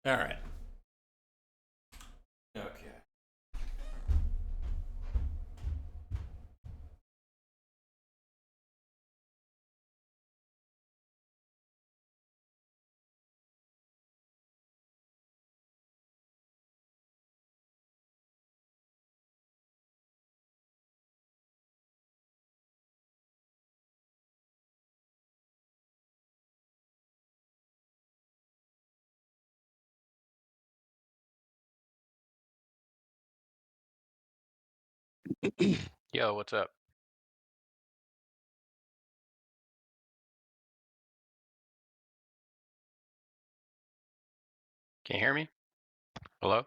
All right. Okay. Yo, what's up? Can you hear me? Hello?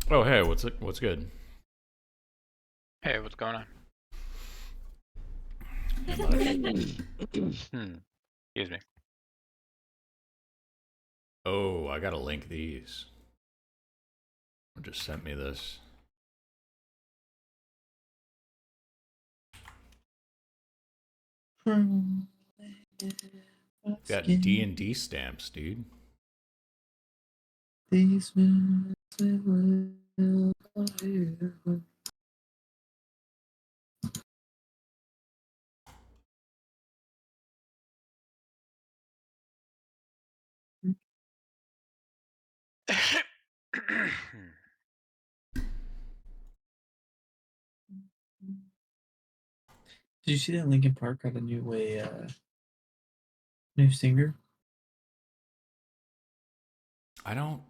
Oh, hey, what's good? Hey, what's going on? Not much. Excuse me. Oh, I gotta link these. Just sent me this. Got D&D stamps, dude. These men will fire. Did you see that Lincoln Park got a new singer? I don't.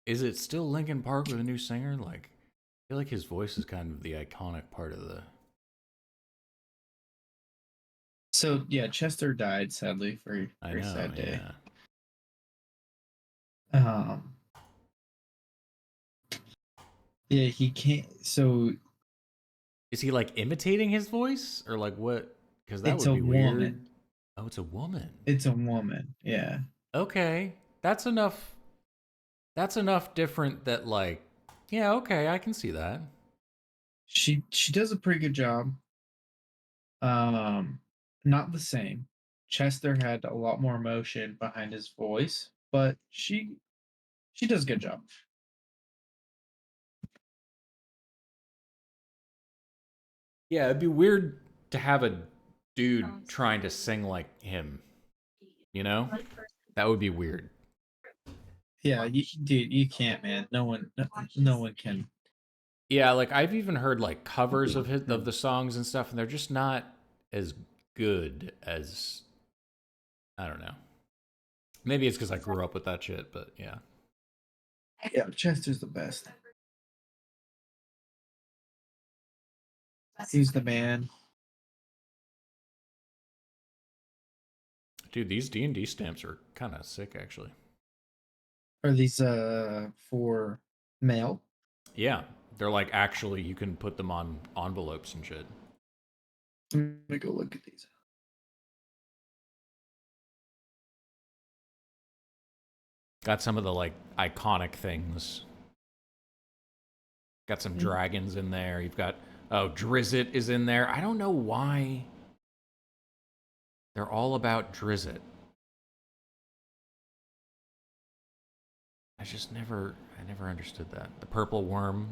Is it still Linkin Park with a new singer? Like, I feel like his voice is kind of the iconic part of the. So yeah, Chester died sadly. Very I very know, sad day. yeah. Um, yeah, he can't. So Is he like imitating his voice or like what? Because that it's would a be weird. woman. Oh, it's a woman. It's a woman. Yeah. Okay, that's enough. That's enough different that like Yeah, okay, I can see that. She does a pretty good job. Not the same. Chester had a lot more emotion behind his voice, but she does a good job. Yeah, it'd be weird to have a dude trying to sing like him. You know, that would be weird. Yeah, dude, you can't, man. No one can. Yeah, like I've even heard like covers of the songs and stuff, and they're just not as good as I don't know. Maybe it's because I grew up with that shit, but yeah. Yeah, Chester's the best. He's the man. Dude, these D&D stamps are kind of sick, actually. Are these for mail? Yeah, they're like actually you can put them on envelopes and shit. Let me go look at these. Got some of the like iconic things. Got some dragons in there. You've got Drizzt is in there. I don't know why they're all about Drizzt. I never understood that. The purple worm.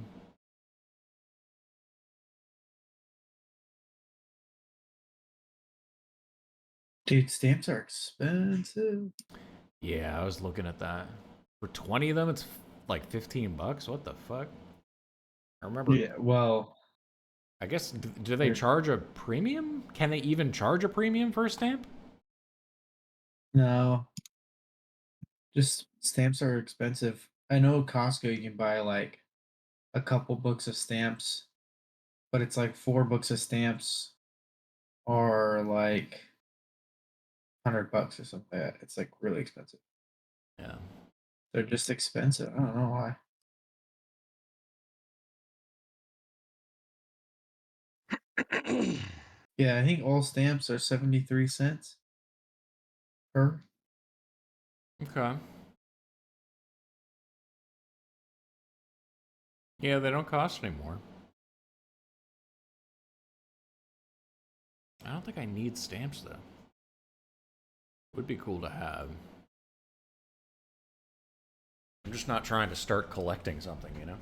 Dude, stamps are expensive. Yeah, I was looking at that. For 20 of them, it's like $15. What the fuck? I remember. Yeah, well, I guess do they they're- charge a premium? Can they even charge a premium for a stamp? no, just stamps are expensive. I know Costco you can buy like a couple books of stamps, but it's like 4 books of stamps or like $100 or something like that. It's like really expensive. Yeah. They're just expensive. I don't know why. Yeah, I think all stamps are 73 cents per. Okay. Yeah, they don't cost anymore. I don't think I need stamps though. Would be cool to have. I'm just not trying to start collecting something, you know?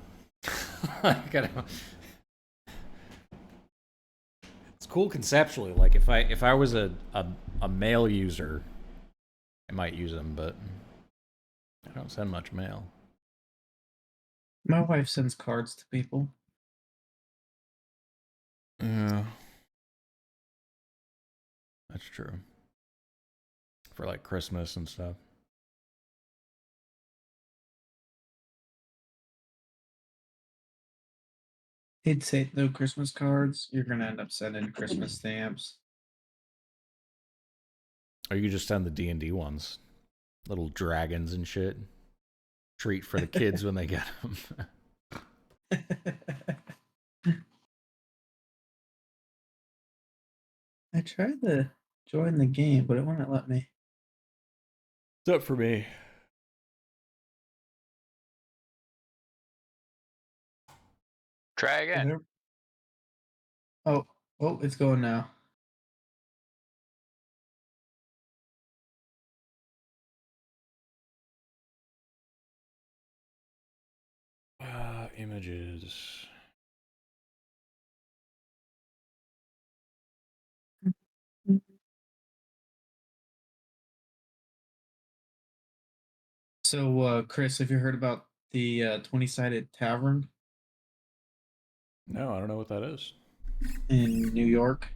It's cool conceptually. Like if I was a mail user, I might use them, but I don't send much mail. My wife sends cards to people. Yeah, that's true. For like Christmas and stuff. He'd say no Christmas cards. You're gonna end up sending Christmas stamps. Or you just send the D&D ones. Little dragons and shit. Treat for the kids when they get them. I tried to join the game, but it wouldn't let me. It's up for me. Try again. Oh, it's going now. Images. So, Chris, have you heard about the 20-sided tavern No, I don't know what that is. in New York?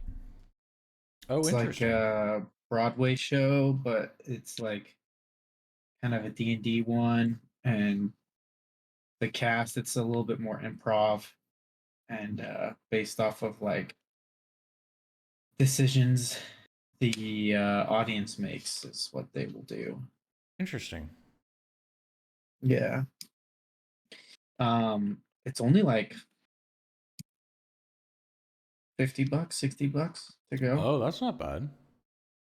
Oh, It's like interesting. a Broadway show, but it's like kind of a D&D one, and the cast it's a little bit more improv and based off of like decisions the audience makes is what they will do. Interesting. Yeah. It's only like $50, $60 to go. Oh, that's not bad.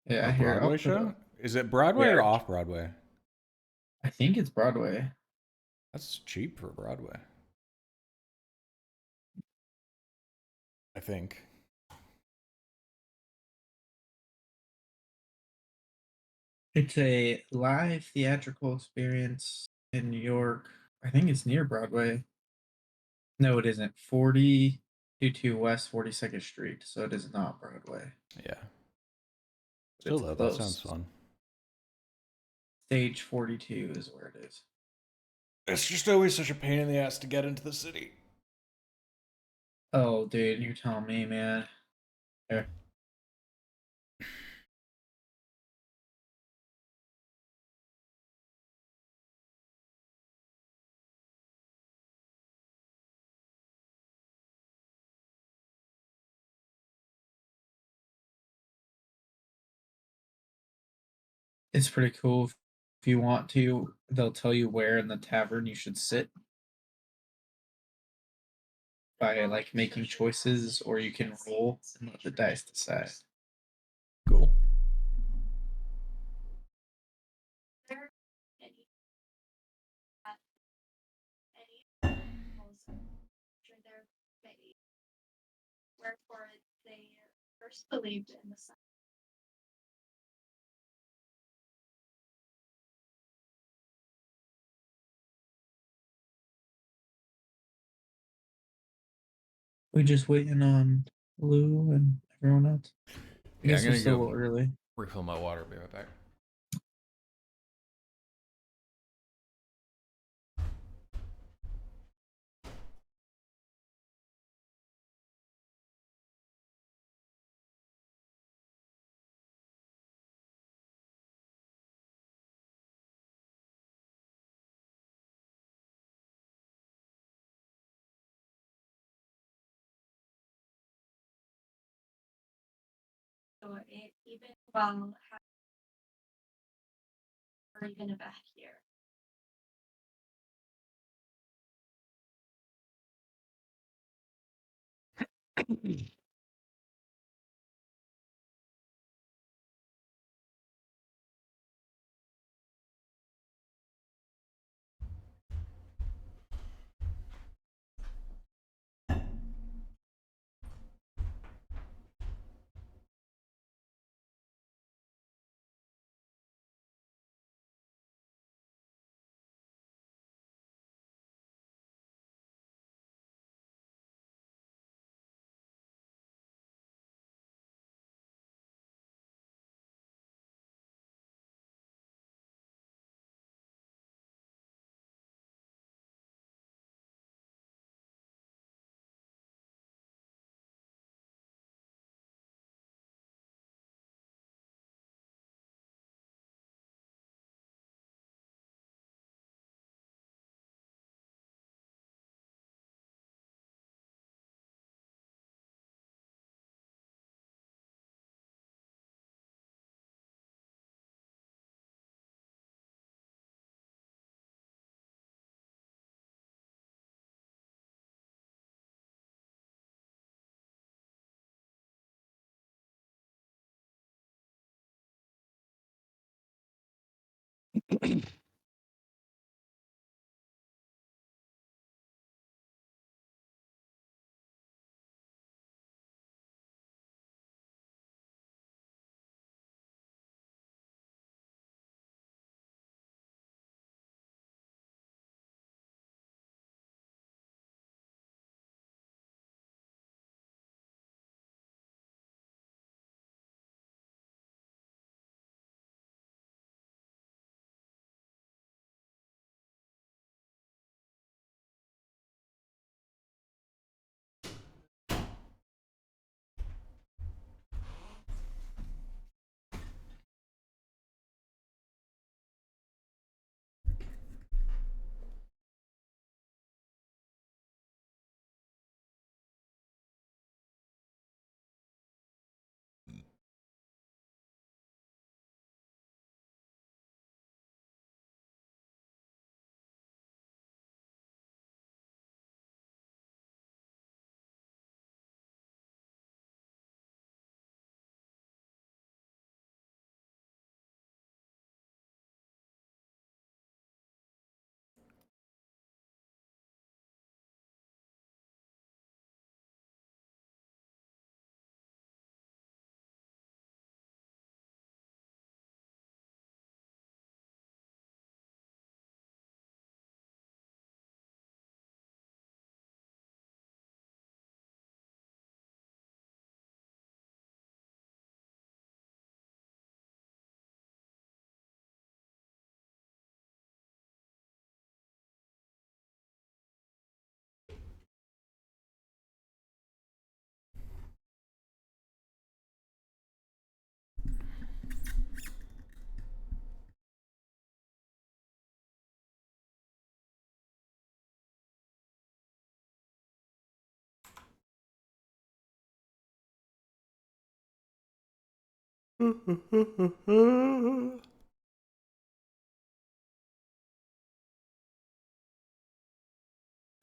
For Yeah, a here I'll Broadway put show? up. Is it Broadway or Yeah, off Broadway? I think it's Broadway. That's cheap for Broadway. I think. It's a live theatrical experience in New York. I think it's near Broadway. No, it isn't. 42 West 42nd Street. So it is not Broadway. Yeah. But Still it's though, that sounds close. fun. Stage 42 is where it is. It's just always such a pain in the ass to get into the city. Oh, dude, you're telling me, man. Here. It's pretty cool. If you want to, they'll tell you where in the tavern you should sit by like making choices, or you can roll and let the dice decide. Cool. Wherefore they first believed in the Son. We just waiting on Lou and everyone else. I Yeah, guess I'm we're gonna still a go little early. refill my water. Be right back. So even while or even back here.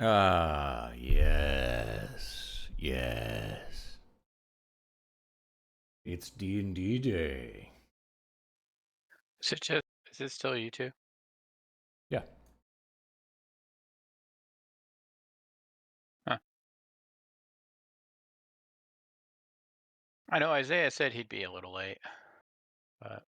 Ah, yes. Yes. It's D&D day. Is it still you two? Yeah. Huh. I know Isaiah said he'd be a little late, but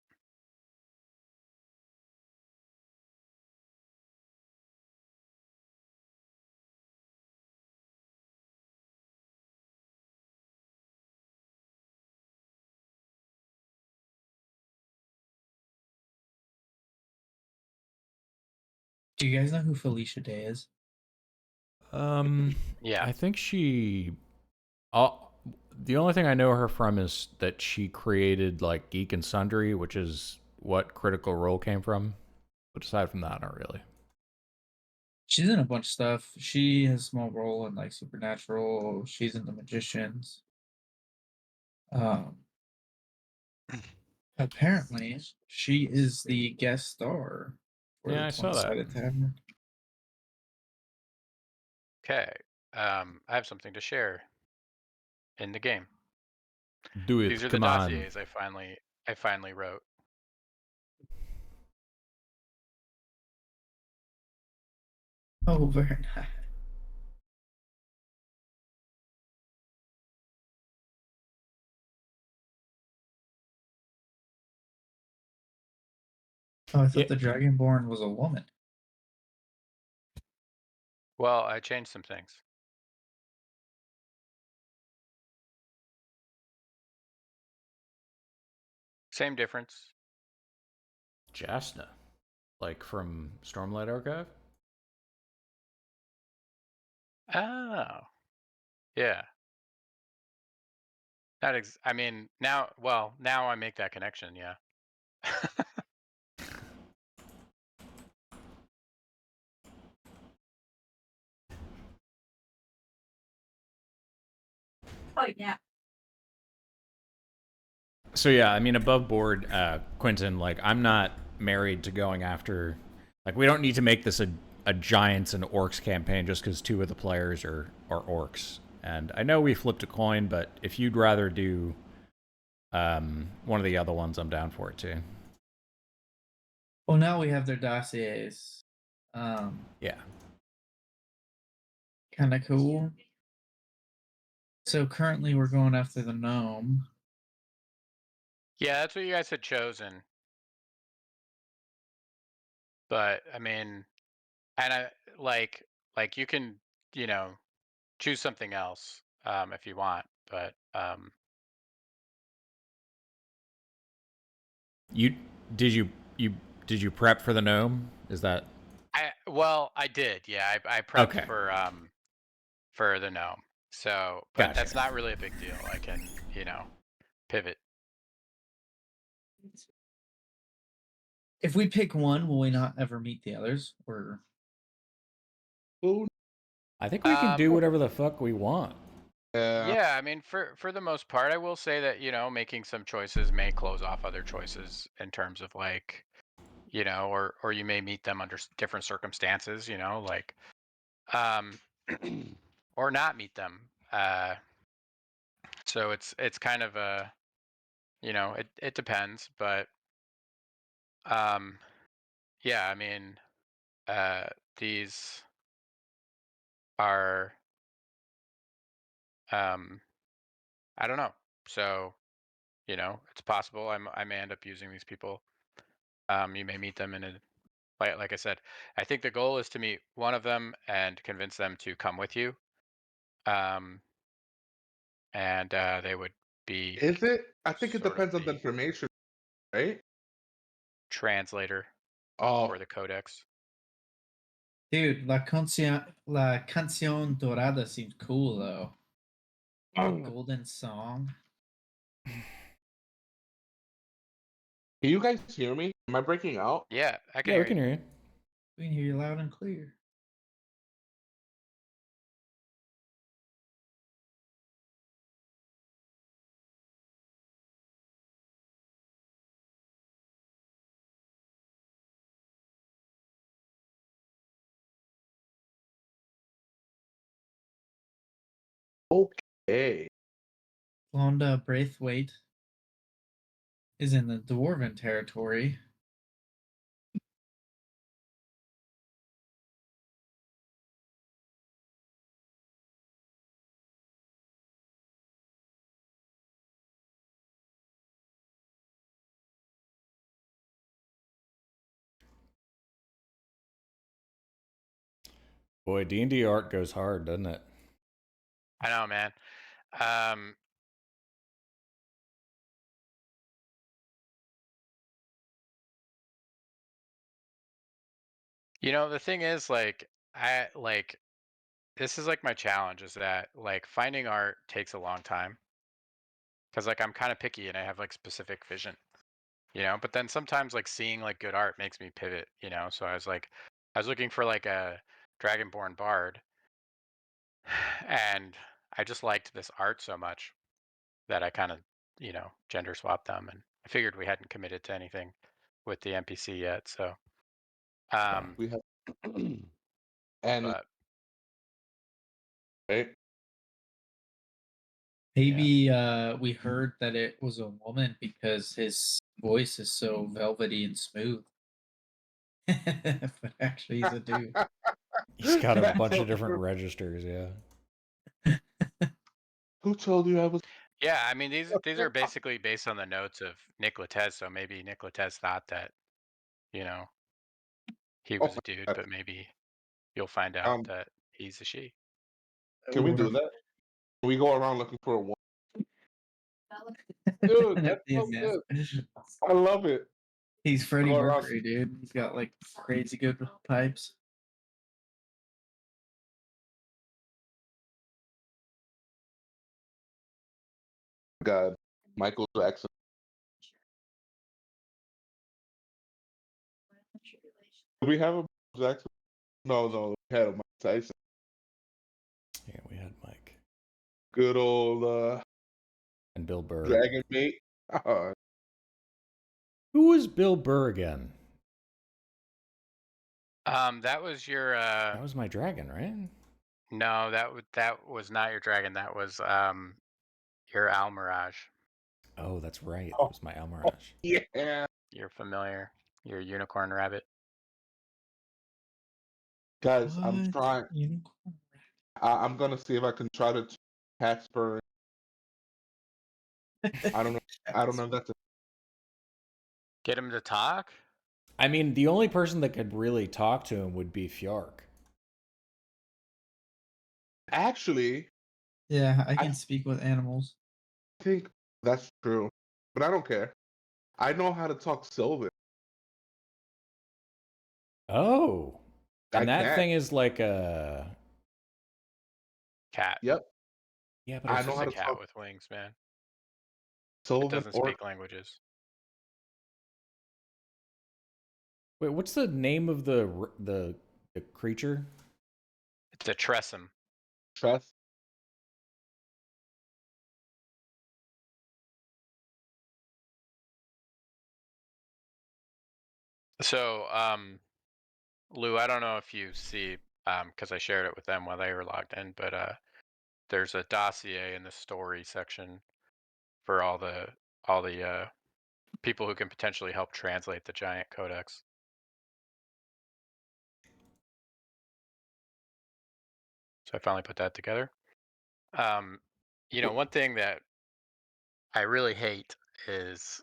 Do you guys know who Felicia Day is? yeah. I think she. The only thing I know her from is that she created like Geek and Sundry, which is what Critical Role came from. But aside from that, not really. She's in a bunch of stuff. She has a small role in like Supernatural. She's in The Magicians. Um, apparently, she is the guest star for Yeah, the I saw 20 that. Sided Tavern. Okay. I have something to share in the game. Do These it. are the Come on. dossiers I finally wrote. Oh, very nice. Oh, I thought Yeah. the Dragonborn was a woman. Well, I changed some things. Same difference. Jasna. Like from Stormlight Archive? Oh, yeah. I mean, now I make that connection, yeah. Oh yeah. So yeah, I mean, above board, Quentin. Like, I'm not married to going after. Like, we don't need to make this a giants and orcs campaign just because two of the players are orcs. And I know we flipped a coin, but if you'd rather do one of the other ones, I'm down for it too. Well, now we have their dossiers. Yeah. Kind of cool. So currently, we're going after the gnome. Yeah, that's what you guys had chosen. But I mean, and I like you can, you know, choose something else if you want, but You you did you prep for the gnome? Is that I did. Yeah, I prepped okay? for the gnome. So, but Gotcha. that's not really a big deal. I can, pivot. If we pick one, will we not ever meet the others? Or Who? I think we can do Um, whatever the fuck we want. Yeah. yeah, I mean, for the most part, I will say that, making some choices may close off other choices in terms of like, or you may meet them under different circumstances, like, um, or not meet them. So it's kind of a, it depends, but um, yeah, I mean, uh, these are, um, I don't know. So, it's possible I may end up using these people. You may meet them in a like I said, I think the goal is to meet one of them and convince them to come with you. Um, and they would be Is it? I think it sort of depends on the the information, right? translator for Oh, the codex. dude, La Canción Dorada seems cool though. can Golden Song. you guys hear me? Am I breaking out? Yeah, I can Yeah, we hear you. can hear you. We can hear you loud and clear. Okay. Londa Braithwaite is in the Dwarven territory. Boy, D&D art goes hard, doesn't it? I know, man. You know, the thing is, like, this is like my challenge is that like finding art takes a long time because like I'm kind of picky and I have like specific vision, you know. But then sometimes like seeing like good art makes me pivot, you know. So I was looking for like a Dragonborn bard, and I just liked this art so much that I kind of, you know, gender swapped them, and I figured we hadn't committed to anything with the NPC yet, so We have and but right? Maybe we heard that it was a woman because his voice is so velvety and smooth. But actually, he's a dude. He's got a That's bunch so of different true. registers, yeah. Who told you I was? yeah, I mean these are basically based on the notes of Nick Latez, so maybe Nick Latez thought that, you know, he Oh was a my dude, God. but maybe you'll find out Um, that he's a she. can we do Or- that? Can we go around looking for a woman? An Dude, that's empty so man. good. I love it. He's Freddie Go around. Mercury, dude. He's got like crazy good pipes. God, Michael Jackson. Do we have a Michael Jackson? No, we had a Mike Tyson. Yeah, we had Mike. Good old And Bill Burr. Dragon Mate. Who was Bill Burr again? That was your That was my dragon, right? no, that was not your dragon. That was your Almirage. Oh, that's right. That was my Almirage. Yeah. You're familiar. Your unicorn rabbit. Guys, I'm What? trying. Unicorn. I'm gonna see if I can try to Casper. I don't know. I don't know if that's a Get him to talk? I mean, the only person that could really talk to him would be Fjark. actually. Yeah, I I can speak with animals. think that's true, but I don't care. I know how to talk Sylvan. Oh. I And that can. thing is like a... Cat. Yep. Yeah, but I It's it's... know just how a to cat talk with wings, man. It Sylvan doesn't or speak languages. Wait, what's the name of the creature? It's a tressum. Tress. So, Lou, I don't know if you see, because I shared it with them while they were logged in, but there's a dossier in the story section for all the people who can potentially help translate the giant codex. So I finally put that together. You know, one thing that I really hate is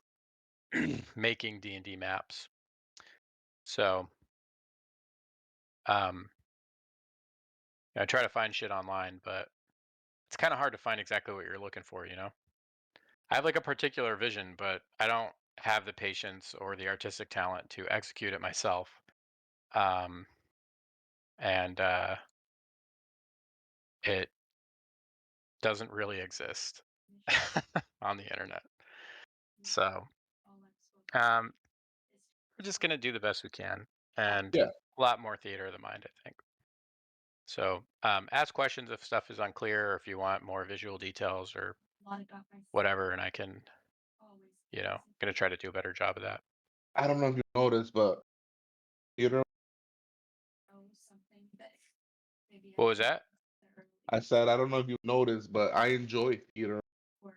making D&D maps. So, I try to find shit online, but it's kind of hard to find exactly what you're looking for, you know? I have like a particular vision, but I don't have the patience or the artistic talent to execute it myself. Um, and it doesn't really exist on the internet. So, we're just going to do the best we can, and Yeah. a lot more theater of the mind, I think. So, ask questions if stuff is unclear or if you want more visual details or whatever, and I can, you know, going to try to do a better job of that. I don't know if you noticed, but you know, What was that? I said I don't know if you noticed, but I enjoy theater. or would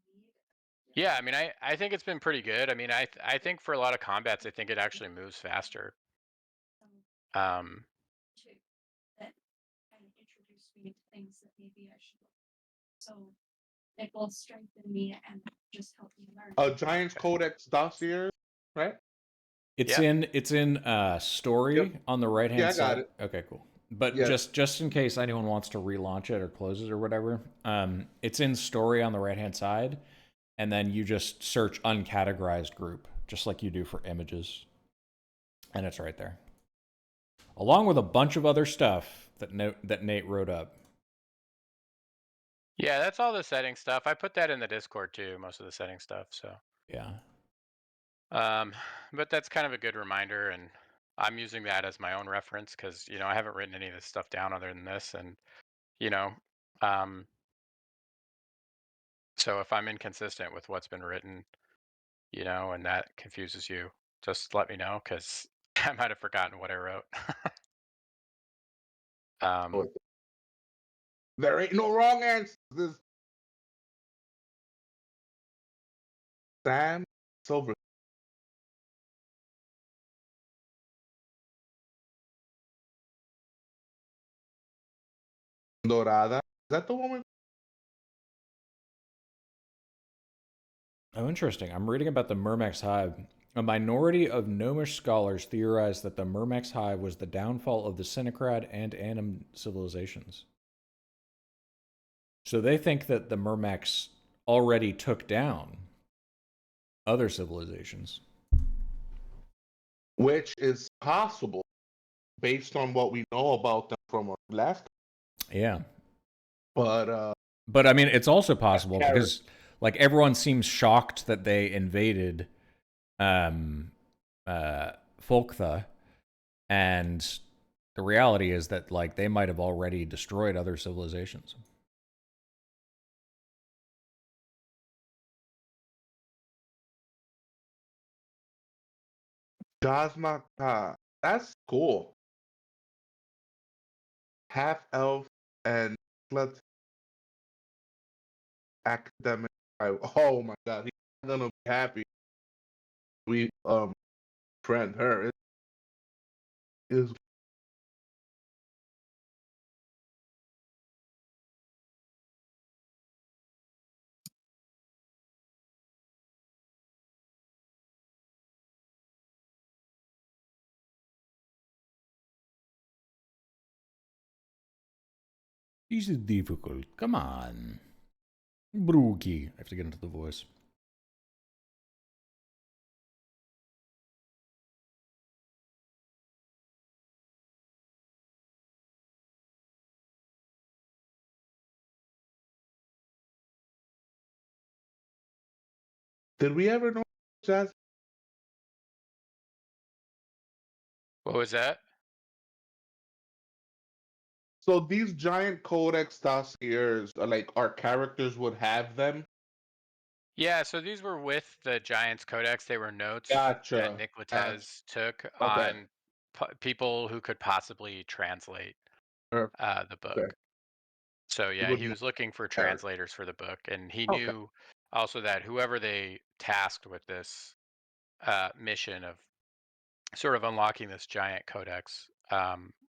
need. Yeah, I mean, I think it's been pretty good. I mean, I think for a lot of combats, I think it actually moves faster. Some Um, too that kind of introduced me to things that maybe I should. So it will strengthen me and just help me learn. Giants Codex dossier, right? It's Yeah. in story on the right hand Yeah, I got side. it. Okay, cool. But Yeah. just in case anyone wants to relaunch it or close it or whatever, it's in story on the right hand side, and then you just search uncategorized group, just like you do for images, and it's right there, along with a bunch of other stuff that Nate wrote up. yeah, that's all the setting stuff. I put that in the Discord too, most of the setting stuff. So, Yeah. but that's kind of a good reminder, and I'm using that as my own reference because I haven't written any of this stuff down other than this, and you know, um, so if I'm inconsistent with what's been written, and that confuses you, just let me know because I might have forgotten what I wrote. Oh, there ain't no wrong answer. This Sam Silver. Dorada. Is that the one with Oh, interesting. I'm reading about the Myrmex Hive. A minority of gnomish scholars theorize that the Myrmex Hive was the downfall of the Sinnicrad and Anim civilizations. So they think that the Myrmex already took down other civilizations. which is possible based on what we know about them from our last. Yeah. But But I mean, it's also possible character. because like everyone seems shocked that they invaded Folktha, and the reality is that like they might have already destroyed other civilizations. Jasma Ka. That's cool. Half elf and slut academic. Oh my god, he's gonna be happy. We friend her. It is This is difficult. Come on. Brookie. I have to get into the voice. Did we ever know Jas? What was that? So these giant codex dossiers are like our characters would have them. Yeah, so these were with the Giants Codex. They were notes that Gotcha. Nick Gotcha. Latez took Okay. on people who could possibly translate Or, the book. okay. So We yeah, would he know was looking for character. translators for the book, and he Okay. knew also that whoever they tasked with this mission of sort of unlocking this giant codex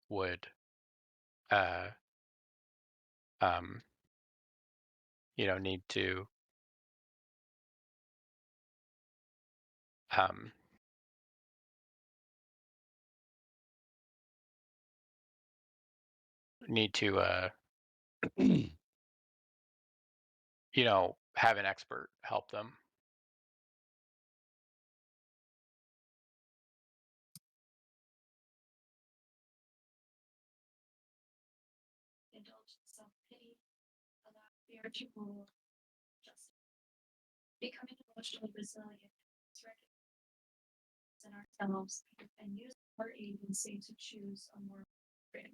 would, uh, um, need to um, need to have an expert help them. Indulge in self-pity, allow fear to rule, just becoming emotionally resilient, recognize in ourselves, and use our agency to choose a more free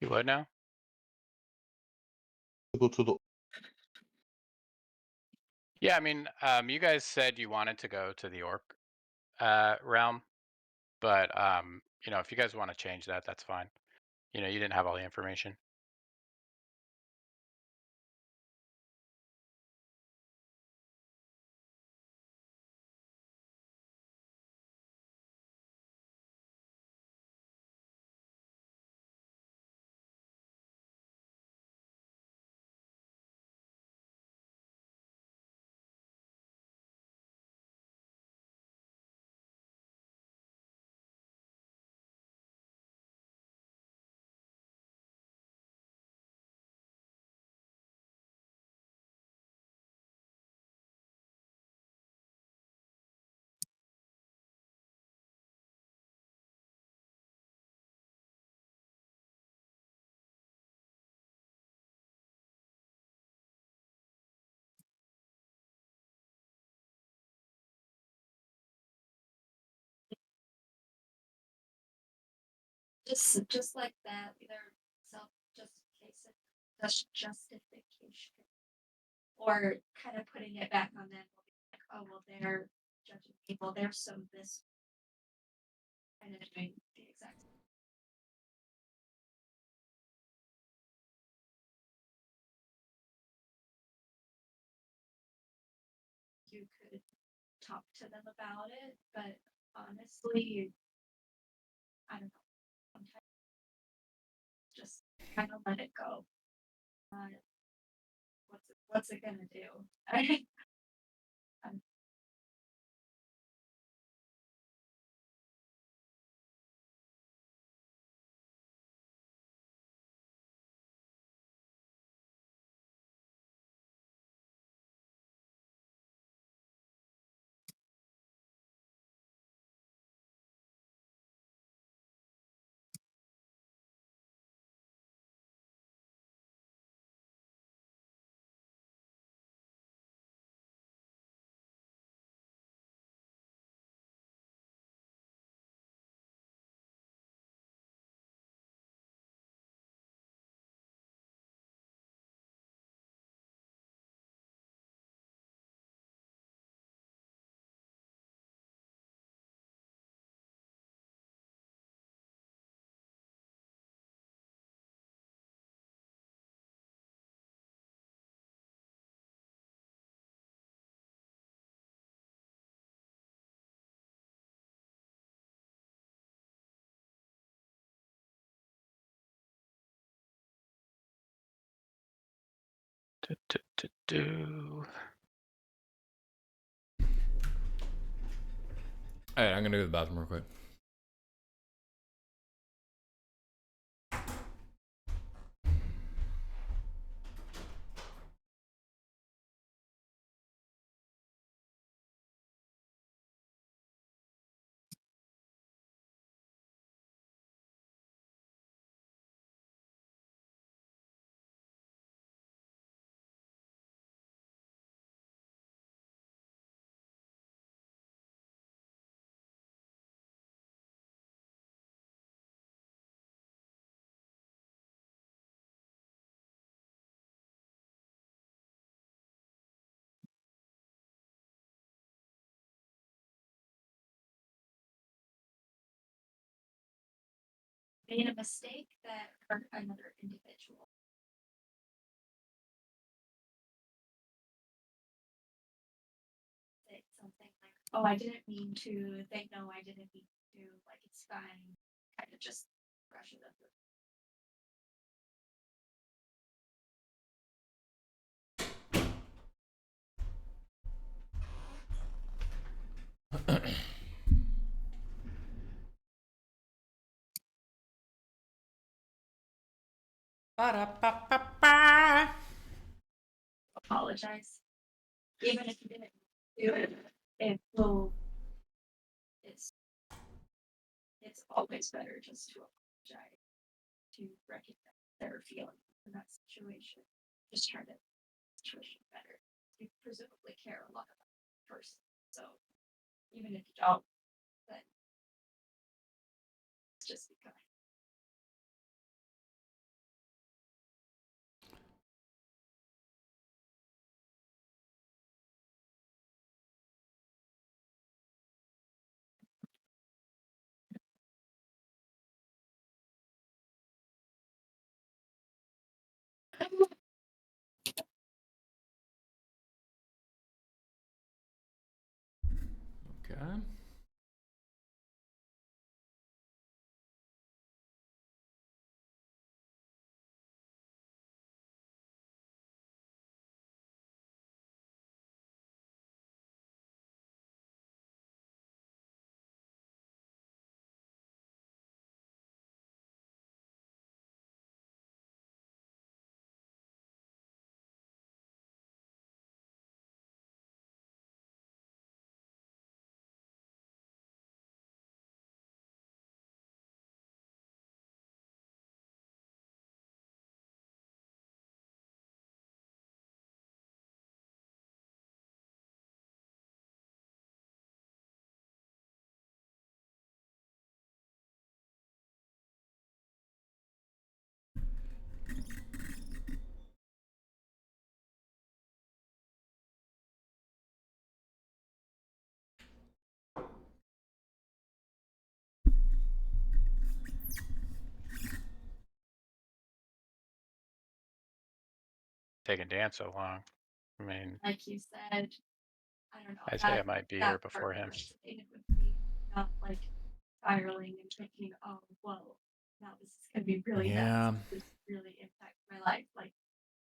You would now? Go to the. Yeah, I mean, you guys said you wanted to go to the orc realm, but you know, if you guys want to change that, that's fine. You know, you didn't have all the information. Just like that, either self justification, justification, or kind of putting it back on them. Like, oh well, they're judging people. They're so this kind of doing the exact. You could talk to them about it, but honestly, I don't know. Sometimes just kind of let it go. What's it gonna do? I'm Do. All right, I'm gonna go to the bathroom real quick. made a mistake that hurt another individual. Say something like, "Oh, I didn't mean to." They know I didn't mean to. Like it's fine. Kind of just brush it under. Ba-da-ba-ba-ba. Apologize, even if you didn't do it. It will. It's it's always better just to apologize, to recognize their feelings in that situation. Just try to make the situation better. You presumably care a lot about the person, so even if you don't, then just be kind. Okay. Taking Dan so long. I mean, Like you said, I don't know. Isaiah might be here before him. It would be not like spiraling and thinking, oh, well, now this is gonna be really Yeah. bad. This really impact my life. Like,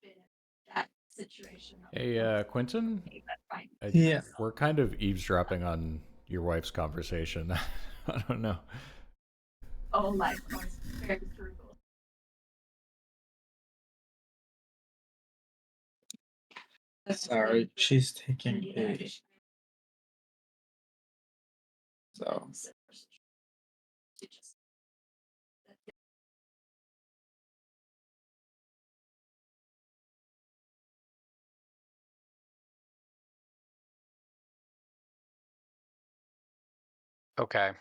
been in that situation. Hey, Quentin, Fine. Yeah. we're kind of eavesdropping on your wife's conversation. I don't know. Oh, life was very frugal. Sorry, she's taking Yeah. a. So To just Okay.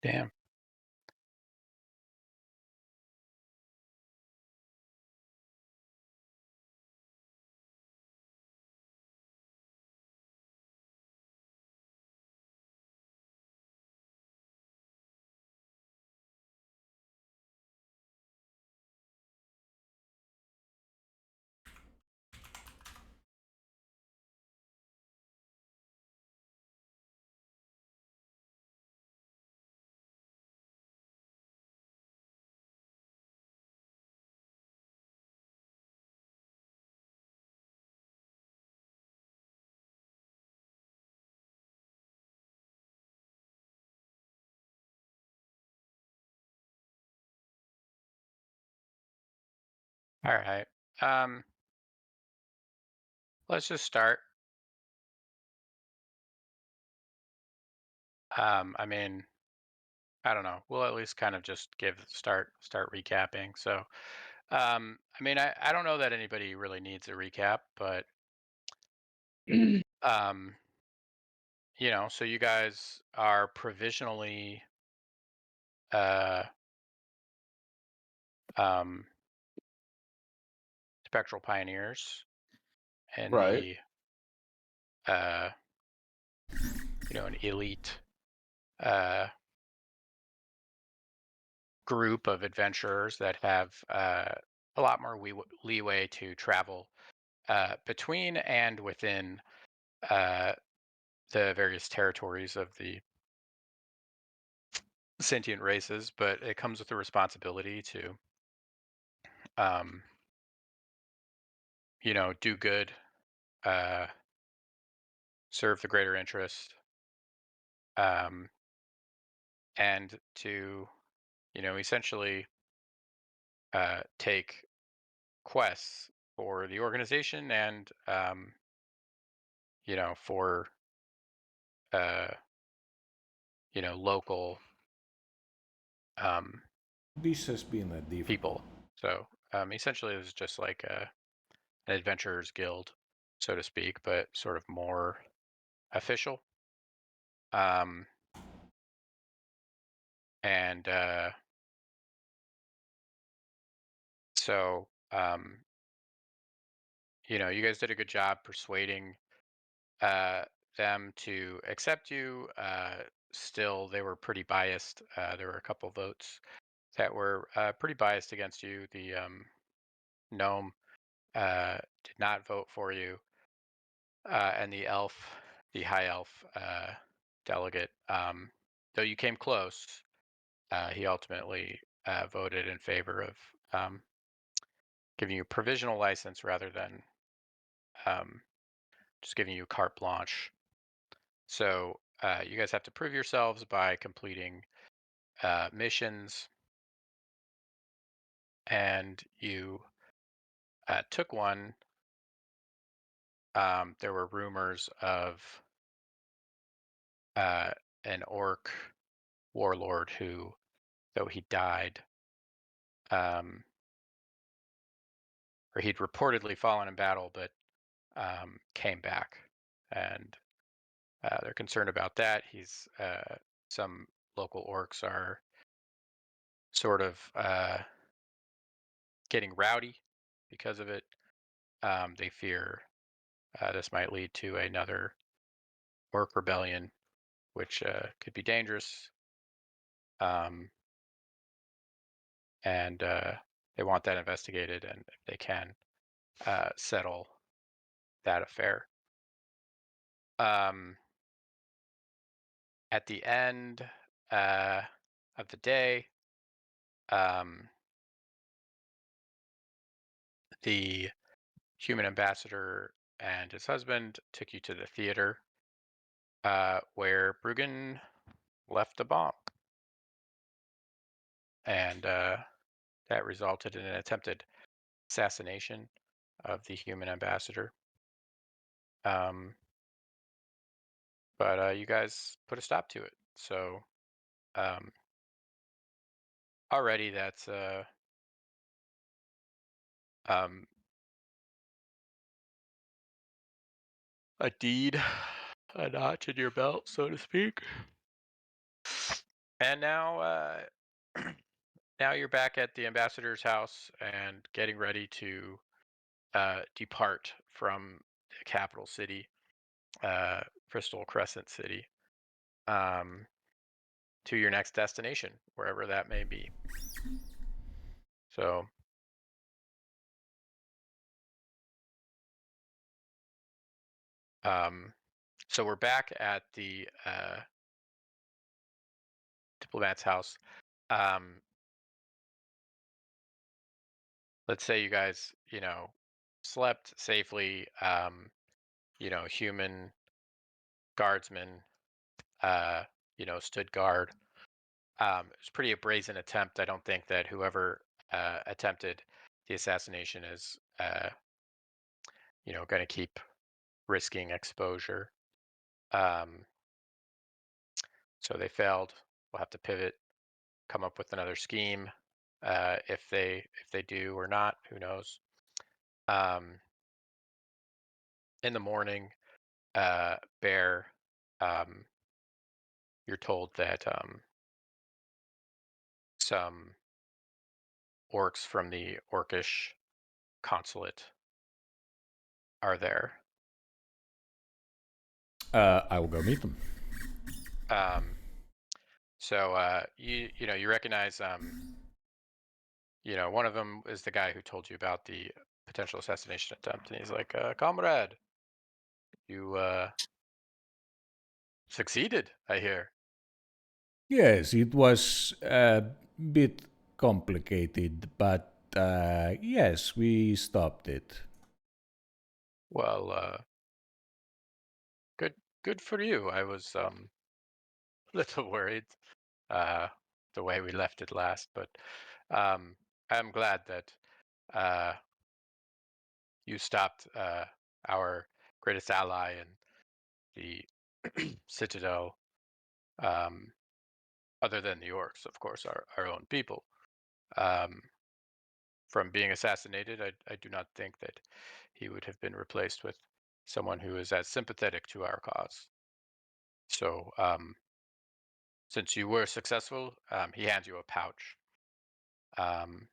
Damn. All right. Let's just start. I mean, I don't know. We'll at least kind of just start recapping. So, I mean, I don't know that anybody really needs a recap, but um, so you guys are provisionally uh um spectral pioneers and Right. the uh an elite uh group of adventurers that have a lot more leeway to travel between and within the various territories of the sentient races, but it comes with the responsibility to, do good, serve the greater interest, and to, essentially take quests for the organization and, for, uh, local Dices being that default. people. So essentially, it was just like an adventurers guild, so to speak, but sort of more official. Um, and so, you guys did a good job persuading them to accept you. Still, they were pretty biased. There were a couple votes that were pretty biased against you. The gnome did not vote for you, and the high elf delegate, though you came close, he ultimately voted in favor of giving you provisional license rather than just giving you carte blanche. So you guys have to prove yourselves by completing missions, and you took one. There were rumors of an orc warlord who, though he died, or he'd reportedly fallen in battle, but came back, and they're concerned about that. Some local orcs are sort of getting rowdy because of it. They fear this might lead to another orc rebellion, which could be dangerous. And they want that investigated, and if they can, settle that affair. At the end of the day, the human ambassador and his husband took you to the theater where Bruggen left a bomb. And that resulted in an attempted assassination of the human ambassador. But you guys put a stop to it. So already that's a deed, a notch in your belt, so to speak. And now, now you're back at the ambassador's house and getting ready to depart from the capital city, Crystal Crescent City, to your next destination, wherever that may be. So, so we're back at the diplomat's house. Let's say you guys, slept safely. Human guardsmen, stood guard. It was pretty a brazen attempt. I don't think that whoever attempted the assassination is, going to keep risking exposure. So they failed. We'll have to pivot, come up with another scheme. If they do or not, who knows? In the morning, Bear, you're told that some orcs from the orcish consulate are there. I will go meet them. So you recognize one of them is the guy who told you about the potential assassination attempt, and he's like, "Comrade, you succeeded, I hear." Yes, it was a bit complicated, but yes, we stopped it. Well, good for you. I was a little worried the way we left it last, but I'm glad that uh, you stopped our greatest ally in the Citadel, um, other than the orcs, of course, our own people, um, from being assassinated. I do not think that he would have been replaced with someone who is as sympathetic to our cause. So, since you were successful, he hands you a pouch um,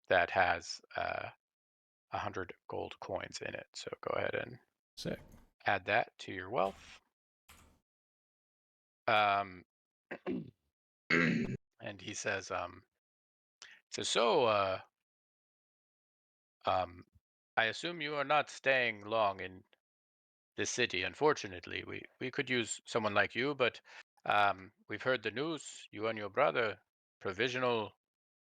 that has 100 gold coins in it. So go ahead and Sick. add that to your wealth. Um, and he says, um, I assume you are not staying long in this city. Unfortunately, we could use someone like you, but we've heard the news. You and your brother, provisional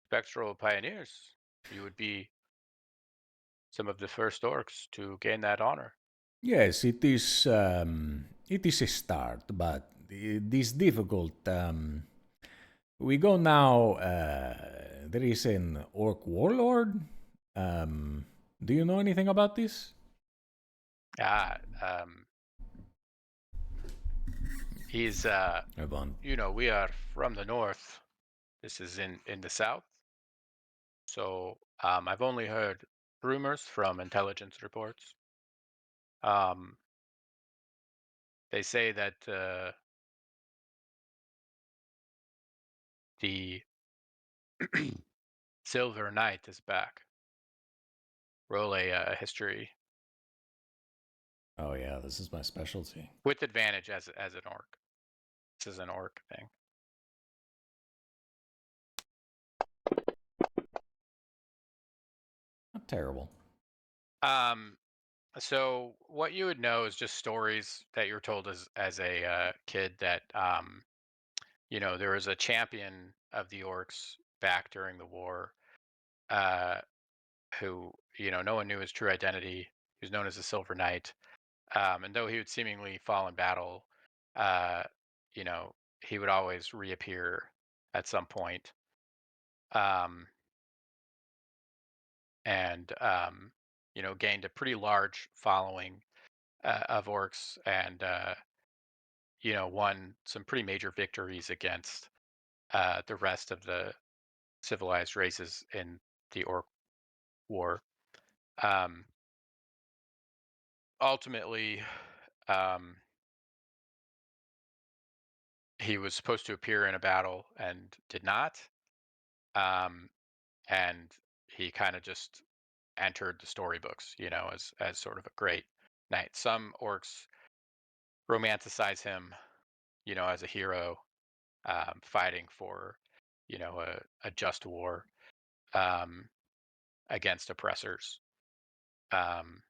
spectral pioneers. You would be some of the first orcs to gain that honor. Yes, it is a start, but it is difficult. We go now. There is an orc warlord. Um, do you know anything about this? Ah, he's Yvonne. we are from the north. This is in the south. So I've only heard rumors from intelligence reports. They say that the Silver Knight is back. Roll a history Oh yeah, this is my specialty. with advantage as an orc. This is an orc thing. Not terrible. So what you would know is just stories that you're told as a kid that there was a champion of the orcs back during the war, uh, who no one knew his true identity. He was known as the Silver Knight, and though he would seemingly fall in battle, uh, you know he would always reappear at some point, um, and gained a pretty large following of orcs, and won some pretty major victories against the rest of the civilized races in the Orc War. Um, Ultimately, um, he was supposed to appear in a battle and did not. Um, and he kind of just entered the storybooks, as sort of a great knight. Some orcs romanticize him, as a hero, fighting for, a just war, um, against oppressors. Um,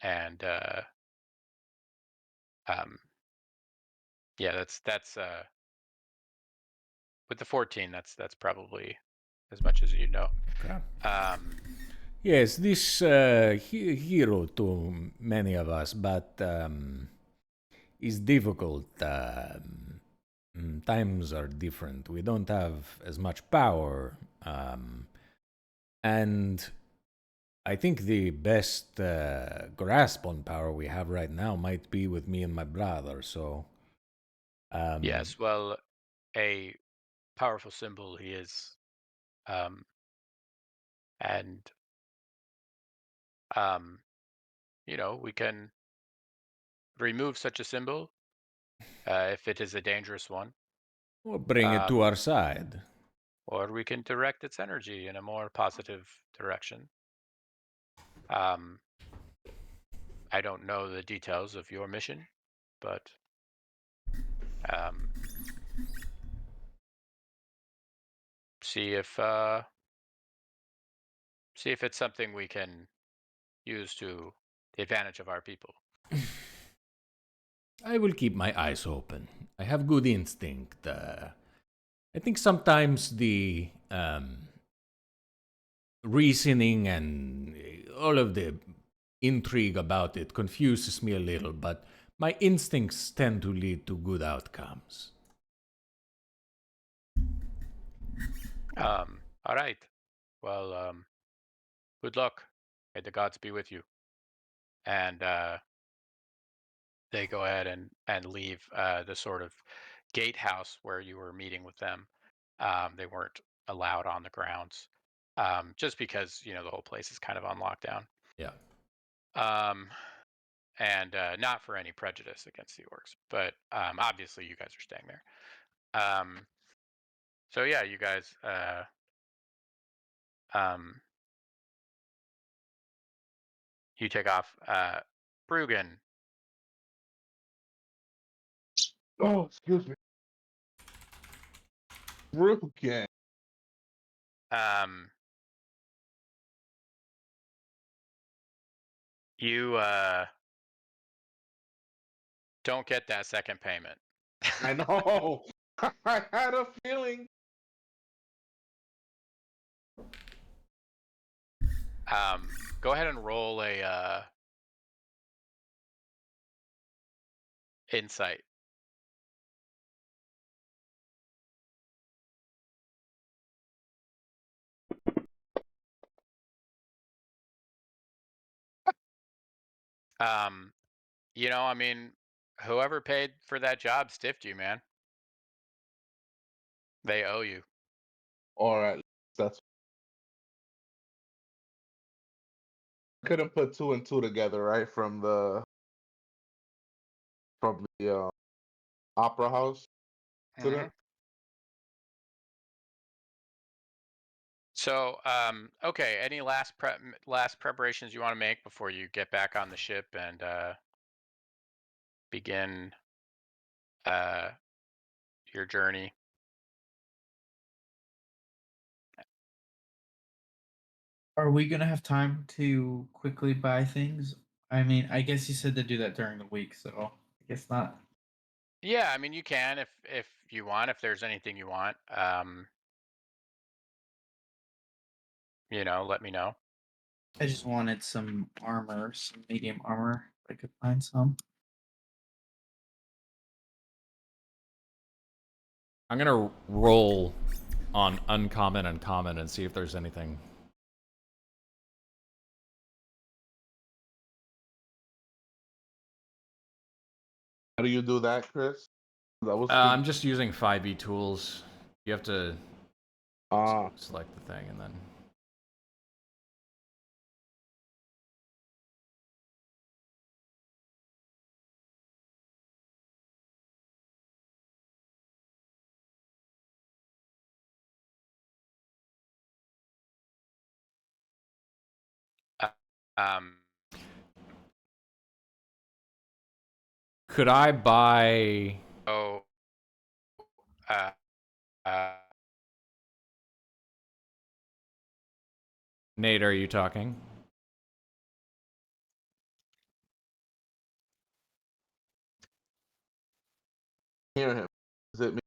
and um, yeah, that's with the 14. That's probably as much as you know. Okay. Um, Yes, this hero to many of us, but is difficult. Times are different. We don't have as much power, and I think the best grasp on power we have right now might be with me and my brother. So, yes, well, a powerful symbol he is, um, and um, we can remove such a symbol if it is a dangerous one, we'll bring it to um, our side. or we can direct its energy in a more positive direction. Um, I don't know the details of your mission, but um, see if See if it's something we can use to the advantage of our people. I will keep my eyes open. I have good instinct. I think sometimes the reasoning and all of the intrigue about it confuses me a little, but my instincts tend to lead to good outcomes. All right. Well, good luck. May the gods be with you. And they go ahead and leave the sort of gatehouse where you were meeting with them. They weren't allowed on the grounds, just because the whole place is kind of on lockdown. Yeah. Um, and not for any prejudice against the orcs, but obviously you guys are staying there. So yeah, you guys. You take off. Bruggen, Oh, excuse me. Rugen. you don't get that second payment. I know. I had a feeling. Go ahead and roll a insight. I mean, whoever paid for that job stiffed you, man. They owe you. All right, that's. Couldn't put two and two together, right? From the opera house Mhm. incident. So, okay. Any last preparations you want to make before you get back on the ship and begin your journey? Are we gonna have time to quickly buy things? I mean, I guess you said to do that during the week, so I guess not. Yeah, I mean, you can if you want. If there's anything you want, let me know. I just wanted some armor, some medium armor. If I could find some. I'm gonna roll on uncommon and common and see if there's anything. How do you do that, Chris? That was I'm just using 5e tools. You have to ah. select the thing and then. Uh, Um, Could I buy? oh, uh, uh, Nate, are you talking? Hear him. Is it me?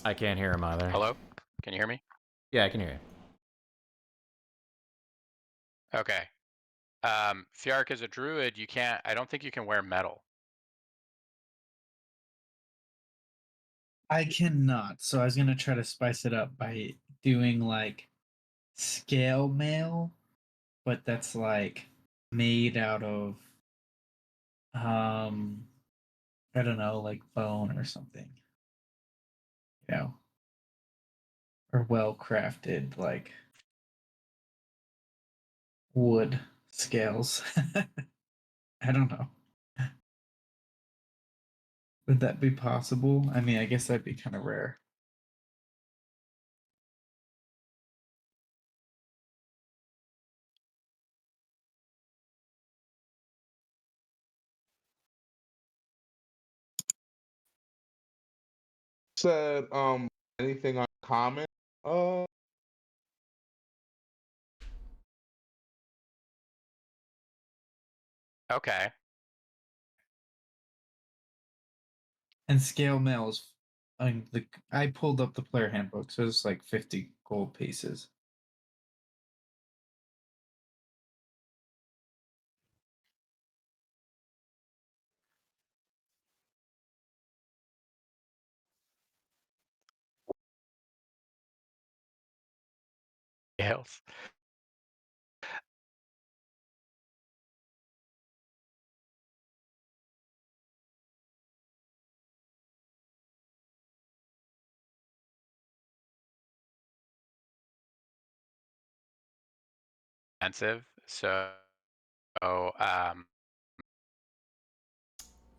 I can't hear him either. hello? Can you hear me? Yeah, I can hear you. Okay. Fjark, as a druid, you can't. I don't think you can wear metal. I cannot. So I was gonna try to spice it up by doing like scale mail, but that's like made out of I don't know, like bone or something. You know. Or well crafted like wood scales. I don't know. Would that be possible? I mean, I guess that'd be kind of rare. Said anything uncommon? Uh, Okay. And scale mail is, I pulled up the player handbook, so it's like 50 gold pieces. Else. Expensive. So,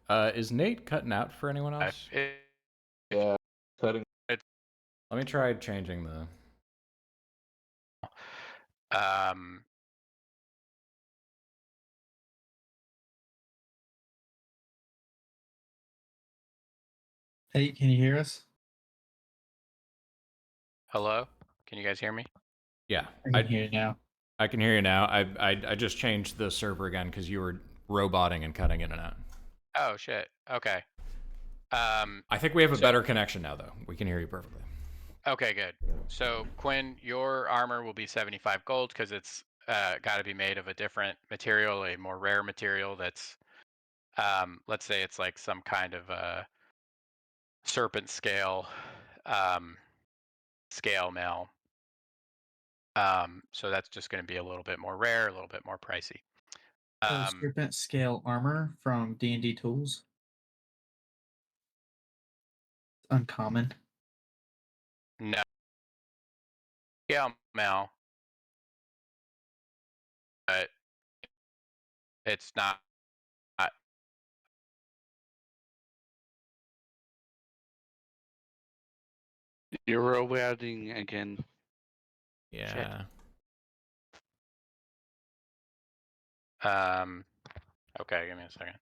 Is Nate cutting out for anyone else? Yeah, cutting. Let me try changing the. Hey, can you hear us? Hello? Can you guys hear me? Yeah, I can hear you now. I can hear you now. I just changed the server again because you were roboting and cutting in and out. Oh shit. Okay. I think we have a better connection now, though. We can hear you perfectly. Okay, good. So Quinn, your armor will be 75 gold because it's got to be made of a different material, a more rare material that's, let's say it's like some kind of a serpent scale, scale mail. So that's just going to be a little bit more rare, a little bit more pricey. So serpent scale armor from D&D Tools. Uncommon. No. Scale mail, but it's not. You're roboting again. Yeah. Okay, give me a second.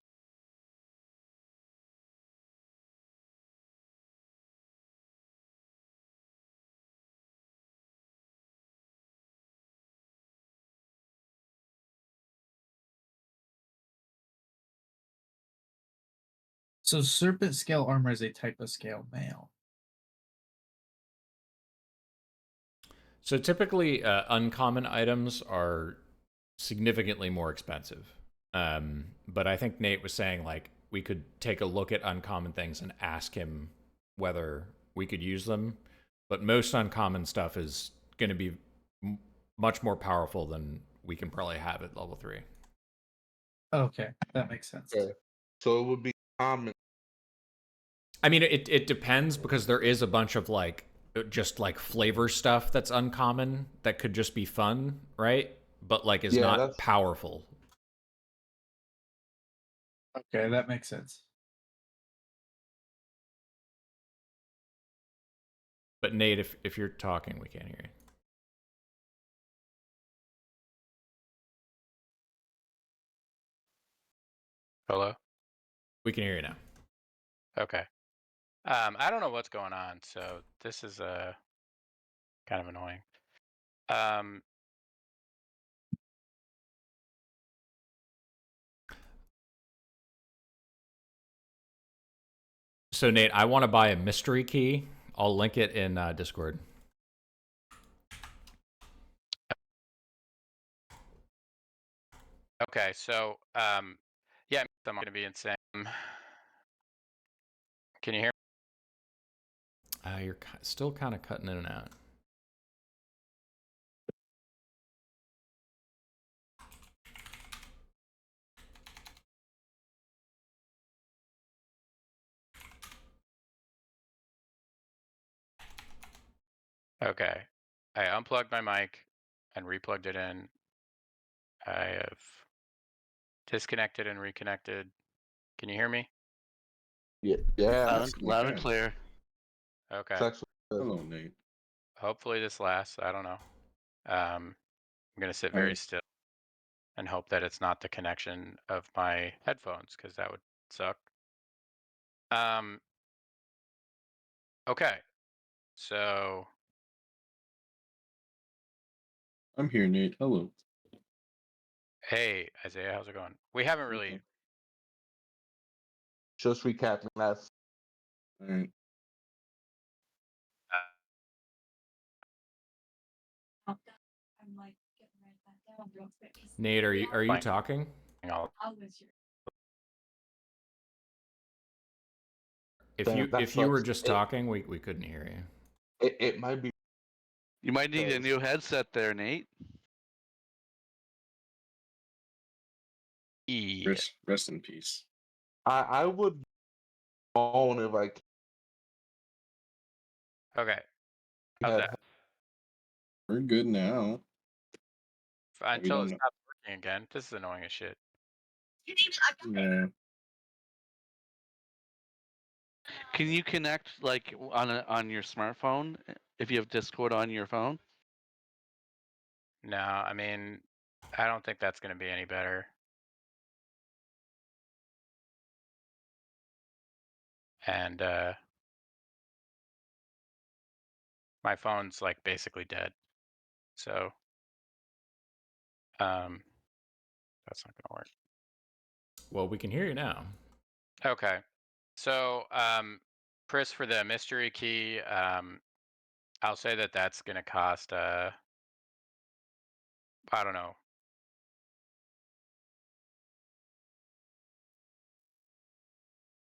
So serpent scale armor is a type of scale mail. So typically, uncommon items are significantly more expensive. But I think Nate was saying like we could take a look at uncommon things and ask him whether we could use them. But most uncommon stuff is going to be much more powerful than we can probably have at level 3. Okay, that makes sense. Okay. So it would be common. I mean, it depends because there is a bunch of like just like flavor stuff that's uncommon that could just be fun, right? But like is Yeah, not that's powerful. Okay, that makes sense. But Nate, if you're talking, we can't hear you. Hello? We can hear you now. Okay. I don't know what's going on, so this is kind of annoying. So Nate, I want to buy a mystery key. I'll link it in Discord. Okay, so yeah, I'm gonna be insane. Can you hear me? You're still kind of cutting in and out. Okay. I unplugged my mic and replugged it in. I have disconnected and reconnected. Can you hear me? yeah. Loud and clear. Okay. It's actually good. Hello, Nate. Hopefully this lasts. I don't know. I'm gonna sit very still and hope that it's not the connection of my headphones because that would suck. Okay. So I'm here, Nate. Hello. Hey, Isaiah, how's it going? We haven't really. Just recapping last. All right. I'm like getting right back down real quick. 'Cause Nate, are you Fine. talking? I'll- I was your If Damn, you that if you were sucks. just talking, we couldn't hear you. It might be. You might need a Because- new headset there, Nate. Yeah. Rest in peace. I would moan if I Okay. How's had that? We're good now. Until it don't know. stops working again. This is annoying as shit. Yeah. Can you connect like on your smartphone if you have Discord on your phone? No, I mean, I don't think that's going to be any better. And my phone's like basically dead. So that's not going to work. Well, we can hear you now. Okay. So Chris, for the mystery key, I'll say that that's going to cost I don't know.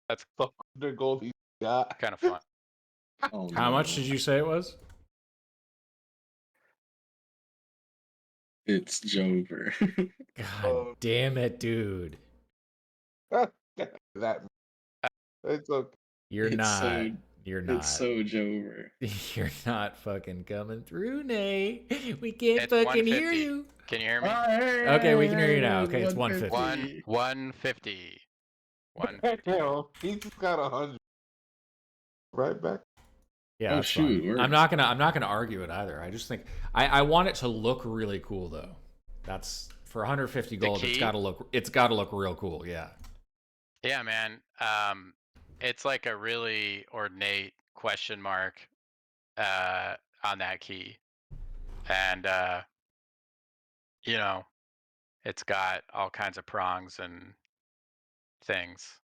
That's the 100 gold he got. kind of fun. Oh, How much no. did you say it was? It's Jover. God damn it, dude. that it's okay. You're It's not. so- You're not. It's so Jover. You're not fucking coming through, Nate. We can't It's fucking hear 150. you. Can you hear me? Okay, we can hear you now. Okay, it's 150. 150. Hell, he just got 100. Right back. Yeah, Oh, that's shoot, fine. we're- I'm not gonna argue it either. I just think I want it to look really cool though. That's for 150 gold. It's key? gotta look real cool. Yeah. Yeah, man. It's like a really ornate question mark on that key. And you know, it's got all kinds of prongs and things.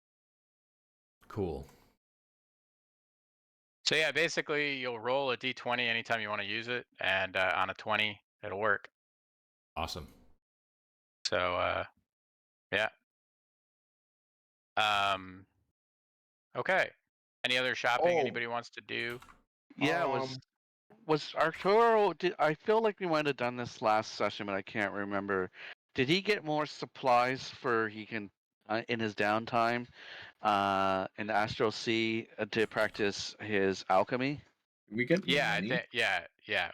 Cool. So yeah, basically you'll roll a d20 anytime you want to use it, and on a 20 it'll work. Awesome. So yeah. Okay. Any other shopping Oh. anybody wants to do? Yeah, was Arturo? I feel like we might have done this last session, but I can't remember. Did he get more supplies for he can in his downtime in Astro Sea to practice his alchemy? We get Yeah, money. I think yeah.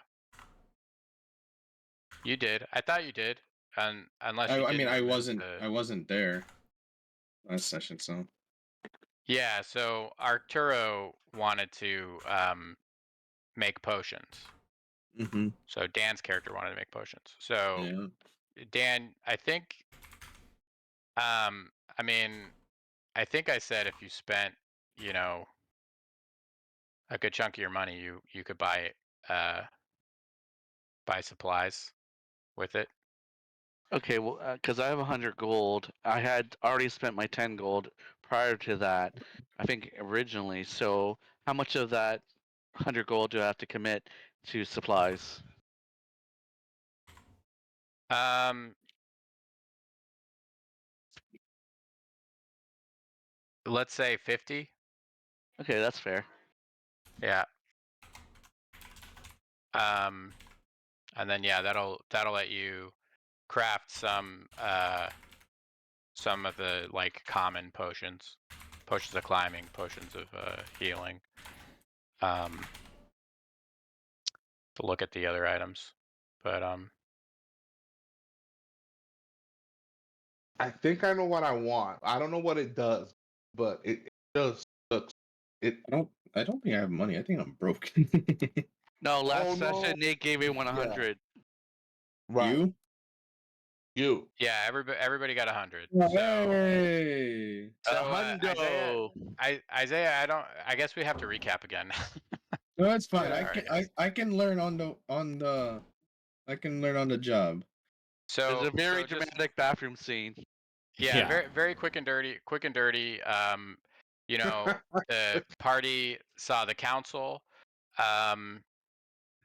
You did. I thought you did. Unless you I mean, didn't I remove wasn't there last session, so Yeah, so Arturo wanted to make potions. mm-hmm. So Dan's character wanted to make potions. So Yeah. Dan, I think I mean, I think I said if you spent, you know, a good chunk of your money, you could buy supplies with it. Okay, well, because I have 100 gold, I had already spent my 10 gold prior to that. I think originally. So, how much of that 100 gold do I have to commit to supplies? Let's say 50. Okay, that's fair. Yeah. And then yeah, that'll let you craft some of the like common potions of climbing, potions of healing. To look at the other items, but I think I know what I want. I don't know what it does, but it does looks. It. I don't think I have money. I think I'm broke. No, last Oh, session no. Nate gave me 100. Right. You? yeah, everybody got 100. Hey! So Hundo. Isaiah, I guess we have to recap again. No, that's fine. Yeah, I alright, can guys. I can learn on the I can learn on the job. So It's a very so just dramatic bathroom scene. yeah, very quick and dirty. Quick and dirty. You know, the party saw the council. Um,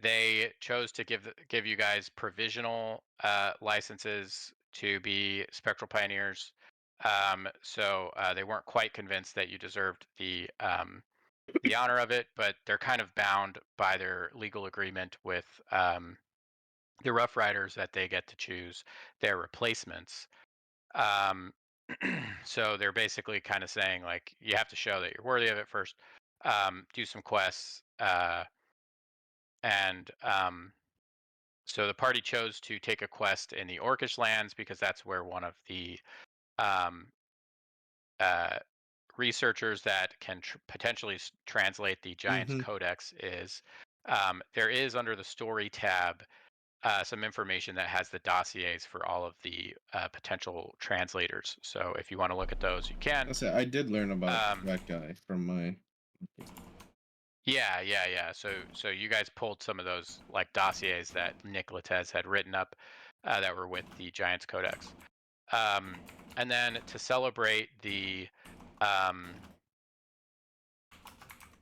they chose to give you guys provisional licenses to be spectral pioneers. So they weren't quite convinced that you deserved the honor of it, but they're kind of bound by their legal agreement with the Rough Riders that they get to choose their replacements. Um, so they're basically kind of saying like you have to show that you're worthy of it first. Do some quests, and so the party chose to take a quest in the Orcish lands because that's where one of the um, uh, researchers that can potentially translate the Giant's Codex is. There is under the story tab some information that has the dossiers for all of the potential translators. So if you want to look at those, you can. I did learn about Um, that guy from my. yeah. So you guys pulled some of those like dossiers that Nick Latez had written up that were with the Giants Codex. And then to celebrate the um,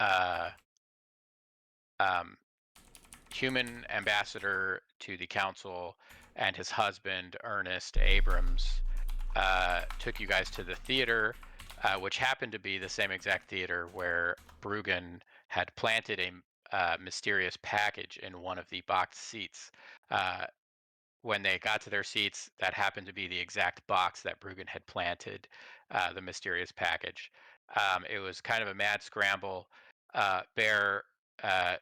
uh, human ambassador to the council and his husband, Ernest Abrams, took you guys to the theater, which happened to be the same exact theater where Bruggen had planted a mysterious package in one of the boxed seats. When they got to their seats, that happened to be the exact box that Bruggen had planted the mysterious package. It was kind of a mad scramble. Bear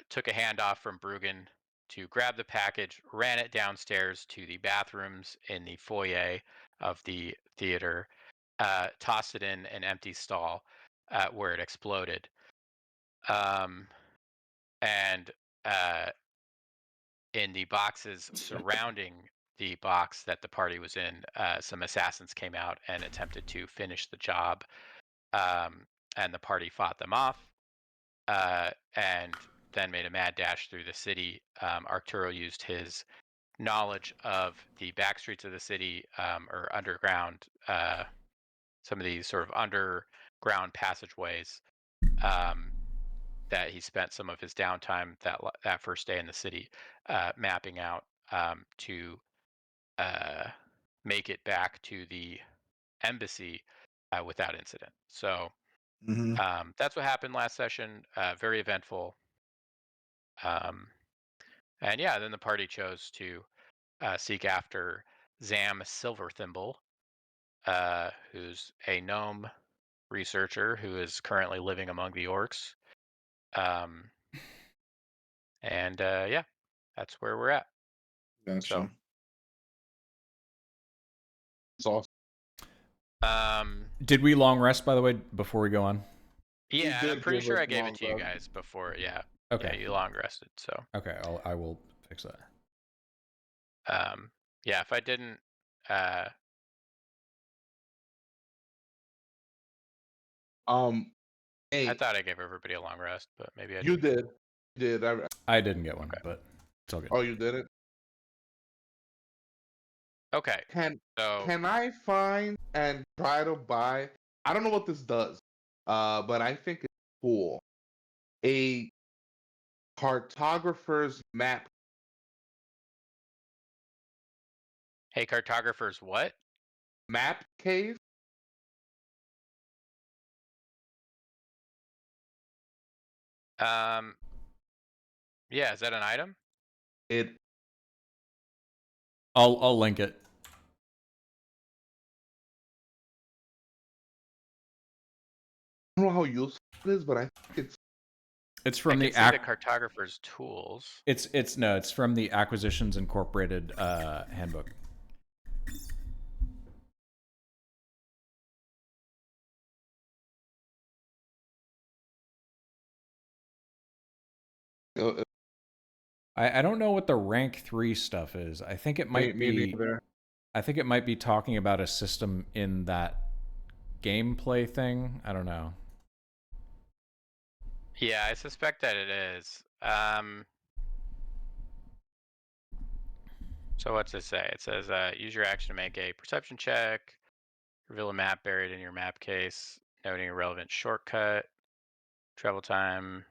took a handoff from Bruggen to grab the package, ran it downstairs to the bathrooms in the foyer of the theater, tossed it in an empty stall where it exploded. And in the boxes surrounding the box that the party was in, some assassins came out and attempted to finish the job. And the party fought them off and then made a mad dash through the city. Arturo used his knowledge of the back streets of the city or underground, some of these sort of underground passageways that he spent some of his downtime that first day in the city mapping out to make it back to the embassy without incident. So that's what happened last session. Very eventful. And yeah, then the party chose to seek after Zam Silverthimble, who's a gnome researcher who is currently living among the orcs. And yeah, that's where we're at. Gotcha. So, Did we long rest, by the way, before we go on? Yeah, did I'm pretty give sure us I gave long it to you rest. guys before. Yeah. Okay. Yeah, you long rested. So. Okay, I will fix that. Yeah, if I didn't, hey, I thought I gave everybody a long rest, but maybe I you didn't. did. I didn't get one, Okay. but it's all good. Oh, you did it. Okay. Can So I find and try to buy? I don't know what this does, but I think it's cool. A cartographer's map. hey, cartographers, what? Map cave. Yeah, is that an item? It. I'll link it. I don't know how useful it is, but I think it's. It's I from can the see the cartographer's tools. it's from the Acquisitions Incorporated handbook. I don't know what the rank 3 stuff is. I think it might me be neither. I think it might be talking about a system in that gameplay thing. I don't know. Yeah, I suspect that it is. So what's it say? It says use your action to make a perception check, reveal a map buried in your map case, noting a relevant shortcut, travel time.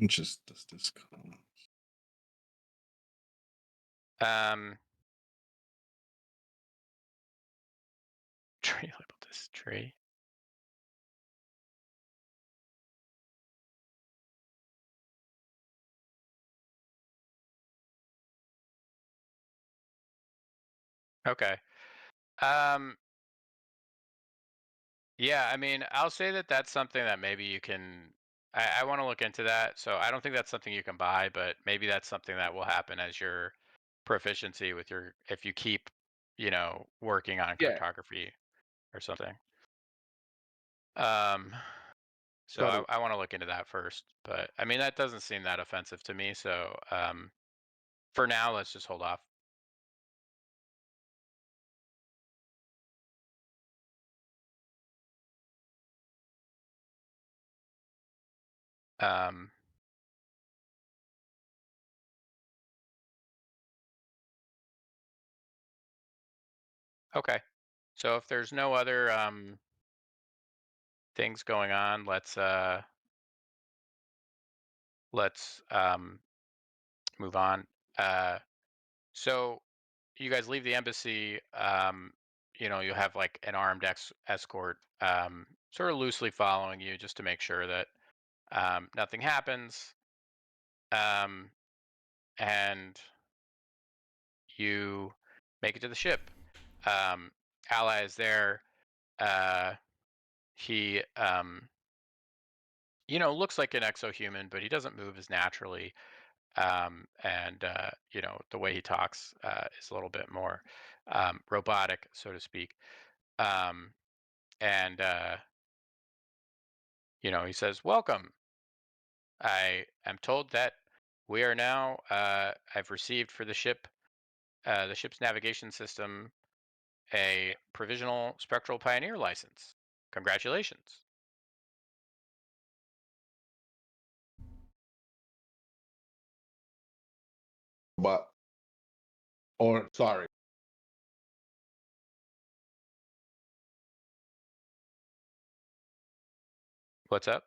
Just does this column. Tree label this tree. Okay. Yeah, I mean, I'll say that that's something that maybe you can. I want to look into that. So I don't think that's something you can buy, but maybe that's something that will happen as your proficiency with your, if you keep, working on Yeah. cartography or something. Um, so Got it. I want to look into that first, but I mean, that doesn't seem that offensive to me. So for now, let's just hold off. Um, okay. So if there's no other things going on, let's move on. So you guys leave the embassy. You have like an armed escort, sort of loosely following you, just to make sure that nothing happens. And you make it to the ship. Ally is there. He, looks like an exohuman, but he doesn't move as naturally. And the way he talks is a little bit more robotic, so to speak. And he says, "Welcome. I am told that we are now. I've received for the ship's navigation system, a provisional spectral pioneer license. Congratulations." But or sorry. What's up?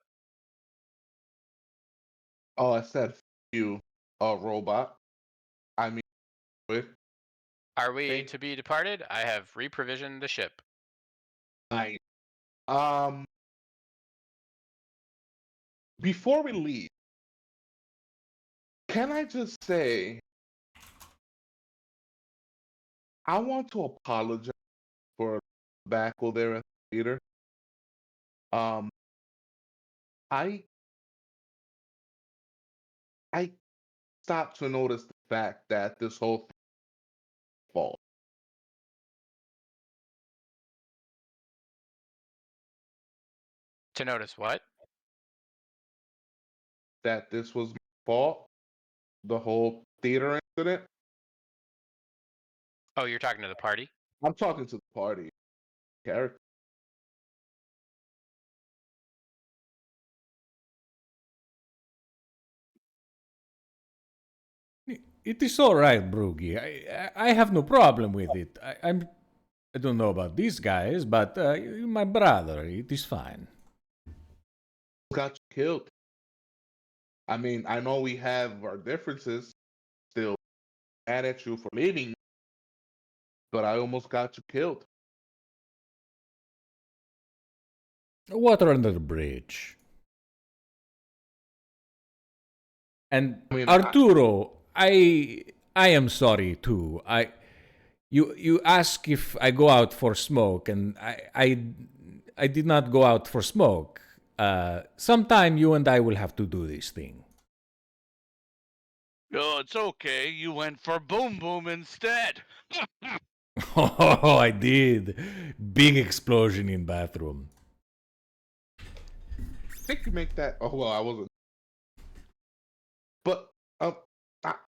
Oh, I said you, robot. I mean, with Are we thank to be departed? I have reprovisioned the ship. I. Um, before we leave, can I just say I want to apologize for Backle there at the theater. Um, I I stopped to notice the fact that this whole thing fault To notice what? that this was my fault. The whole theater incident. Oh, you're talking to the party? I'm talking to the party character. It is all right, Broogie. I have no problem with it. I don't know about these guys, but my brother, it is fine. Got you killed. I mean, I know we have our differences. Still mad at you for leaving, but I almost got you killed. Water under the bridge. And I mean, Arturo, I am sorry too. You ask if I go out for smoke, and I did not go out for smoke. Sometime you and I will have to do this thing. Oh, it's okay. You went for Boom Boom instead. Oh, I did. Big explosion in bathroom. I think you make that. Oh well, I wasn't. But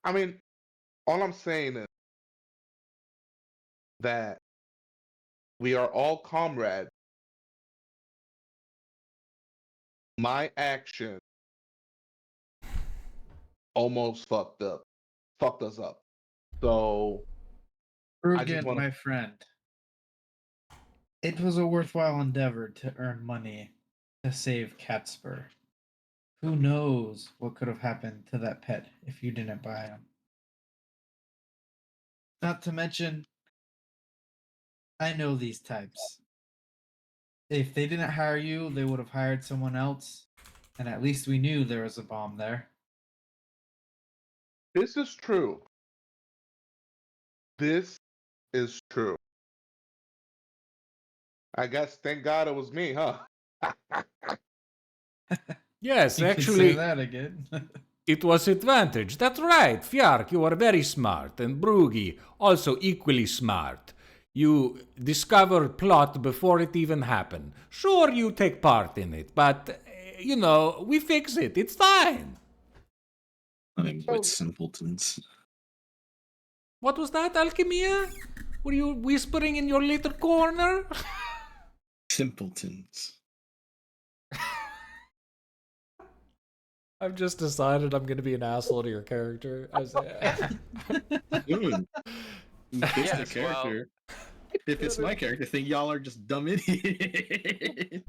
I mean, all I'm saying is that We are all comrades. My action almost fucked us up. So I just Rugen, want to. my friend, it was a worthwhile endeavor to earn money to save Catspur. Who knows what could have happened to that pet if you didn't buy him? Not to mention, I know these types. If they didn't hire you, they would have hired someone else, and at least we knew there was a bomb there. This is true. This is true. I guess thank God it was me, huh? Yes, You could say actually, that again. it was advantage. That's right, Fjark, you are very smart, and Bruggy, also equally smart. You discovered plot before it even happened. Sure, you take part in it, but, you know, we fix it. It's fine. I'm with simpletons. What was that, Alchemia? Were you whispering in your little corner? Simpletons. I've just decided I'm going to be an asshole to your character. Dude, fits the Yes, well, character. If it's my character thing, y'all are just dumb idiots.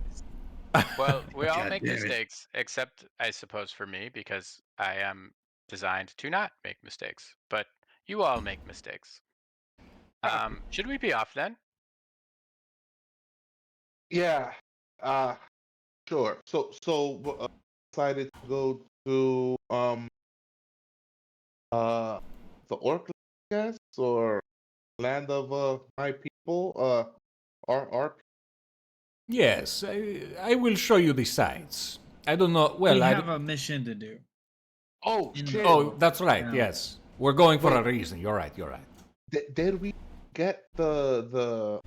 well, we all God make damn it. mistakes, except I suppose for me, because I am designed to not make mistakes. But you all make mistakes. Should we be off then? Yeah. Sure. So decided to go to the Orc, I guess, or land of my people. Our Yes, I will show you the sights. I don't know. We Well, have a mission to do. Oh In shit! Oh, that's right. Yeah. Yes, we're going for a Wait. reason. You're right. You're right. Did we get the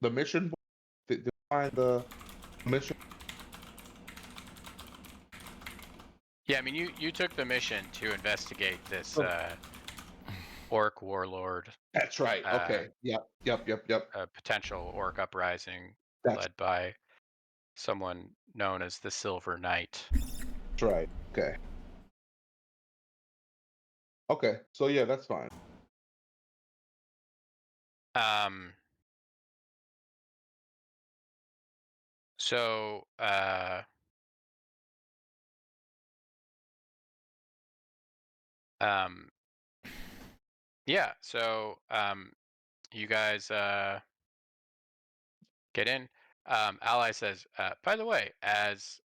mission? Did we find the mission? Yeah, I mean, you took the mission to investigate this Oh. orc warlord, That's right. Okay. Yep. a potential orc uprising That's led by someone known as the Silver Knight. right. Okay. Okay. So yeah, that's fine. So yeah, so you guys get in. Ally says, by the way, as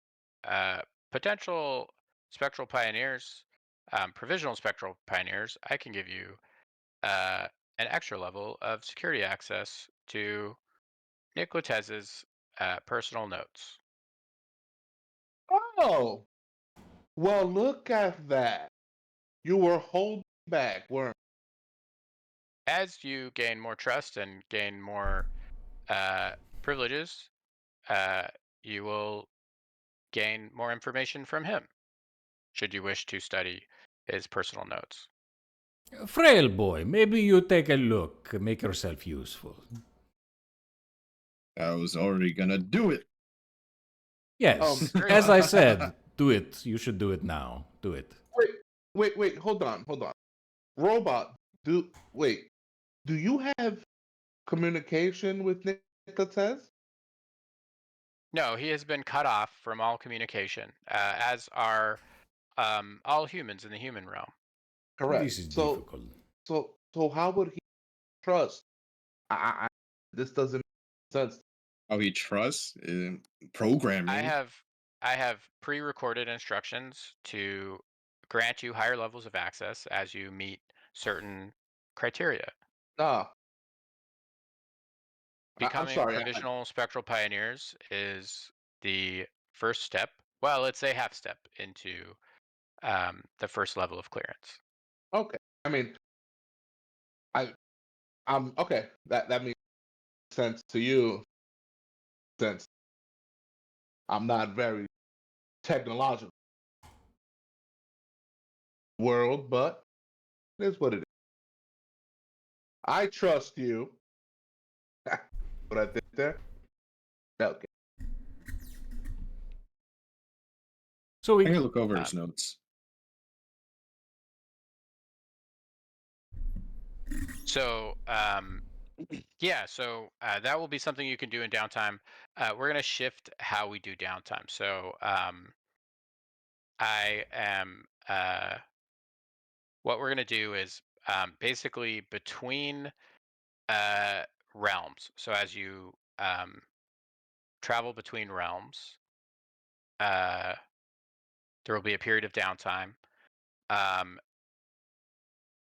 potential spectral pioneers, provisional spectral pioneers, I can give you an extra level of security access to Nicolotez's personal notes. Oh, well, look at that. You were holding back, weren't As you gain more trust and gain more privileges, you will gain more information from him, should you wish to study his personal notes. Frail boy, maybe you take a look. Make yourself useful. I was already gonna do it. Yes, Very as well. I said, do it. You should do it now. Do it. Wait, hold on. Robot, do you have communication with Nicolotez? No, he has been cut off from all communication, as are all humans in the human realm. Correct. This is So difficult. so how would he trust? I this doesn't make sense. How he trusts programming. I have pre-recorded instructions to grant you higher levels of access as you meet certain criteria. Ah, I'm Becoming sorry. provisional spectral pioneers is the first step. Well, it's a half step into the first level of clearance. Okay. I mean, I'm okay. That makes sense to you, since I'm not very technological world, but it is what it is. I trust you. what I did there? Okay. So I we gotta look over his notes. So, yeah, so that will be something you can do in downtime. We're going to shift how we do downtime. So, I am, what we're going to do is basically between uh, realms. So, as you travel between realms, uh, there will be a period of downtime. Um,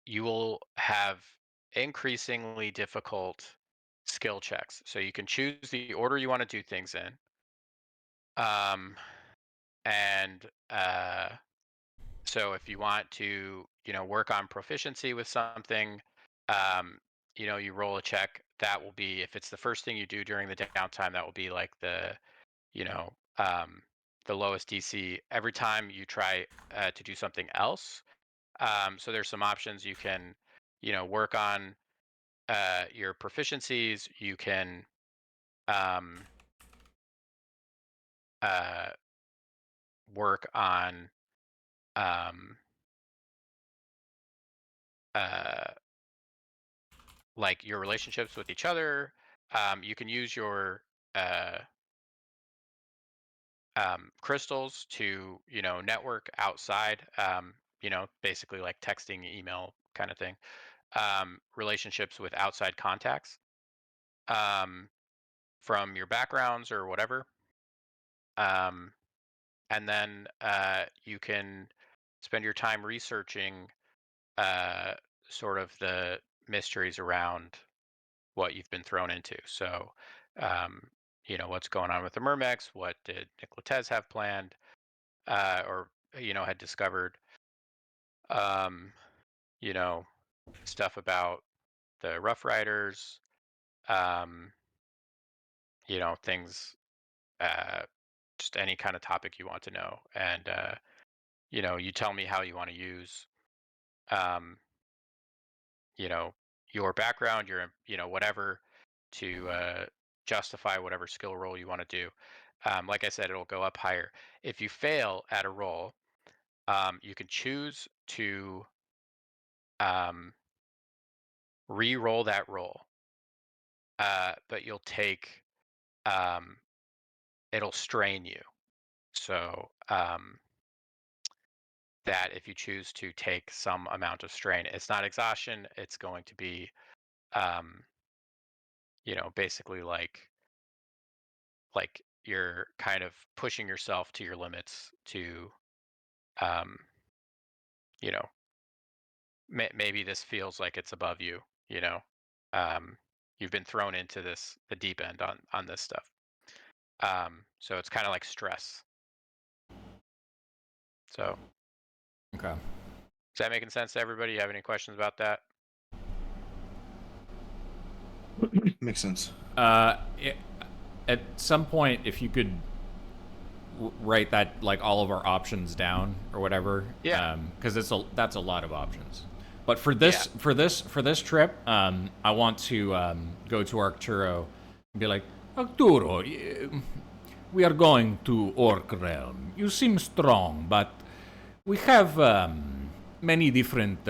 you will have increasingly difficult skill checks. So you can choose the order you want to do things in. And so if you want to, work on proficiency with something, um, you roll a check. That will be, if it's the first thing you do during the downtime, that will be like you know, um, the lowest DC. Every time you try to do something else, so there's some options you can, work on your proficiencies. You can um, uh, work on um, uh, like your relationships with each other. You can use your uh, crystals to, network outside. Basically like texting, email kind of thing. Relationships with outside contacts um, from your backgrounds or whatever. Um, and then you can spend your time researching uh, sort of the mysteries around what you've been thrown into. So, um, what's going on with the Myrmex? What did Nicoletez have planned or, had discovered? Um, you know, stuff about the Rough Riders, um, things, uh, just any kind of topic you want to know. And, you tell me how you want to use, um, you know, your background, your, whatever to justify whatever skill roll you want to do. Like I said, it'll go up higher. If you fail at a roll, you can choose to re-roll that roll, but you'll take, um, it'll strain you. So that if you choose to take some amount of strain, it's not exhaustion. It's going to be, um, basically like you're kind of pushing yourself to your limits to, um, you know, maybe this feels like it's above you, you know, um, you've been thrown into the deep end on this stuff. So it's kind of like stress. So okay. is that making sense to everybody? You have any questions about that? Makes sense. At some point, if you could write that like all of our options down or whatever, Yeah. because that's a lot of options. But for this for this trip, I want to go to Arcturo and be like, Arcturo, we are going to Orc Realm. You seem strong, but we have many different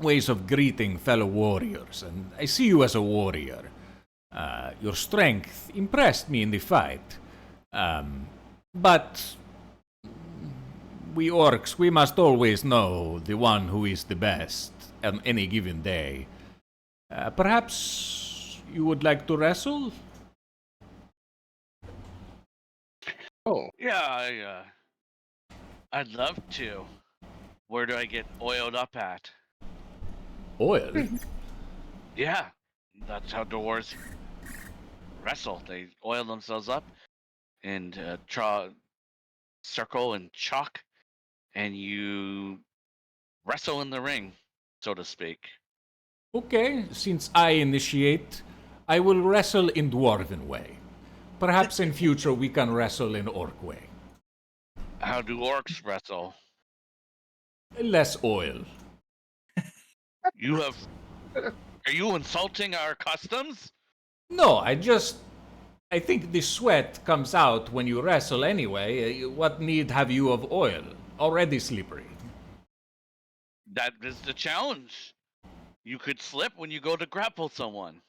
ways of greeting fellow warriors, and I see you as a warrior. Your strength impressed me in the fight. But we orcs, we must always know the one who is the best on any given day. Perhaps you would like to wrestle? Oh, Yeah, I'd love to. Where do I get oiled up at? Oil? Yeah, that's how dwarves wrestle. They oil themselves up and draw circle and chalk, and you wrestle in the ring, so to speak. Okay, since I initiate, I will wrestle in Dwarven way. Perhaps in future we can wrestle in Orc way. How do orcs wrestle? Less oil. You have. Are you insulting our customs? No, I think the sweat comes out when you wrestle anyway. What need have you of oil? Already slippery. That is the challenge. You could slip when you go to grapple someone.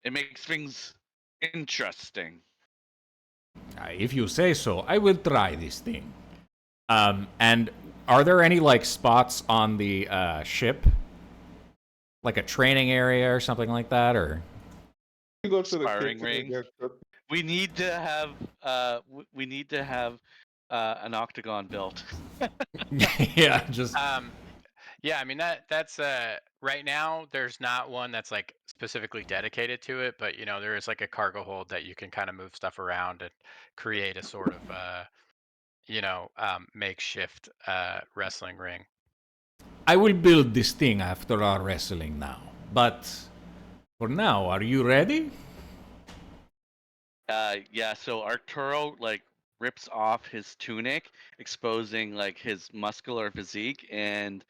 It makes things interesting. If you say so, I will try this thing. And are there any like spots on the ship, like a training area or something like that, or? You go to the Sparring kitchen and ring. get cooked. We need to have we need to have an octagon built. Yeah, just Yeah, I mean that's right now there's not one that's like specifically dedicated to it, but you know there is like a cargo hold that you can kind of move stuff around and create a sort of makeshift wrestling ring. I will build this thing after our wrestling now. But for now, are you ready? Yeah, so Arturo like rips off his tunic, exposing like his muscular physique, and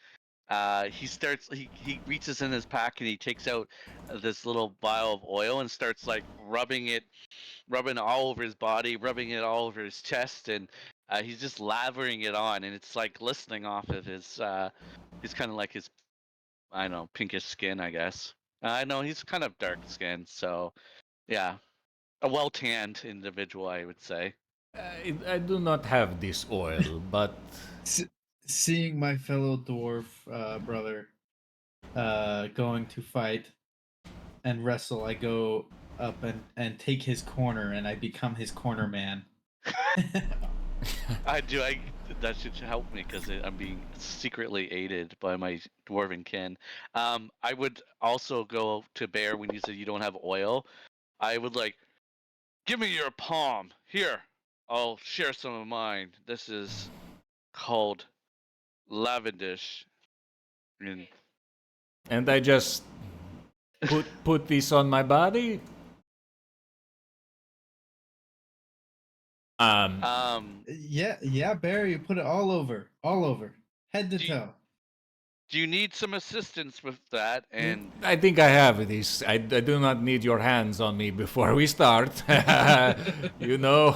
he reaches in his pack and he takes out this little vial of oil and starts like rubbing all over his body, rubbing it all over his chest, and he's just lathering it on, and it's like glistening off of he's kind of like his, I don't know, pinkish skin, I guess. I know he's kind of dark skinned, so yeah, a well tanned individual, I would say. I do not have this oil, but Seeing my fellow dwarf brother going to fight and wrestle, I go up and take his corner, and I become his corner man. I that should help me because I'm being secretly aided by my dwarven kin. I would also go to Bear when you said you don't have oil. I would like, give me your palm. Here, I'll share some of mine. This is called Lavendish. And and I just put this on my body. Yeah, Barry, you put it all over, head to Do you- toe. do you need some assistance with that? And I think I have this. I do not need your hands on me before we start. You know.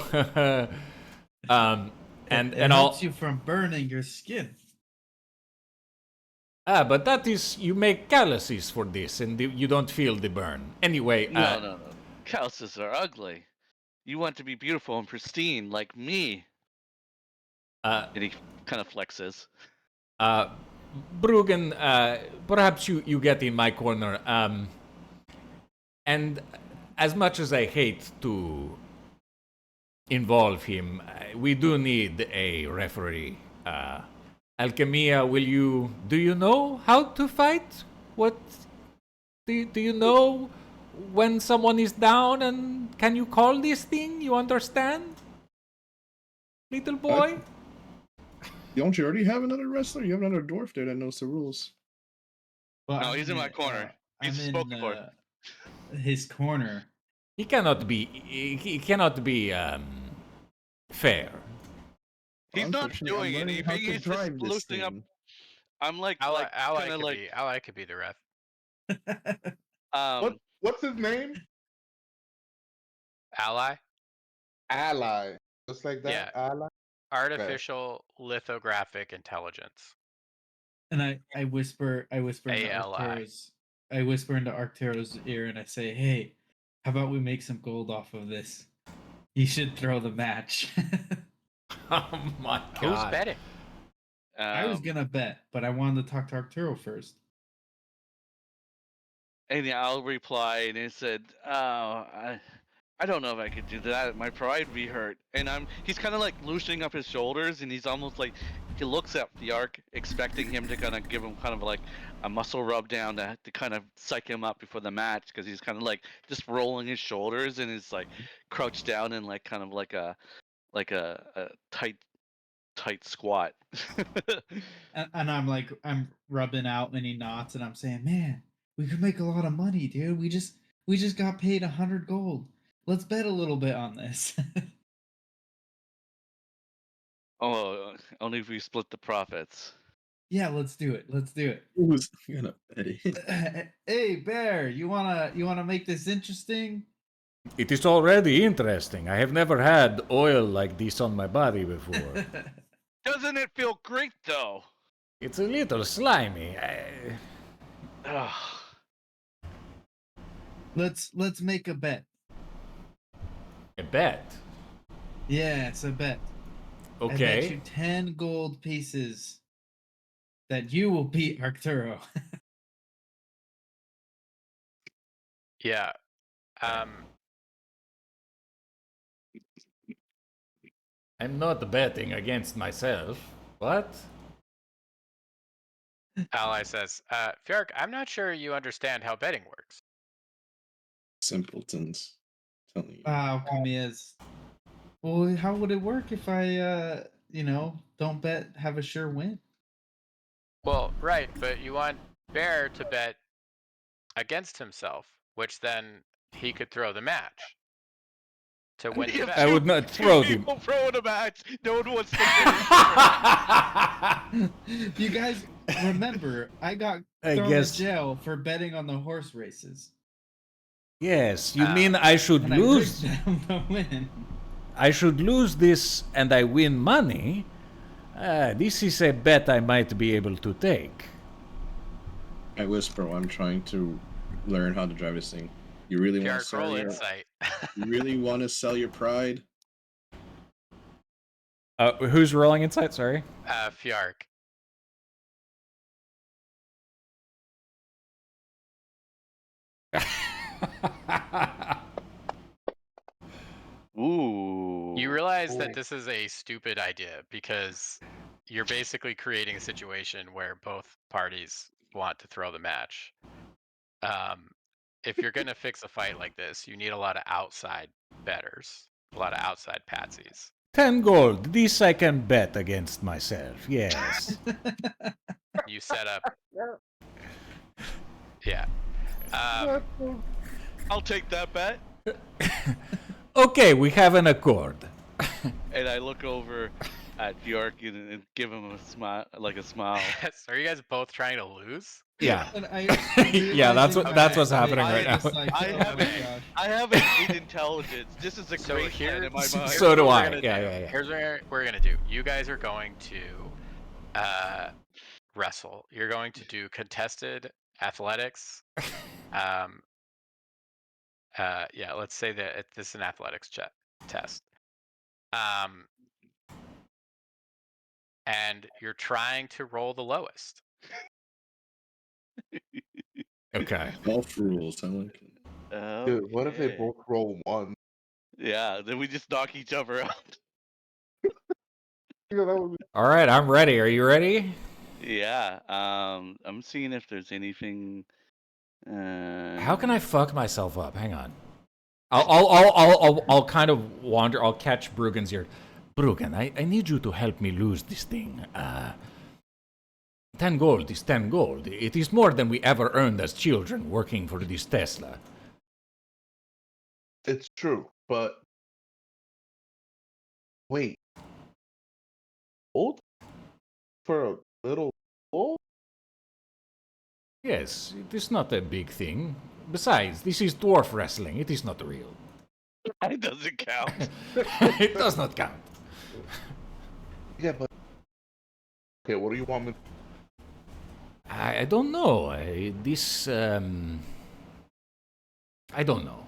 And It and helps all. you from burning your skin. But that is you make calluses for this, and you don't feel the burn. Anyway, no. Calluses are ugly. You want to be beautiful and pristine like me. And he kind of flexes. Bruggen, perhaps you get in my corner. And as much as I hate to involve him, we do need a referee. Alchemia, do you know how to fight? What do you know when someone is down, and can you call this thing? You understand? Little boy? Don't you already have another wrestler? You have another dwarf there that knows the rules. Well, No, he's in my corner. He's I'm spoken in for. his corner. He cannot be fair. He's not Unfortunately, doing I'm learning how anything. to He's just drive this loosening up. thing. I'm like kind of like Ally could be the ref. What's his name? Ally, Ally. Just like that. Yeah. Ally. artificial lithographic intelligence. And I whisper into ALI. Arturo's ear, and I say, "Hey, how about we make some gold off of this? You should throw the match." Oh my god. Who's betting? I was gonna bet, but I wanted to talk to Arturo first. And yeah, I'll reply, and it said, "Oh, I don't know if I could do that. My pride would be hurt." And he's kind of like loosening up his shoulders, and he's almost like he looks at the arc, expecting him to kind of give him kind of like a muscle rub down to kind of psych him up before the match, because he's kind of like just rolling his shoulders and is like crouched down in like kind of like a tight squat. And I'm rubbing out many knots, and I'm saying, "Man, we could make a lot of money, dude. We just got paid 100 gold. Let's bet a little bit on this." Oh, only if we split the profits. Yeah, let's do it. Let's do it. Who's gonna bet it? Hey, Bear, you wanna make this interesting? It is already interesting. I have never had oil like this on my body before. Doesn't it feel great though? It's a little slimy. Ugh. Let's make a bet. I bet. Yeah, it's a bet. I bet Okay. you 10 gold pieces that you will beat Arcturo. Yeah. I'm not betting against myself. What? Ally says, Fjark, I'm not sure you understand how betting works. Simpletons. Telling you. Wow, Kamiz. Well, how would it work if I, don't bet, have a sure win? Well, right, but you want Bear to bet against himself, which then he could throw the match to win the You bet. I would not throw the. people throwing a match. No one wants to finish. You guys remember, I got I thrown guess- in jail for betting on the horse races. Yes, you mean I should And lose? I rigged them to win. I should lose this and I win money? This is a bet I might be able to take. I whisper while I'm trying to learn how to drive this thing. You really want to Fjark, sell roll your? insight. You really want to sell your pride? Who's rolling insight? Sorry. Fjark. Ooh. You realize that this is a stupid idea because you're basically creating a situation where both parties want to throw the match. If you're going to fix a fight like this, you need a lot of outside betters, a lot of outside patsies. 10 gold. This I can bet against myself. Yes. You set up. Yeah. I'll take that bet. Okay, we have an accord. And I look over at Bjork and give him a smile, like a smile. So are you guys both trying to lose? Yeah. And I Yeah, that's realizing that's what's that happening I right now. was like, I oh have my it. gosh. I have an 8 intelligence. This is a So great here- plan in my mind. So do what we're I. gonna Yeah, do. yeah, yeah. Here's what we're gonna do. You guys are going to wrestle. You're going to do contested athletics. Yeah, let's say that this is an athletics test. And you're trying to roll the lowest. Okay. Golf rules. I like it. Dude, what if they Okay. both roll one? Yeah, then we just knock each other out. Yeah, that would be... All right, I'm ready. Are you ready? Yeah. I'm seeing if there's anything. How can I fuck myself up? Hang on. I'll kind of wander. I'll catch Brugen's ear. Brugen, I need you to help me lose this thing. 10 gold is 10 gold. It is more than we ever earned as children working for this Tesla. It's true, but wait. Old for a little old? Yes, it is not a big thing. Besides, this is dwarf wrestling. It is not real. It doesn't count. It does not count. Yeah, but okay. What do you want me? I don't know. I don't know.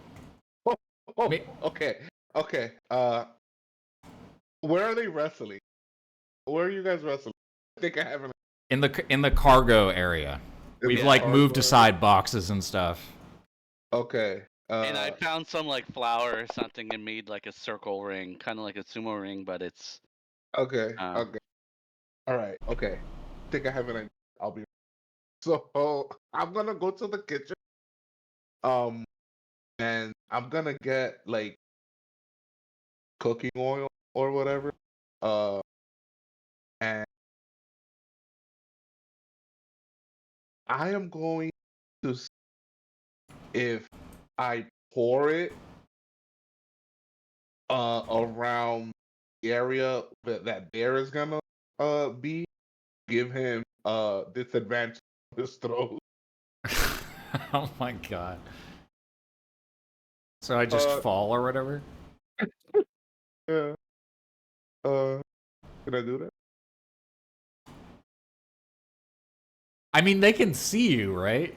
Oh, Me- okay, okay. Where are they wrestling? Where are you guys wrestling? I think I haven't. In the cargo area. We've Yeah, like moved cargo. aside boxes and stuff. Okay. And I found some like flour or something and made like a circle ring, kind of like a sumo ring, but it's. Okay. Um, Okay. All right. Okay. I think I have an idea. I'll be. So I'm gonna go to the kitchen. And I'm gonna get like cooking oil or whatever. And I am going to see if I pour it around the area that Bear is gonna be, give him disadvantage on his throw. Oh my god. So I just fall or whatever? Yeah. Can I do that? I mean, they can see you, right?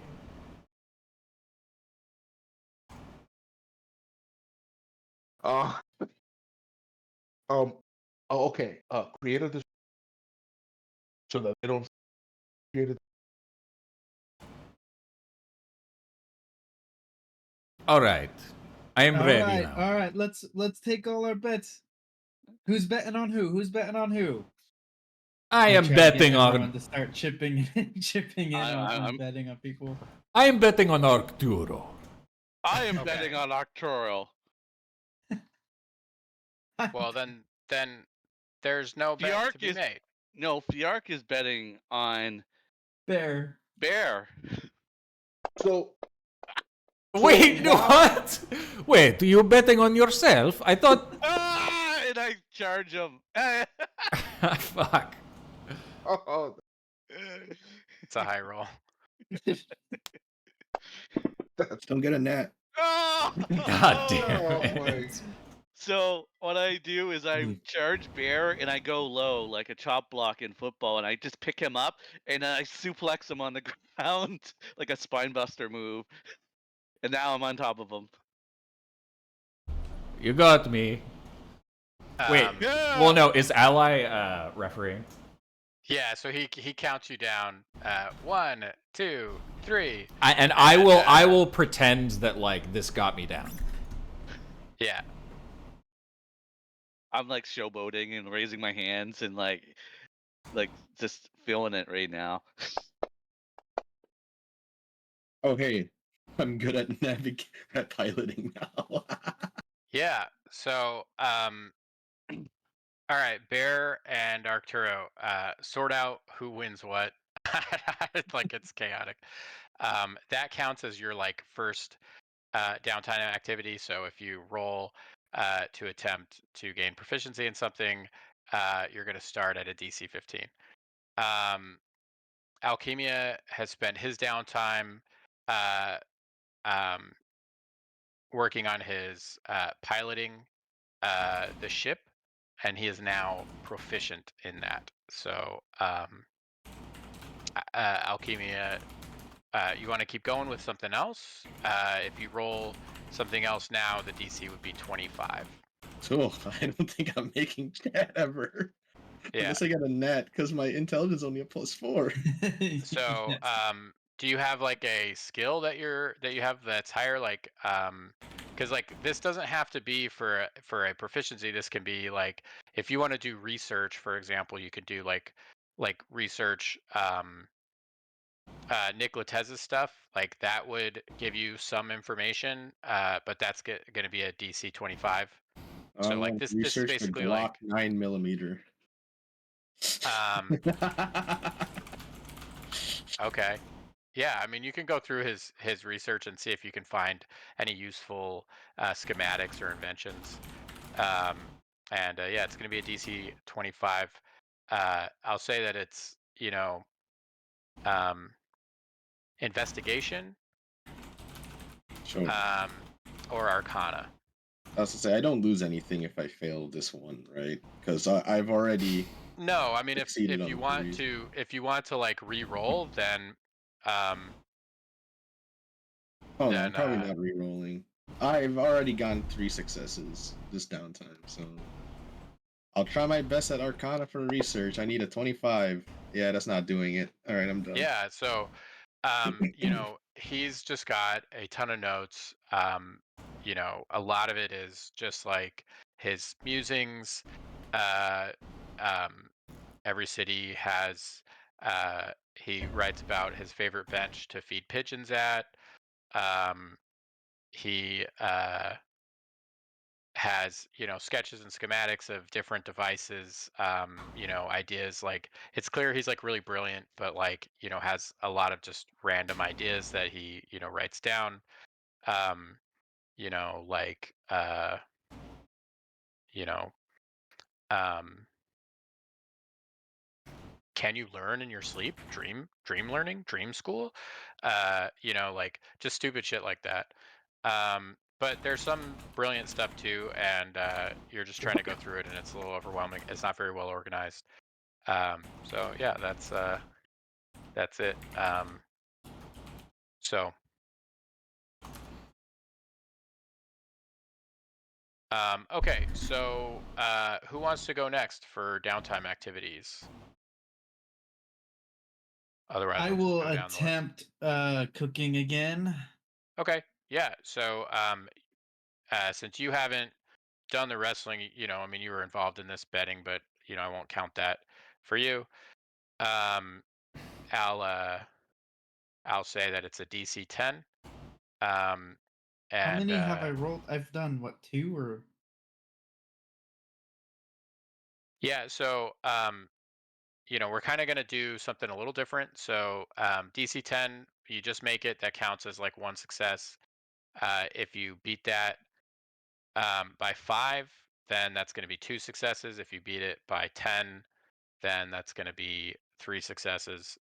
Uh, oh, okay. Create a so that they don't create a. All right. I am ready now. All right. Let's take all our bets. Who's betting on who? Who's betting on who? I You am try to get betting everyone on. to start chipping in on I'm- betting on people. I am betting on Arturo. I am Okay. betting on Arturo. Well, then there's no bet Fiark to be is made. no. Fiark is betting on Bear. Bear. So Wait, why- what? Wait, you betting on yourself? I thought. And I charge him. Fuck. Oh, It's a high roll. Don't get a net. God damn oh it. my! So what I do is I Mm. charge Bear and I go low like a chop block in football, and I just pick him up and I suplex him on the ground like a spine buster move. And now I'm on top of him. You got me. Wait. Yeah. Well, no, is Ally refereeing? Yeah, so he counts you down. 1, 2, 3. I will pretend that like this got me down. Yeah. I'm like showboating and raising my hands and like just feeling it right now. Oh hey, I'm good at at piloting now. Yeah. So all right, Bear and Arturo, sort out who wins what. Like it's chaotic. That counts as your like first downtime activity. So if you roll to attempt to gain proficiency in something, you're going to start at a DC 15. Alchemia has spent his downtime uh, um, working on his piloting the ship, and he is now proficient in that. So, Alchemia, you want to keep going with something else? If you roll something else now, the DC would be 25. So I don't think I'm making chat ever. Yeah. Unless I got a net, because my intelligence is only a +4. So, do you have like a skill that you have that's higher? Like, because like this doesn't have to be for a proficiency. This can be like if you want to do research, for example, you could do like research Nick Latez's stuff. Like that would give you some information, but that's going to be a DC 25. So like this is Research the basically Glock like 9mm. okay. Yeah, I mean, you can go through his research and see if you can find any useful schematics or inventions. And yeah, it's going to be a DC 25. I'll say that it's investigation Sure. or Arcana. I was to say I don't lose anything if I fail this one, right? Because I've already. No, I mean Succeeded if you on want 3. to like re-roll, then Oh no, then I'm probably not re-rolling. I've already gotten 3 successes this downtime, so I'll try my best at Arcana for research. I need a 25. Yeah, that's not doing it. All right, I'm done. yeah. So he's just got a ton of notes. A lot of it is just like his musings. Uh, every city has. He writes about his favorite bench to feed pigeons at. He has sketches and schematics of different devices, ideas. Like it's clear he's like really brilliant, but like has a lot of just random ideas that he writes down. um like you know um can you learn in your sleep? Dream learning, dream school, like just stupid shit like that. But there's some brilliant stuff too, and you're just trying to go through it, and it's a little overwhelming. It's not very well organized. So yeah, that's it. So. Okay, so who wants to go next for downtime activities? Otherwise, I we'll just will go down the list. attempt cooking again. Okay, yeah. So since you haven't done the wrestling, I mean, you were involved in this betting, but I won't count that for you. Um, I'll say that it's a DC 10. How And many have I rolled? I've done what, 2 or yeah, so we're kind of going to do something a little different. So DC 10, you just make it. That counts as like one success. If you beat that by 5, then that's going to be 2 successes. If you beat it by 10, then that's going to be 3 successes.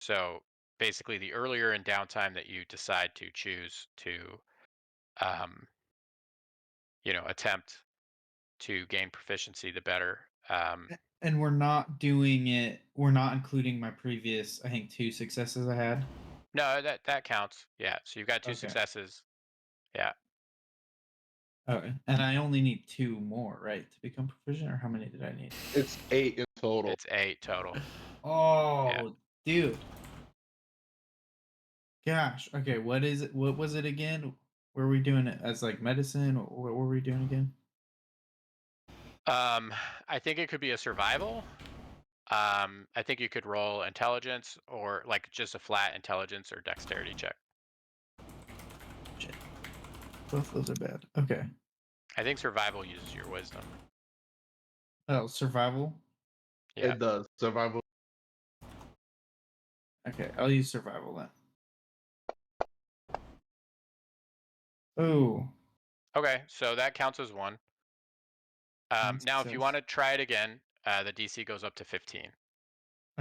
So basically, the earlier in downtime that you decide to choose to, um, attempt to gain proficiency, the better. and we're not doing it. We're not including my previous, I think, 2 successes I had. No, that counts. Yeah. So you've got 2 Okay. successes. Yeah. Okay. And I only need 2 more, right, to become proficient, or how many did I need? It's 8 in total. It's 8 total. Oh, dude. Gosh. Okay, what is it? What was it again? Were we doing it as like medicine, or what were we doing again? I think it could be a survival. I think you could roll intelligence or like just a flat intelligence or dexterity check. Shit. Both those are bad. Okay. I think survival uses your wisdom. Oh, survival. Yeah. It does. Survival. Okay, I'll use survival then. Oh. Okay, so that counts as 1. Now, if you want to try it again, the DC goes up to 15.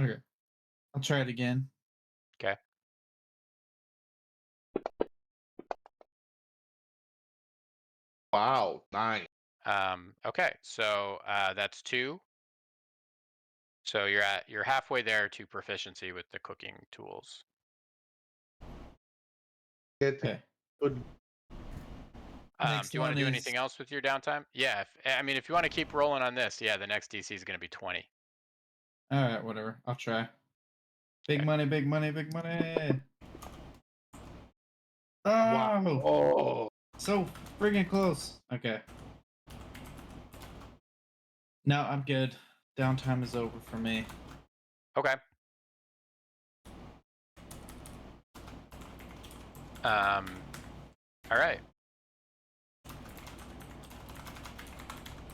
Okay. I'll try it again. Okay. Wow, 9. Okay, so that's 2. So you're halfway there to proficiency with the cooking tools. Okay. Do Next you want to one do is- anything else with your downtime? Yeah, if you want to keep rolling on this, yeah, the next DC is going to be 20. All right, whatever. I'll try. Big Okay. money, big money, big money. Oh, Wow. Oh. so friggin' close. Okay. No, I'm good. Downtime is over for me. Okay. All right.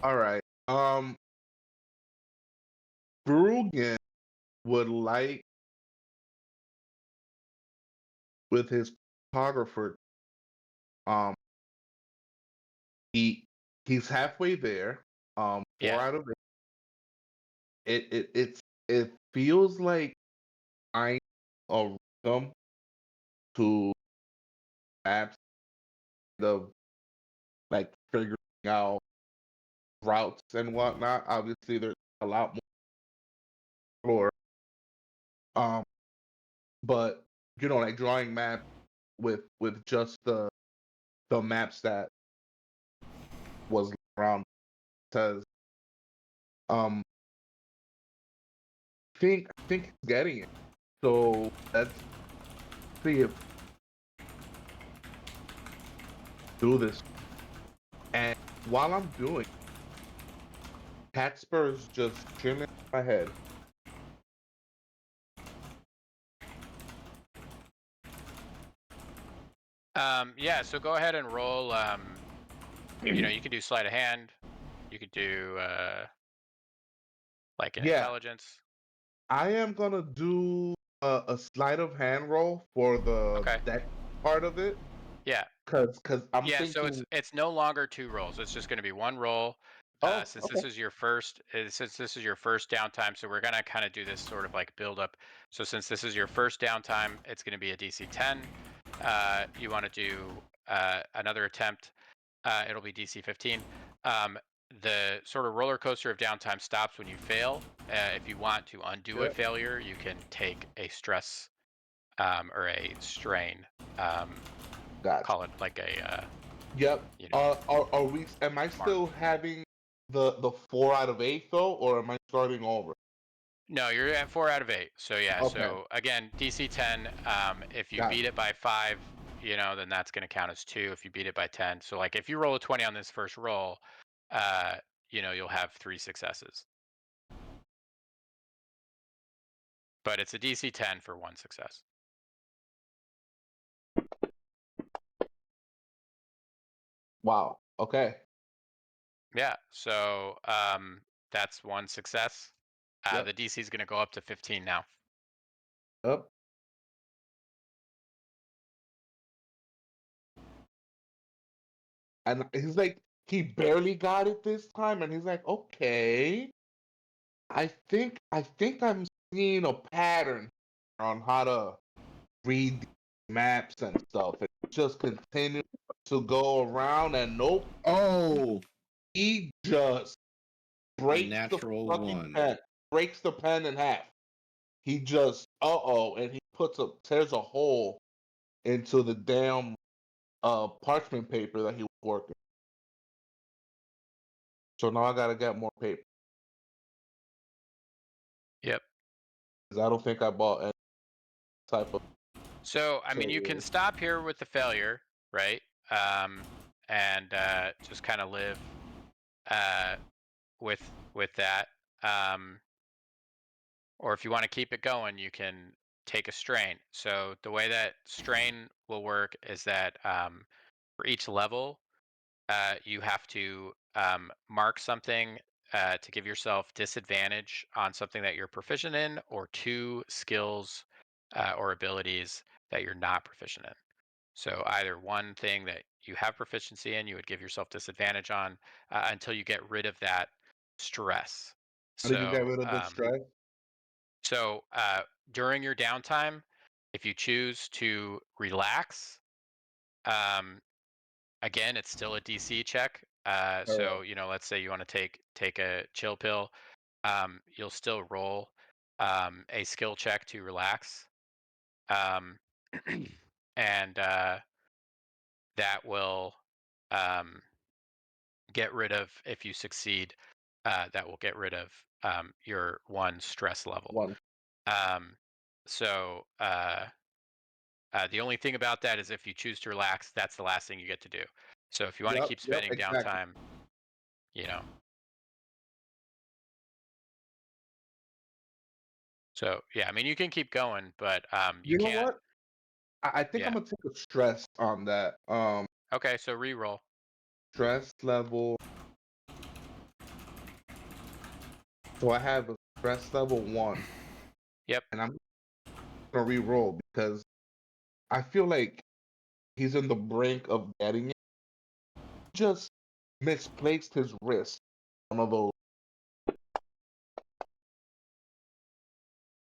All right. Brugan would like with his photographer. He's halfway there. 4 Yeah. out of 8. It feels like I'm a rhythm to apps of like figuring out routes and whatnot. Obviously, there's a lot more. Um, but like drawing maps with just the maps that was around, because I think he's getting it. So let's see if do this. And while I'm doing, Catspur's just chilling in my head. Yeah, so go ahead and roll. You could do sleight of hand. You could do like an intelligence. I am gonna do a sleight of hand roll for the deck part of it. Yeah. Cause I'm Yeah, thinking. so it's no longer 2 rolls. It's just going to be 1 roll. Oh, Since okay. this is your first, downtime, so we're gonna kind of do this sort of like build up. So since this is your first downtime, it's going to be a DC 10. You want to do another attempt. It'll be DC 15. The sort of roller coaster of downtime stops when you fail. If you want to undo a Yep. failure, you can take a stress or a strain. Gotcha. Call it like a Yep. you know, Are we? Am I still having the 4 out of 8 though, or am I starting over? No, you're at 4 out of 8. So yeah. Okay. So again, DC 10. If you Got beat it by 5, then that's going to count as 2. If you beat it by 10, so like if you roll a 20 on this first roll, uh, you'll have 3 successes. But it's a DC 10 for 1 success. Wow. Okay. Yeah. So that's 1 success. Yep. The DC is going to go up to 15 now. Yep. And he's like, he barely got it this time, and he's like, okay, I think I'm seeing a pattern on how to read maps and stuff. It just continues to go around, and nope, Oh, he just breaks the natural fucking one. pen, breaks the pen in half. He just and he tears a hole into the damn parchment paper that he was working. So now I gotta get more paper. Yep. 'Cause I don't think I bought any type of. So I mean, you can stop here with the failure, right? And just kind of live uh, with that. Or if you want to keep it going, you can take a strain. So the way that strain will work is that for each level, you have to mark something to give yourself disadvantage on something that you're proficient in, or 2 skills or abilities that you're not proficient in. So either one thing that you have proficiency in, you would give yourself disadvantage on until you get rid of that stress. How do you get So, rid of the stress? so during your downtime, if you choose to relax, um, again, it's still a DC check. So let's say you want to take a chill pill, you'll still roll a skill check to relax, um, and that will um, get rid of, if you succeed, that will get rid of your 1 stress level. One. Um, so the only thing about that is if you choose to relax, that's the last thing you get to do. So if you want to keep Yep, spending exactly. downtime, you know. So yeah, I mean you can keep going, but you You know can't. what? I think I'm Yeah. gonna take a stress on that. Okay, so re-roll. Stress level. So I have a stress level 1, Yep. and I'm gonna re-roll because I feel like he's in the brink of getting it. Just misplaced his wrist. One of those.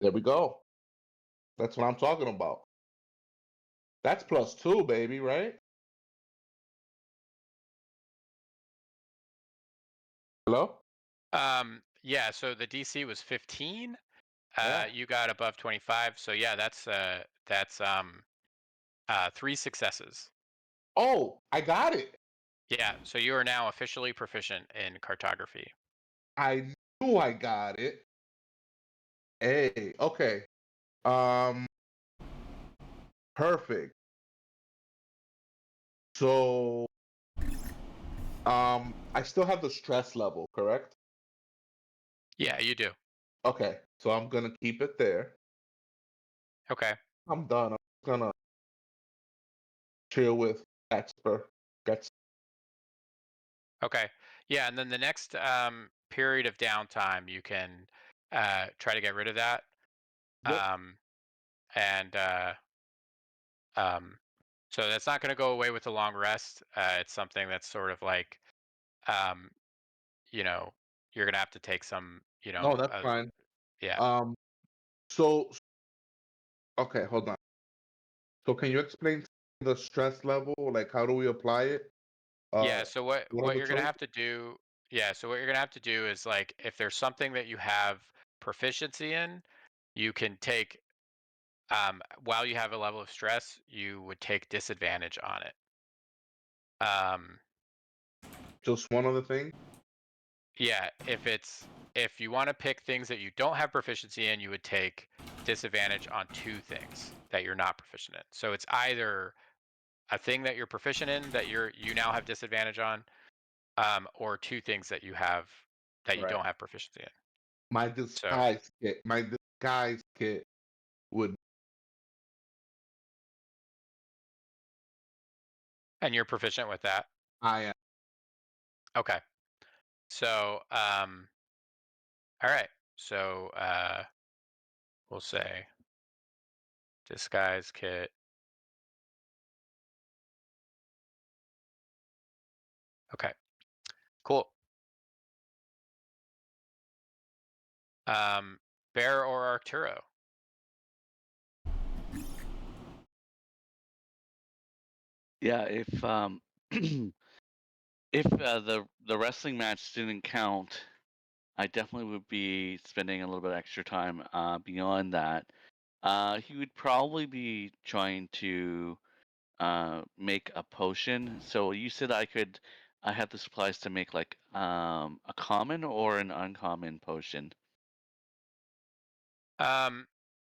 There we go. That's what I'm talking about. That's +2, baby, right? Hello? Yeah, so the DC was 15. Yeah. You got above 25. So yeah, that's 3 successes. Oh, I got it. Yeah, so you are now officially proficient in cartography. I knew I got it. Hey, okay. Um, perfect. So, I still have the stress level, correct? Yeah, you do. Okay, so I'm gonna keep it there. Okay. I'm done. I'm gonna chill with Expert. That's Okay. Yeah, and then the next period of downtime, you can try to get rid of that. yep. Um, and um, so that's not going to go away with the long rest. It's something that's sort of like, um, you know, you're gonna have to take some, you No, know, that's fine. yeah. So okay, hold on. So can you explain the stress level? Like, how do we apply it? Yeah, so what What are the you're gonna choices? have to do, yeah, so what you're gonna have to do is like if there's something that you have proficiency in, you can take while you have a level of stress, you would take disadvantage on it. Um, Just one other thing. yeah, if you want to pick things that you don't have proficiency in, you would take disadvantage on two things that you're not proficient in. So it's either a thing that you're proficient in that you now have disadvantage on, or two things that you have that you Right. don't have proficiency in. My So disguise kit would. and you're proficient with that. I am. Okay. So all right. So we'll say disguise kit. Okay. Cool. Bear or Arturo? Yeah, if if the wrestling match didn't count, I definitely would be spending a little bit extra time beyond that. He would probably be trying to make a potion. So you said I had the supplies to make like a common or an uncommon potion.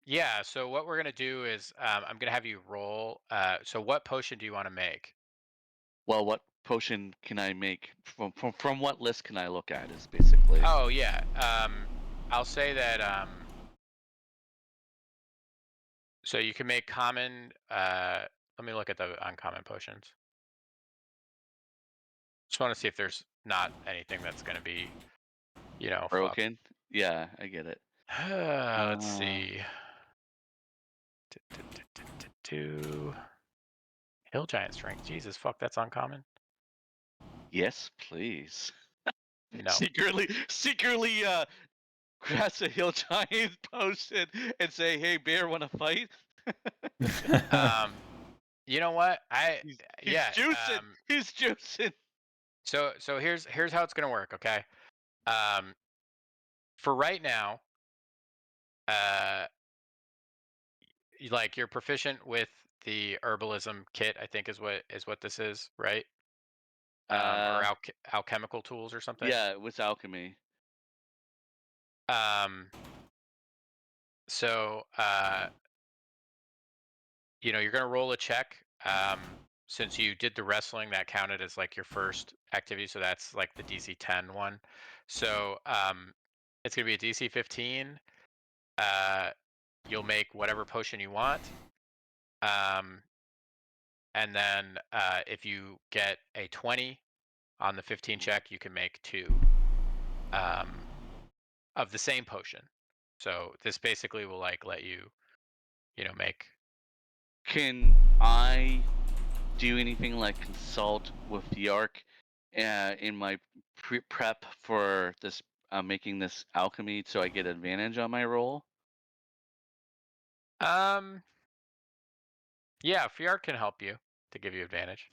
Yeah, so what we're gonna do is I'm gonna have you roll. So what potion do you want to make? Well, what potion can I make from what list can I look at is basically. Oh yeah. I'll say that so you can make common let me look at the uncommon potions. Just want to see if there's not anything that's gonna be, you know, fucked. Broken. Yeah, I get it. Let's see. Two hill giant strength. Jesus fuck, that's uncommon. Yes, please. No. Secretly grabs a hill giant potion and say, "Hey, bear, want to fight?" You know what? He's Yeah. juicing. He's juicing. So here's how it's gonna work. Okay. Um, for right now, uh, like you're proficient with the herbalism kit. I think is what this is, right? Or alchemical tools or something. Yeah, it was alchemy. Um, so you know, you're gonna roll a check. Since you did the wrestling, that counted as like your first activity, so that's like the DC 10 one. So it's gonna be a DC 15. Uh, you'll make whatever potion you want. And then if you get a 20 on the 15 check, you can make two of the same potion. So this basically will like let you, you know, make. Can I do anything like consult with Yark in my prep for this making this alchemy so I get advantage on my roll? Yeah, Fiart can help you to give you advantage.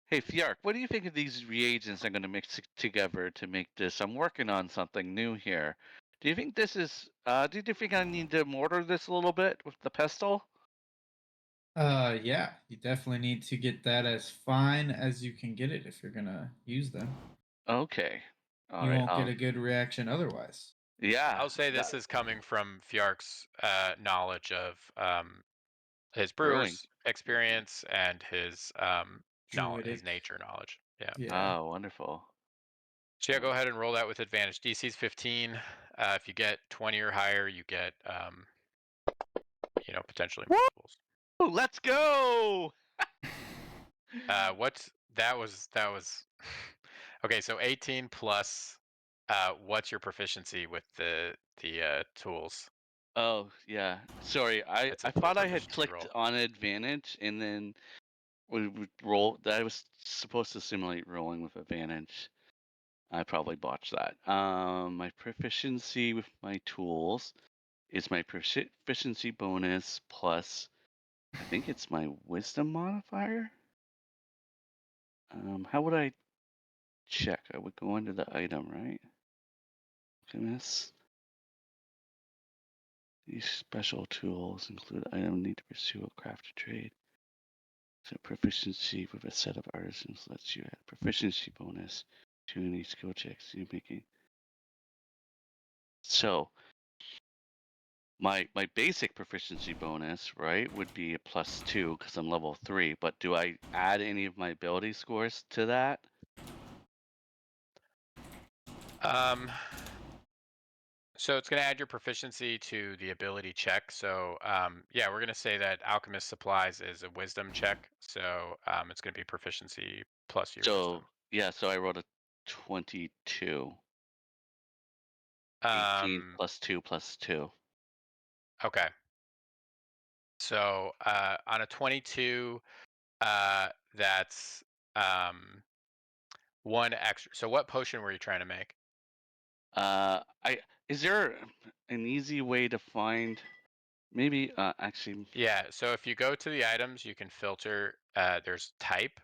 Hey Fjark, what do you think of these reagents I'm going to mix together to make this? I'm working on something new here. Do you think this is? Do you think I need to mortar this a little bit with the pestle? Yeah, you definitely need to get that as fine as you can get it if you're gonna use them. Okay. All You right. won't get a good reaction otherwise. Yeah. I'll say this That, is coming from Fjark's knowledge of his brewing. brewer's experience and his his Druidic. nature knowledge. Yeah. Yeah. Oh, wonderful. So yeah, go ahead and roll that with advantage. DC's 15. If you get 20 or higher, you get you know, potentially multiples. Woo! Let's go. What's that was okay, so 18 plus what's your proficiency with the tools? Oh yeah. Sorry, It's a I tool thought I had proficiency clicked roll. on advantage and then we would roll. That was supposed to simulate rolling with advantage. I probably botched that. My proficiency with my tools is my proficiency bonus plus, I think it's my wisdom modifier. How would I check? I would go into the item, right? Goodness. These special tools include item need to pursue a craft or trade. So proficiency with a set of artisans lets you add proficiency bonus to any skill checks you're making. So my basic proficiency bonus, right, would be a +2 because I'm level 3. But do I add any of my ability scores to that? So it's going to add your proficiency to the ability check. So yeah, we're going to say that Alchemist Supplies is a wisdom check. So it's going to be proficiency plus your So wisdom. yeah, so I rolled a 22. 18 plus 2 plus 2. Okay. So on a 22, that's one extra. So what potion were you trying to make? Is there an easy way to find? Maybe actually. Yeah. So if you go to the items, you can filter. There's type.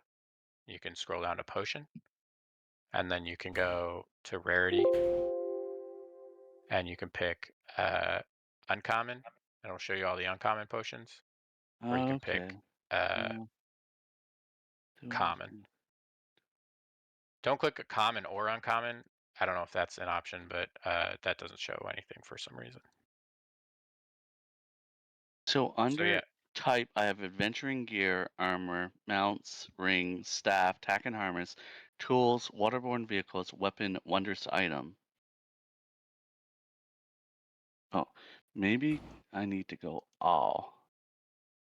You can scroll down to potion, and then you can go to rarity, and you can pick uncommon. And it'll show you all the uncommon potions, or you can Okay. pick common. Don't click a common or uncommon. I don't know if that's an option, but that doesn't show anything for some reason. So under yeah. type, I have adventuring gear, armor, mounts, ring, staff, tack and harness, tools, waterborne vehicles, weapon, wondrous item. Oh, maybe I need to go all.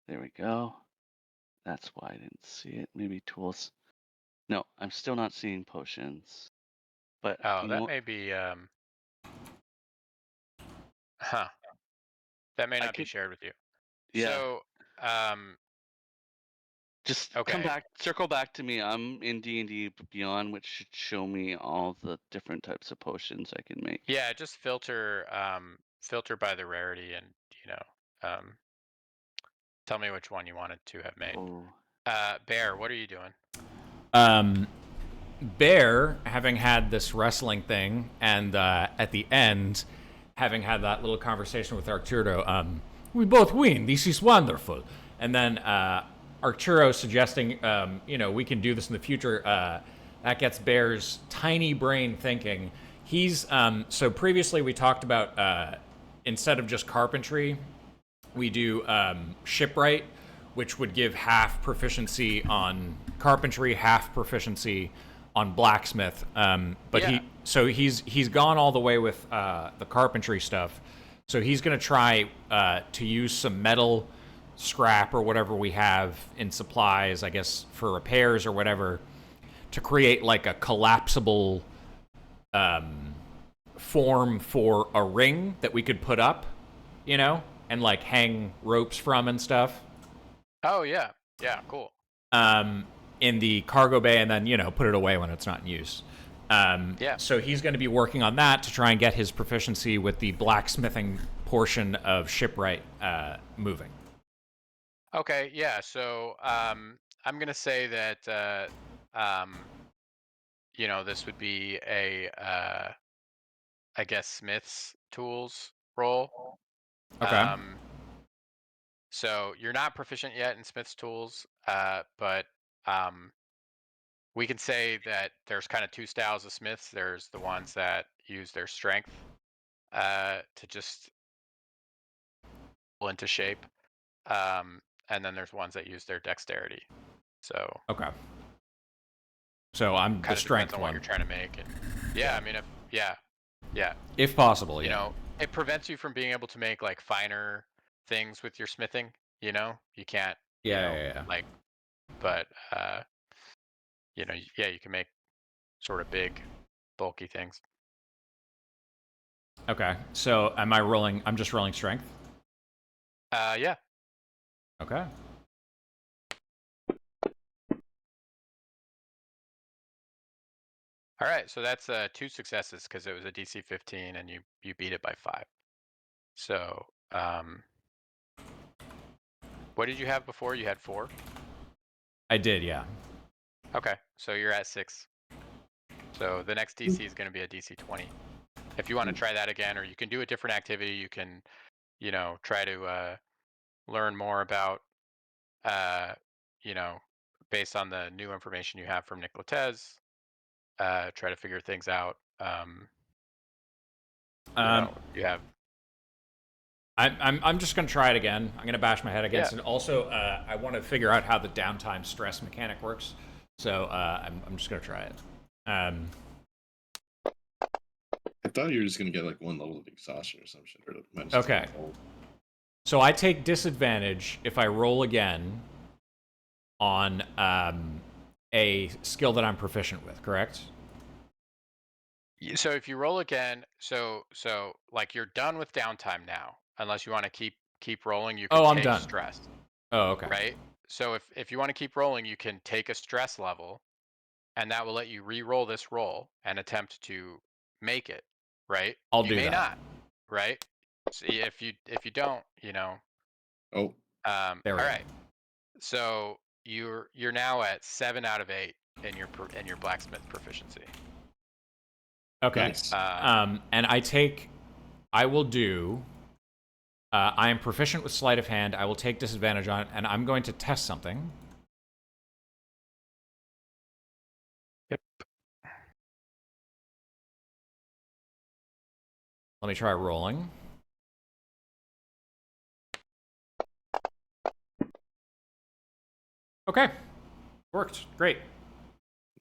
There we go. That's why I didn't see it. Maybe tools. No, I'm still not seeing potions. But Oh, you know that what? may be huh. That may I not be could, shared with you. yeah. So Just come okay. back, circle back to me. I'm in D&D Beyond, which should show me all the different types of potions I can make. Yeah, just filter by the rarity, and tell me which one you wanted to have made. Oh. Bear, what are you doing? Bear, having had this wrestling thing, and at the end, having had that little conversation with Arturo, we both win. This is wonderful. And then Arturo suggesting, we can do this in the future. That gets Bear's tiny brain thinking. He's so previously we talked about instead of just carpentry, we do shipwright, which would give half proficiency on carpentry, half proficiency on blacksmith. But Yeah. he's gone all the way with the carpentry stuff. So he's going to try to use some metal scrap or whatever we have in supplies, I guess, for repairs or whatever, to create like a collapsible form for a ring that we could put up, and like hang ropes from and stuff. Oh yeah. Yeah, cool. In the cargo bay, and then put it away when it's not in use. Yeah. So he's going to be working on that to try and get his proficiency with the blacksmithing portion of shipwright moving. Okay, yeah. So I'm gonna say that this would be a I guess Smith's tools role. Okay. So you're not proficient yet in Smith's tools, but we can say that there's kind of two styles of Smiths. There's the ones that use their strength to just pull into shape, and then there's ones that use their dexterity. So Okay. So I'm the kind of strength depends on one. what you're trying to make. And I mean, if possible, yeah. It prevents you from being able to make like finer things with your smithing. You can't. Yeah. Like, but you can make sort of big, bulky things. Okay. So am I rolling? I'm just rolling strength. Yeah. Okay. All right, so that's 2 successes because it was a DC 15 and you beat it by 5. So, what did you have before? You had 4? I did, yeah. Okay, so you're at 6. So the next DC is going to be a DC 20. If you want to try that again, or you can do a different activity, you can, try to learn more about, you know, based on the new information you have from Nick Latez, try to figure things out. You have. I'm just gonna try it again. I'm gonna bash my head against Yeah. it. Also, I want to figure out how the downtime stress mechanic works. So I'm just gonna try it. I thought you were just gonna get like 1 level of exhaustion or some shit. Or minus Okay. 12. So I take disadvantage if I roll again on a skill that I'm proficient with. Correct? So if you roll again, so like you're done with downtime now, unless you want to keep rolling, you can Oh, I'm take done. stress, Oh, okay. right? So if you want to keep rolling, you can take a stress level, and that will let you re-roll this roll and attempt to make it, right? I'll You do may that. not, right? See if you don't, Oh, There we all go. right. So you're now at 7 out of 8 in your blacksmith proficiency. Okay. nice. And I will do. I am proficient with sleight of hand. I will take disadvantage on it, and I'm going to test something. Yep. Let me try rolling. Okay. Worked. Great.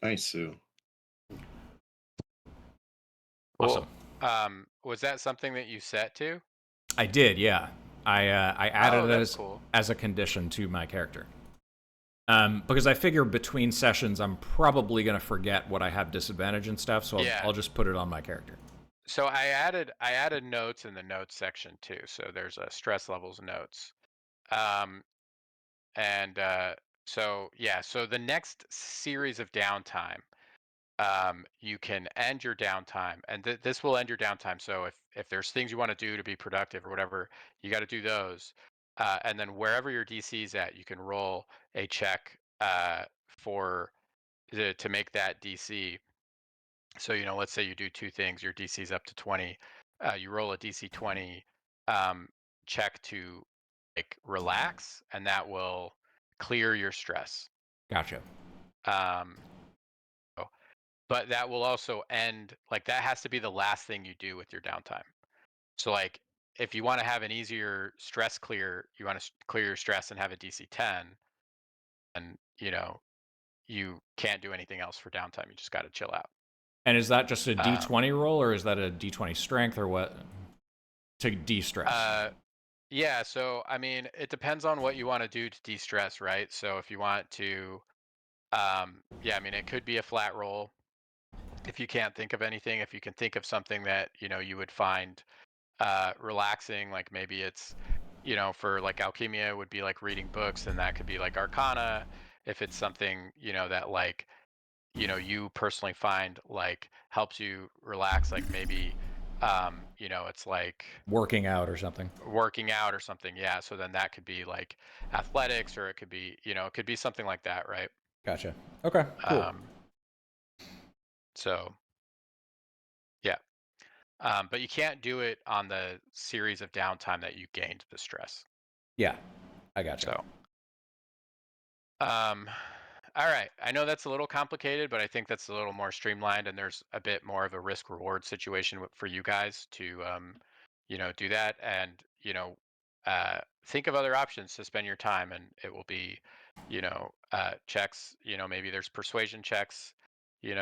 Nice, Sue. Awesome. Was that something that you set to? I did, yeah. I added it That's cool. as a condition to my character. Because I figure between sessions, I'm probably going to forget what I have disadvantage and stuff, so Yeah. I'll just put it on my character. So I added notes in the notes section too. So there's a stress levels notes. And so yeah, so the next series of downtime, you can end your downtime, and this will end your downtime. So if there's things you want to do to be productive or whatever, you got to do those. And then wherever your DC is at, you can roll a check for to make that DC. So let's say you do 2 things, your DC is up to 20. You roll a DC 20 check to like relax, and that will clear your stress. Gotcha. Um, but that will also end, like that has to be the last thing you do with your downtime. So like if you want to have an easier stress clear, you want to clear your stress and have a DC 10, and you can't do anything else for downtime. You just got to chill out. And is that just a D20 roll, or is that a D20 strength, or what? To de-stress. Yeah, so I mean, it depends on what you want to do to de-stress, right? So if you want to, yeah, I mean, it could be a flat roll. If you can't think of anything, if you can think of something that you would find relaxing, like maybe it's, for like alchemia, it would be like reading books, and that could be like arcana. If it's something that like you personally find like helps you relax, like maybe it's like Working out or something. working out or something. Yeah, so then that could be like athletics, or it could be it could be something like that, right? Gotcha. Okay, cool. So yeah, but you can't do it on the series of downtime that you gained the stress. Yeah, I gotcha. So all right, I know that's a little complicated, but I think that's a little more streamlined, and there's a bit more of a risk reward situation for you guys to do that, and think of other options to spend your time, and it will be checks. Maybe there's persuasion checks, in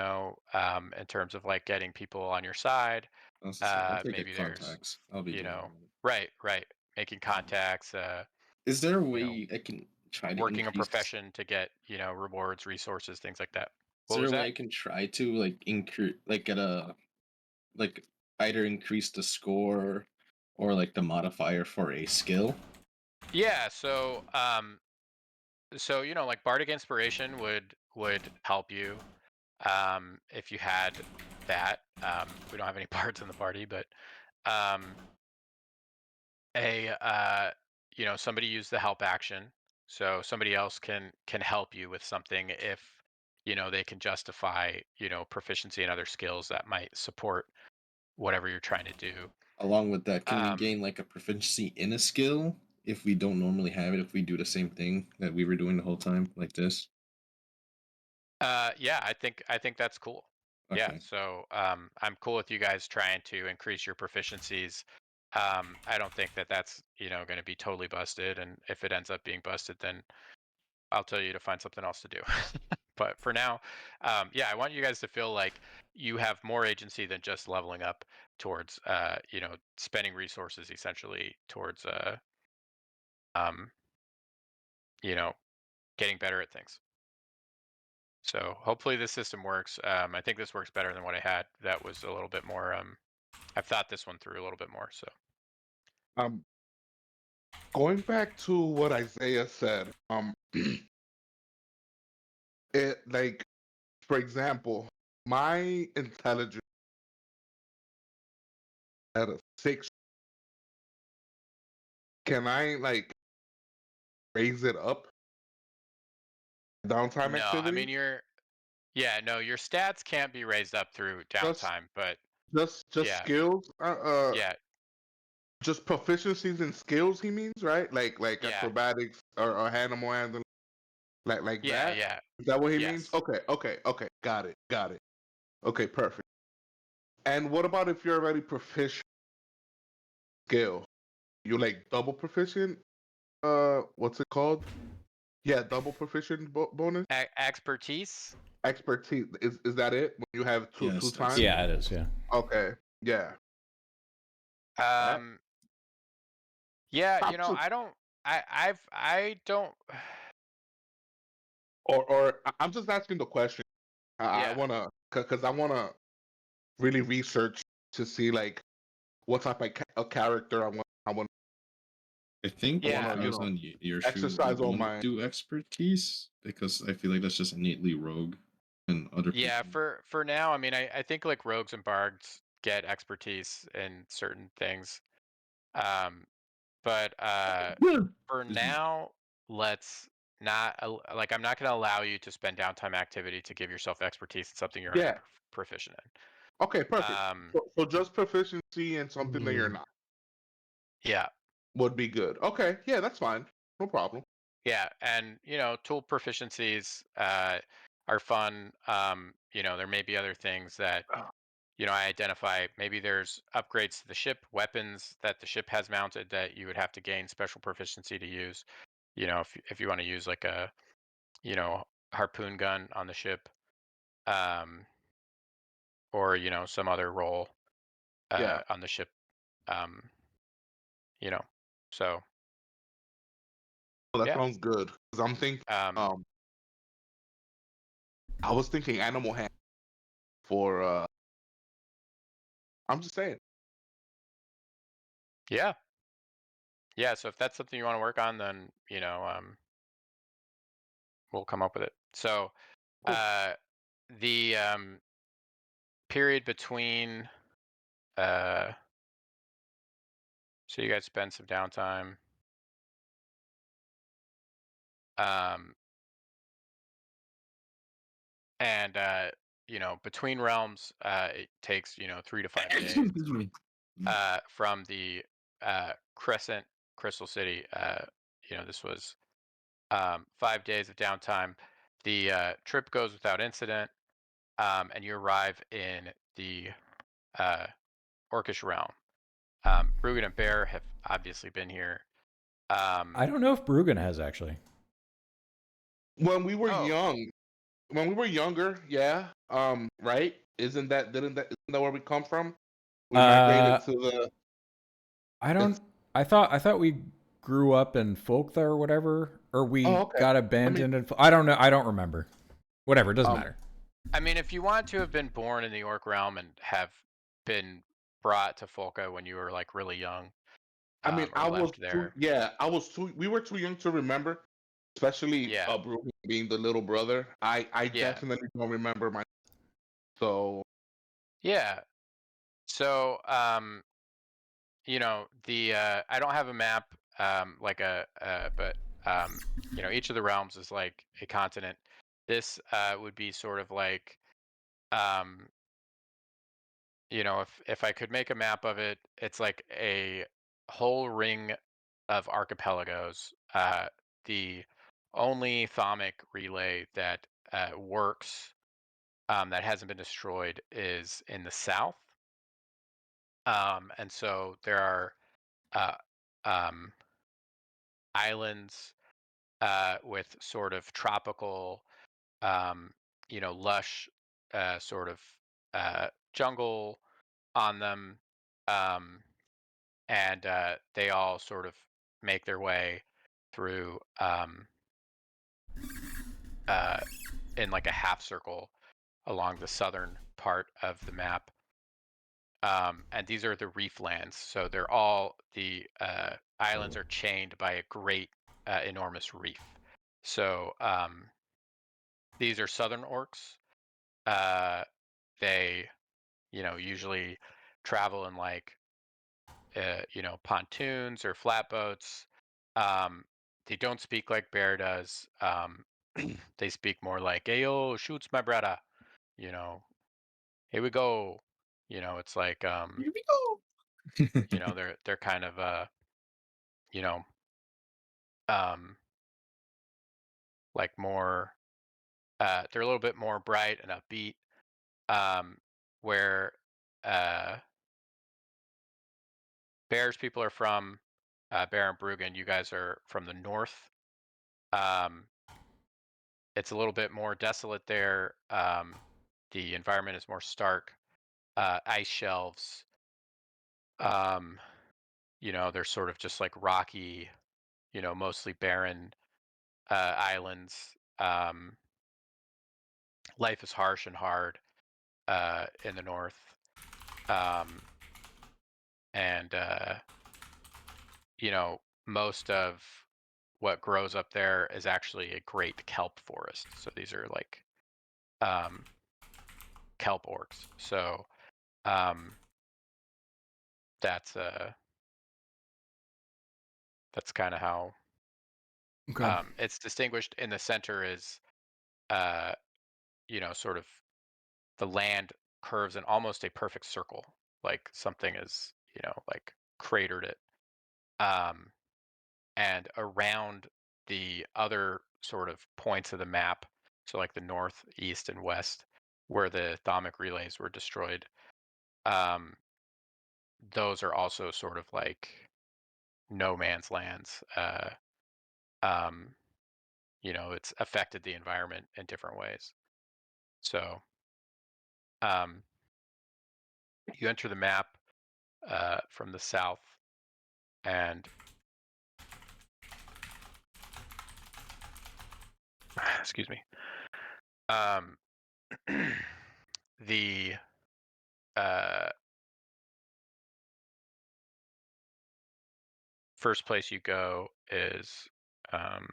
terms of like getting people on your side. I was gonna say, I'll take Maybe it there's contacts. I'll be doing that. right, making contacts. Is there a way I can try to Working a increase? profession to get rewards, resources, things like that. Is What there was a way that? I can try to like increase, like get a, like either increase the score or like the modifier for a skill? Yeah, so like bardic inspiration would help you. If you had that, we don't have any bards in the party, but somebody use the help action, so somebody else can help you with something if they can justify proficiency in other skills that might support whatever you're trying to do. Along with that, can we Um, gain like a proficiency in a skill if we don't normally have it? If we do the same thing that we were doing the whole time, like this? yeah, I think that's cool. Yeah, Okay. so I'm cool with you guys trying to increase your proficiencies. I don't think that that's going to be totally busted, and if it ends up being busted, then I'll tell you to find something else to do. But for now, yeah, I want you guys to feel like you have more agency than just leveling up towards, spending resources essentially towards, um, you know, getting better at things. So hopefully this system works. I think this works better than what I had. That was a little bit more. I've thought this one through a little bit more. So Um, going back to what Isaiah said, it like, for example, my intelligence at a 6. Can I like raise it up? Downtime no, I activity? mean no, your stats can't be raised up through Just downtime, but just yeah, skills? yeah, Just proficiencies in skills. He means, right? Like yeah, acrobatics or animal handling, like yeah, that. yeah, Is that what he means? yes. Okay. Got it. Okay, perfect. And what about if you're already proficient skill? You like double proficient? What's it called? Yeah, double proficient bonus. Expertise. Expertise. Is that it? When you have two Yes, times? Yeah, it is. Yeah. Okay. Yeah. That. Um, yeah, I'm just, I don't, I'm just asking the question. I yeah, wanna, cause I wanna really research to see like what type of character I want. I think I yeah, wanna, if I was on your shoe, I exercise all wouldn't my. do expertise because I feel like that's just innately rogue, and other yeah. people. For now, I mean, I think like rogues and bards get expertise in certain things. Um, but for Excuse me. now, let's not like I'm not going to allow you to spend downtime activity to give yourself expertise in something you're already Yeah. proficient Okay. in. Perfect. So just proficiency in something that you're Mm. not Yeah. would be good. Okay. Yeah, that's fine. No problem. Yeah, and tool proficiencies are fun. There may be other things that I identify. Maybe there's upgrades to the ship, weapons that the ship has mounted that you would have to gain special proficiency to use. If you want to use like a harpoon gun on the ship, um, or some other role Yeah. on the ship, um, you know. So Well, that yeah, sounds good. 'Cause I'm thinking. um, Um, I was thinking animal hand for. I'm just saying. yeah, yeah. So if that's something you want to work on, then we'll come up with it. So Cool. the period between uh, so you guys spend some downtime. Um, and between realms, it takes 3 to 5 days Excuse me. from the Crescent Crystal City. This was 5 days of downtime. The trip goes without incident, and you arrive in the uh, Orcish realm. Rugen and Bear have obviously been here. I don't know if Bruggen has actually. When we were Oh, young, when we were younger, yeah. Right? Isn't that where we come from? We migrated Uh, to the. I don't. It's. I thought we grew up in Folktha or whatever, or Oh, we okay. got I mean, abandoned. I don't know. I don't remember. Whatever. It doesn't um, matter. I mean, if you want to have been born in the Orc realm and have been brought to Folka when you were like really young, or I was left too. there, Yeah, I was too. We were too young to remember, especially yeah, Bruce being the little brother. I yeah, definitely don't remember my. So Yeah. So, you know, I don't have a map, but you know, each of the realms is like a continent. This would be sort of like, um, you know, if I could make a map of it, it's like a whole ring of archipelagos. The only thaumic relay that works, that hasn't been destroyed, is in the south. And so there are uh, um, islands with sort of tropical, um, you know, lush sort of jungle on them, um, and they all sort of make their way through uh, in like a half circle along the southern part of the map. And these are the reef lands. So they're all the islands are chained by a great, enormous reef. So these are southern orcs. They, you know, usually travel in like, you know, pontoons or flatboats. Um, they don't speak like Bear does. They speak more like, "Ayo, shoots my brother." You know, here we go. You know, it's like, Here we go. you know, they're kind of you know, um, like more, they're a little bit more bright and upbeat. Where uh, Bear's people are from, Bear and Bruggen, you guys are from the north. Um, it's a little bit more desolate there. The environment is more stark. Ice shelves. Um, you know, they're sort of just like rocky, you know, mostly barren islands. Life is harsh and hard in the north. And you know, most of what grows up there is actually a great kelp forest. So these are like kelp orcs. So um, that's kind of how Okay. it's distinguished. In the center is, you know, sort of the land curves in almost a perfect circle, like something is, you know, like cratered it. Um, and around the other sort of points of the map, so like the north, east, and west, where the thaumic relays were destroyed, um, those are also sort of like no man's lands. Um, you know, it's affected the environment in different ways. So um, you enter the map from the south, and excuse me. The first place you go is um,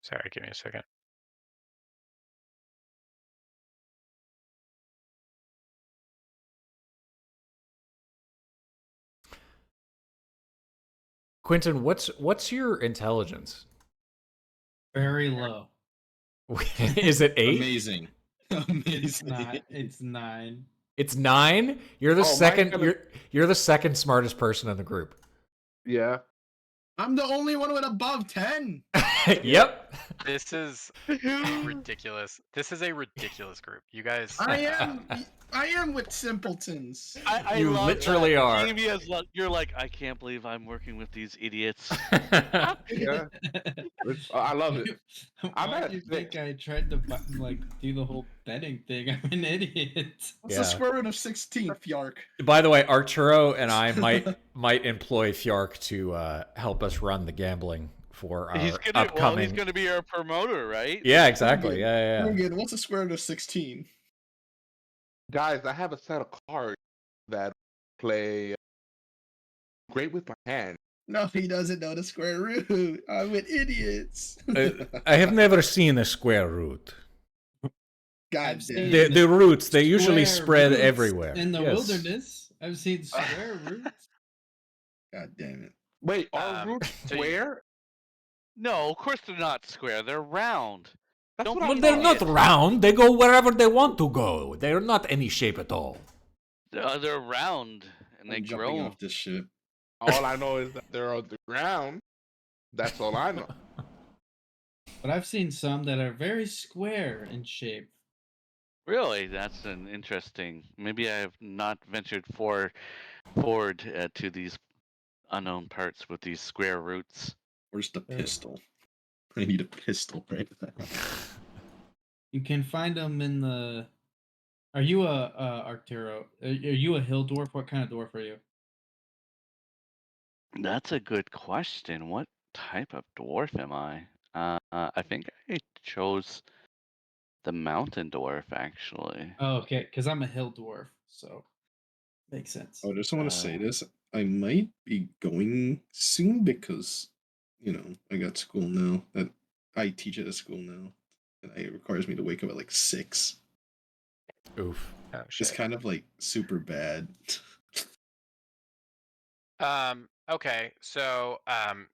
sorry, give me a second. Quentin, what's your intelligence? Very low. Is it 8? Amazing. It's Amazing. not. It's 9. It's 9. You're the Oh, mine's second. gonna- You're the second smartest person in the group. yeah. I'm the only one with above 10. Yep. This is ridiculous. This is a ridiculous group. You guys. I am with simpletons. I You love literally that. are. Jamie has you're like, I can't believe I'm working with these idiots. Yeah. I love it. I'm Why at do you 6. think I tried to like do the whole betting thing? I'm an idiot. What's Yeah. the square root of 16, Fjark? By the way, Arturo and I might employ Fjark to help us run the gambling for our He's upcoming. gonna be our promoter, right? Yeah, exactly. Yeah. Morgan, what's the square root of 16? Guys, I have a set of cards that play great with my hand. No, he doesn't know the square root. I'm an idiot. I have never seen a square root. God I've damn. seen The roots, they usually square spread roots everywhere. in the Yes. wilderness. I've seen square roots. God damn it. Wait, are roots so you- square? No, of course they're not square. They're round. That's Don't what I Well, be they're an not idiot. round. They go wherever they want to go. They're not any shape at all. They're round and they I'm jumping grow. off this ship. All I know is that they're on the ground. That's all I know. But I've seen some that are very square in shape. Really, that's an interesting. Maybe I have not ventured forward to these unknown parts with these square roots. Where's the pistol? I need a pistol right now. You can find them in the. Are you a Arcturo? Are you a hill dwarf? What kind of dwarf are you? That's a good question. What type of dwarf am I? I think I chose the mountain dwarf actually. Oh, okay, because I'm a hill dwarf, so makes sense. I just want to say this. I might be going soon because, I got school now. That I teach at a school now. And it requires me to wake up at like 6. Oof. Oh It's shit. kind of like super bad. Okay, so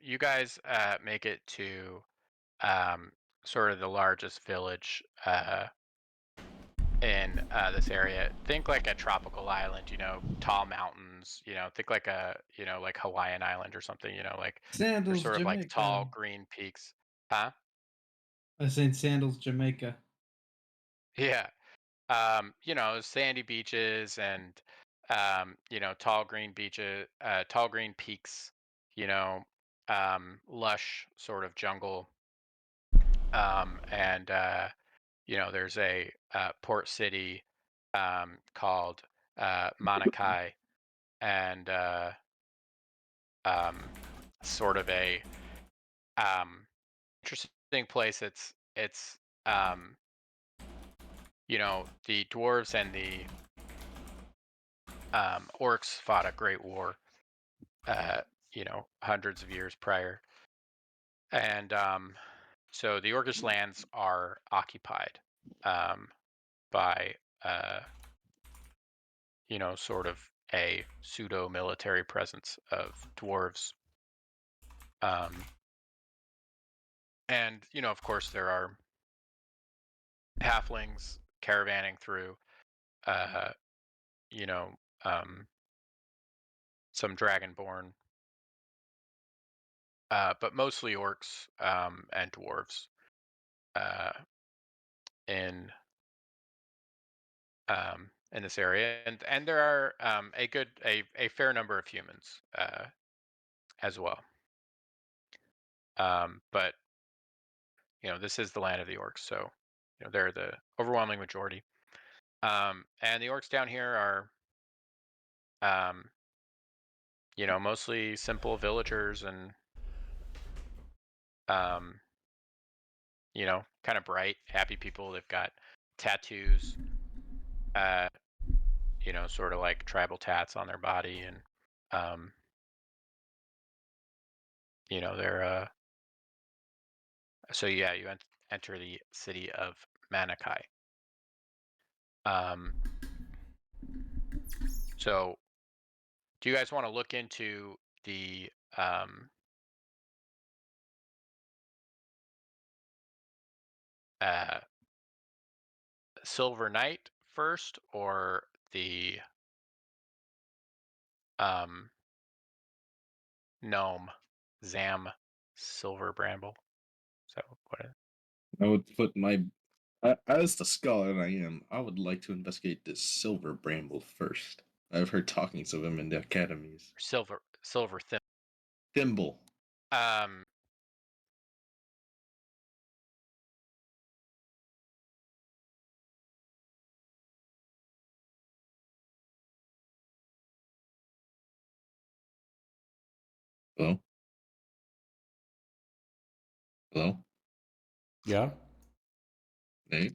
you guys make it to sort of the largest village in this area. Think like a tropical island, tall mountains, think like like Hawaiian island or something, like there's Sandals, sort of like tall Jamaica. green peaks. Huh? I said Sandals, Jamaica. Yeah. Sandy beaches and tall green beaches, tall green peaks, lush sort of jungle. And there's a port city called Manakai, and sort of a um, interesting place. It's the dwarves and the orcs fought a great war, hundreds of years prior, and so the Orcish lands are occupied by sort of a pseudo military presence of dwarves. And of course, there are halflings caravanning through, uh, you know, some dragonborn, but mostly orcs and dwarves uh, in in this area, and there are a fair number of humans as well. But this is the land of the orcs, so they're the overwhelming majority. And the orcs down here are mostly simple villagers and um, kind of bright, happy people. They've got tattoos, uh, sort of like tribal tats on their body, and um, they're so yeah, you enter the city of Manakai. Um, so do you guys want to look into the uh, Silver Knight first, or the gnome Zam Silver Bramble? So what? I would put as the scholar that I am, I would like to investigate this silver bramble first. I've heard talkings of him in the academies. Silver Thin. Thimble. Um, Well, Yeah? Nate?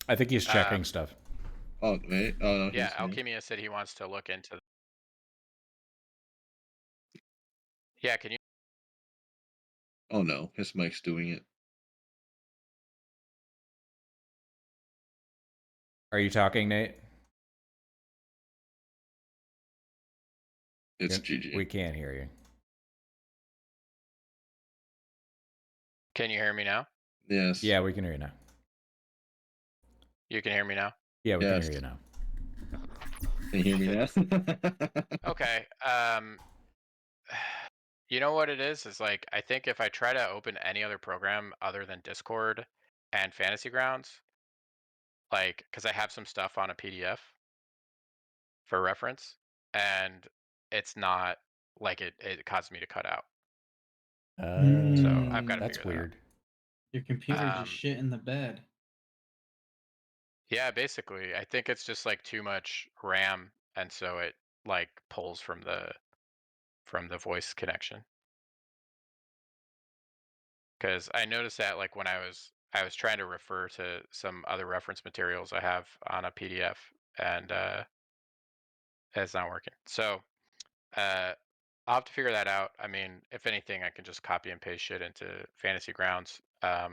I think he's checking stuff. Oh, Nate? Oh, no, Yeah, he's here. Alchemia said he wants to look into. Yeah, can you? Oh, no, his mic's doing it. Are you talking, Nate? It's GG. We can't hear you. Can you hear me now? Yes. Yeah, we can hear you now. You can hear me now. Yeah, we can Yes. hear you now. Can you hear me now? Okay. You know what it is? Is like I think if I try to open any other program other than Discord and Fantasy Grounds, like because I have some stuff on a PDF for reference, and it's not like it caused me to cut out. So I've got to That's figure that out. weird. Your computer Um, just shit in the bed. Yeah, basically, I think it's just like too much RAM, and so it like pulls from the voice connection. Because I noticed that like when I was trying to refer to some other reference materials I have on a PDF, and it's not working. So I'll have to figure that out. I mean, if anything, I can just copy and paste shit into Fantasy Grounds. I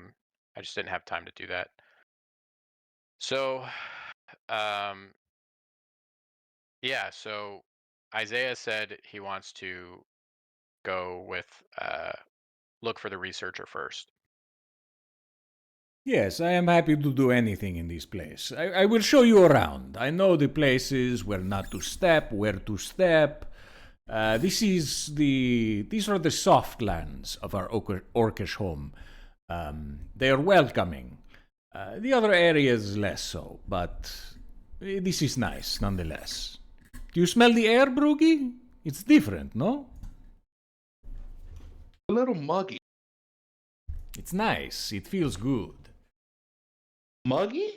just didn't have time to do that. So, yeah. So Isaiah said he wants to go with look for the researcher first. Yes, I am happy to do anything in this place. I will show you around. I know the places where not to step, where to step. These are the soft lands of our orcish home. They are welcoming. The other areas less so, but this is nice nonetheless. Do you smell the air, Broogie? It's different, no? A little muggy. It's nice. It feels good. Muggy?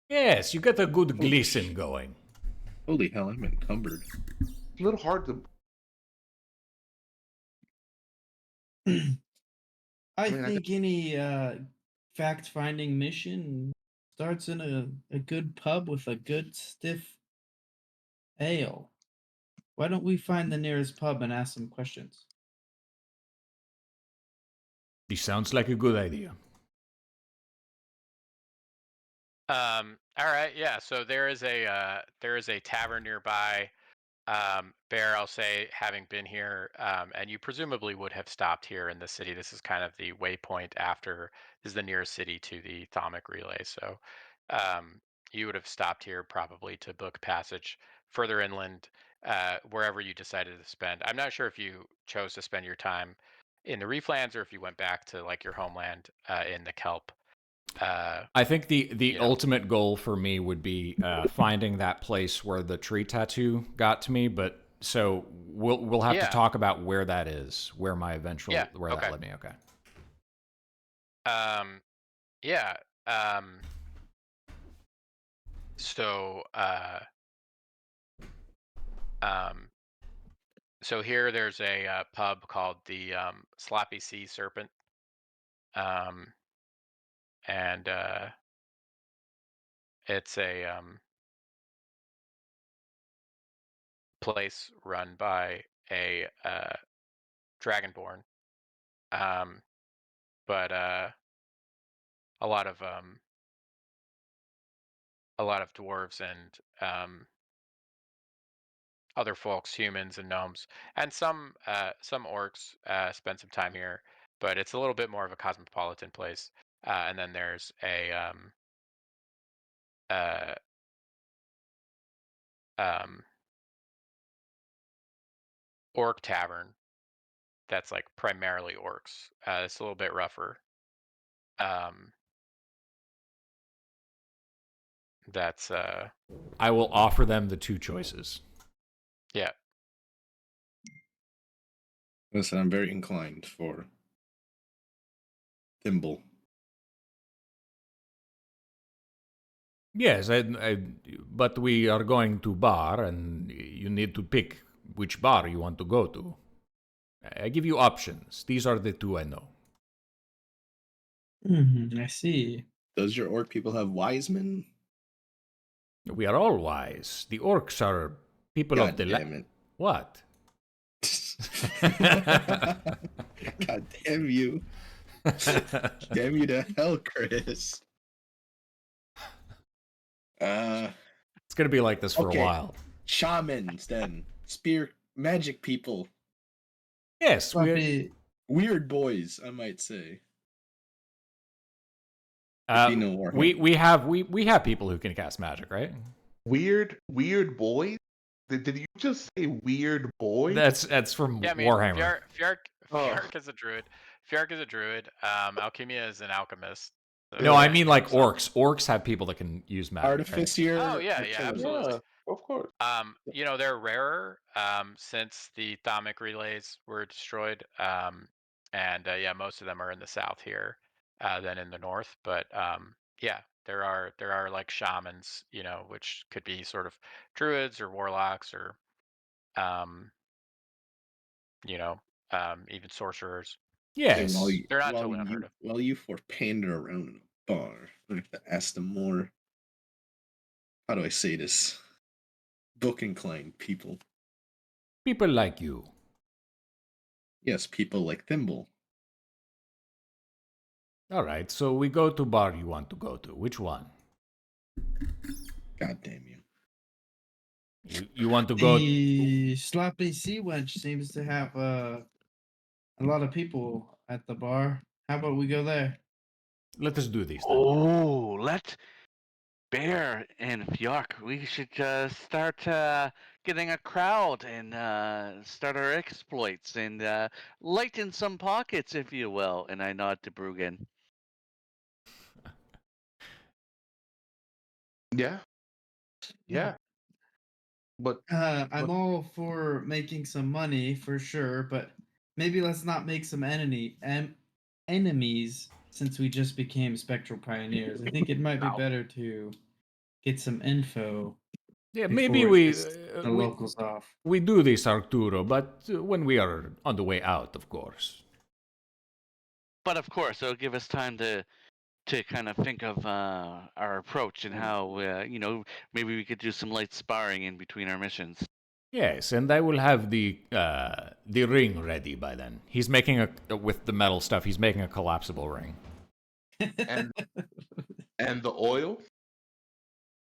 Yes, you get a good glisten going. Holy hell, I'm encumbered. It's a little hard to. I mean, I think any fact-finding mission starts in a good pub with a good stiff ale. Why don't we find the nearest pub and ask some questions? This sounds like a good idea. All right, yeah. So there is a tavern nearby. Bear, I'll say, having been here, and you presumably would have stopped here in the city. This is kind of the waypoint after. This is the nearest city to the Thaumic Relay. So you would have stopped here probably to book passage further inland, wherever you decided to spend. I'm not sure if you chose to spend your time in the Reeflands or if you went back to like your homeland in the Kelp. I think the You know. ultimate goal for me would be finding that place where the tree tattoo got to me. But so we'll have to Yeah. talk about where that is, where my eventual Yeah, where okay. that led me. Okay. Yeah. So so here there's a pub called the Sloppy Sea Serpent, and it's a place run by a dragonborn, but a lot of dwarves and other folks, humans and gnomes, and some orcs spend some time here, but it's a little bit more of a cosmopolitan place. And then there's a uh, um, orc tavern that's like primarily orcs. It's a little bit rougher. That's I will offer them the two choices. yeah. Listen, I'm very inclined for Thimble. Yes, but we are going to bar, and you need to pick which bar you want to go to. I give you options. These are the two I know. I see. Does your orc people have wise men? We are all wise. The orcs are people of God the damn it. What? God damn you. Damn you to hell, Chris. It's gonna be like this for Okay. a while. Shamans, then. Spear magic people. Yes, we Sloppy, Weird boys, I might say. If you know Warhammer. we have people who can cast magic, right? Weird boys? Did you just say weird boys? That's from Yeah, I mean, Warhammer. Fjark is a druid. Fjark is a druid. Alchemia is an alchemist. So No, I yeah, mean like so- orcs. Orcs have people that can use magic. Right? Artificier. Oh yeah, Artillery. absolutely. Yeah, of course. You know, they're rarer since the Thamic relays were destroyed. And yeah, most of them are in the south here than in the north. But yeah, there are like shamans, you know, which could be sort of druids or warlocks or you know, even sorcerers. Hey, Yes. They're not totally unheard of. while you four pander around in a bar, I have to ask them more. How do I say this? Book inclined people. People like you. Yes, people like Thimble. All right, so we go to bar you want to go to. Which one? God damn you. You want to go? the sloppy sea wench seems to have a lot of people at the bar. How about we go there? Let us do this. Then. Oh, let Bear and Fjark, we should start getting a crowd and start our exploits and lighten some pockets, if you will. And I nod to Bruggen. Yeah. Yeah. But I'm all for making some money for sure, but maybe let's not make some enemies since we just became spectral pioneers. I think it might be better to get some info Yeah, maybe before it pisses the we locals off. we do this Arturo, but when we are on the way out, of course. But of course, it'll give us time to kind of think of our approach and how you know, maybe we could do some light sparring in between our missions. Yes, and I will have the ring ready by then. He's making with the metal stuff. He's making a collapsible ring. and the oil?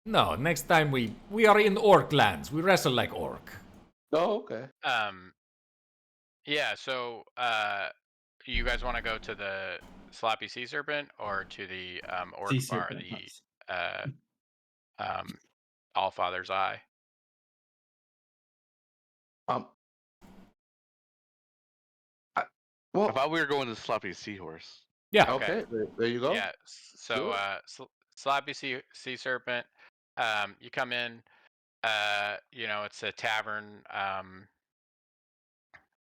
No, next time we are in orc lands. We wrestle like orc. Oh, okay. Yeah, so you guys want to go to the Sloppy Sea Serpent or to the Orc Sea Bar, serpent, the Allfather's Eye? I thought we were going to the Sloppy Seahorse. Yeah. Okay. There you go. Yeah. So Sloppy Sea Serpent. You come in. You know, it's a tavern.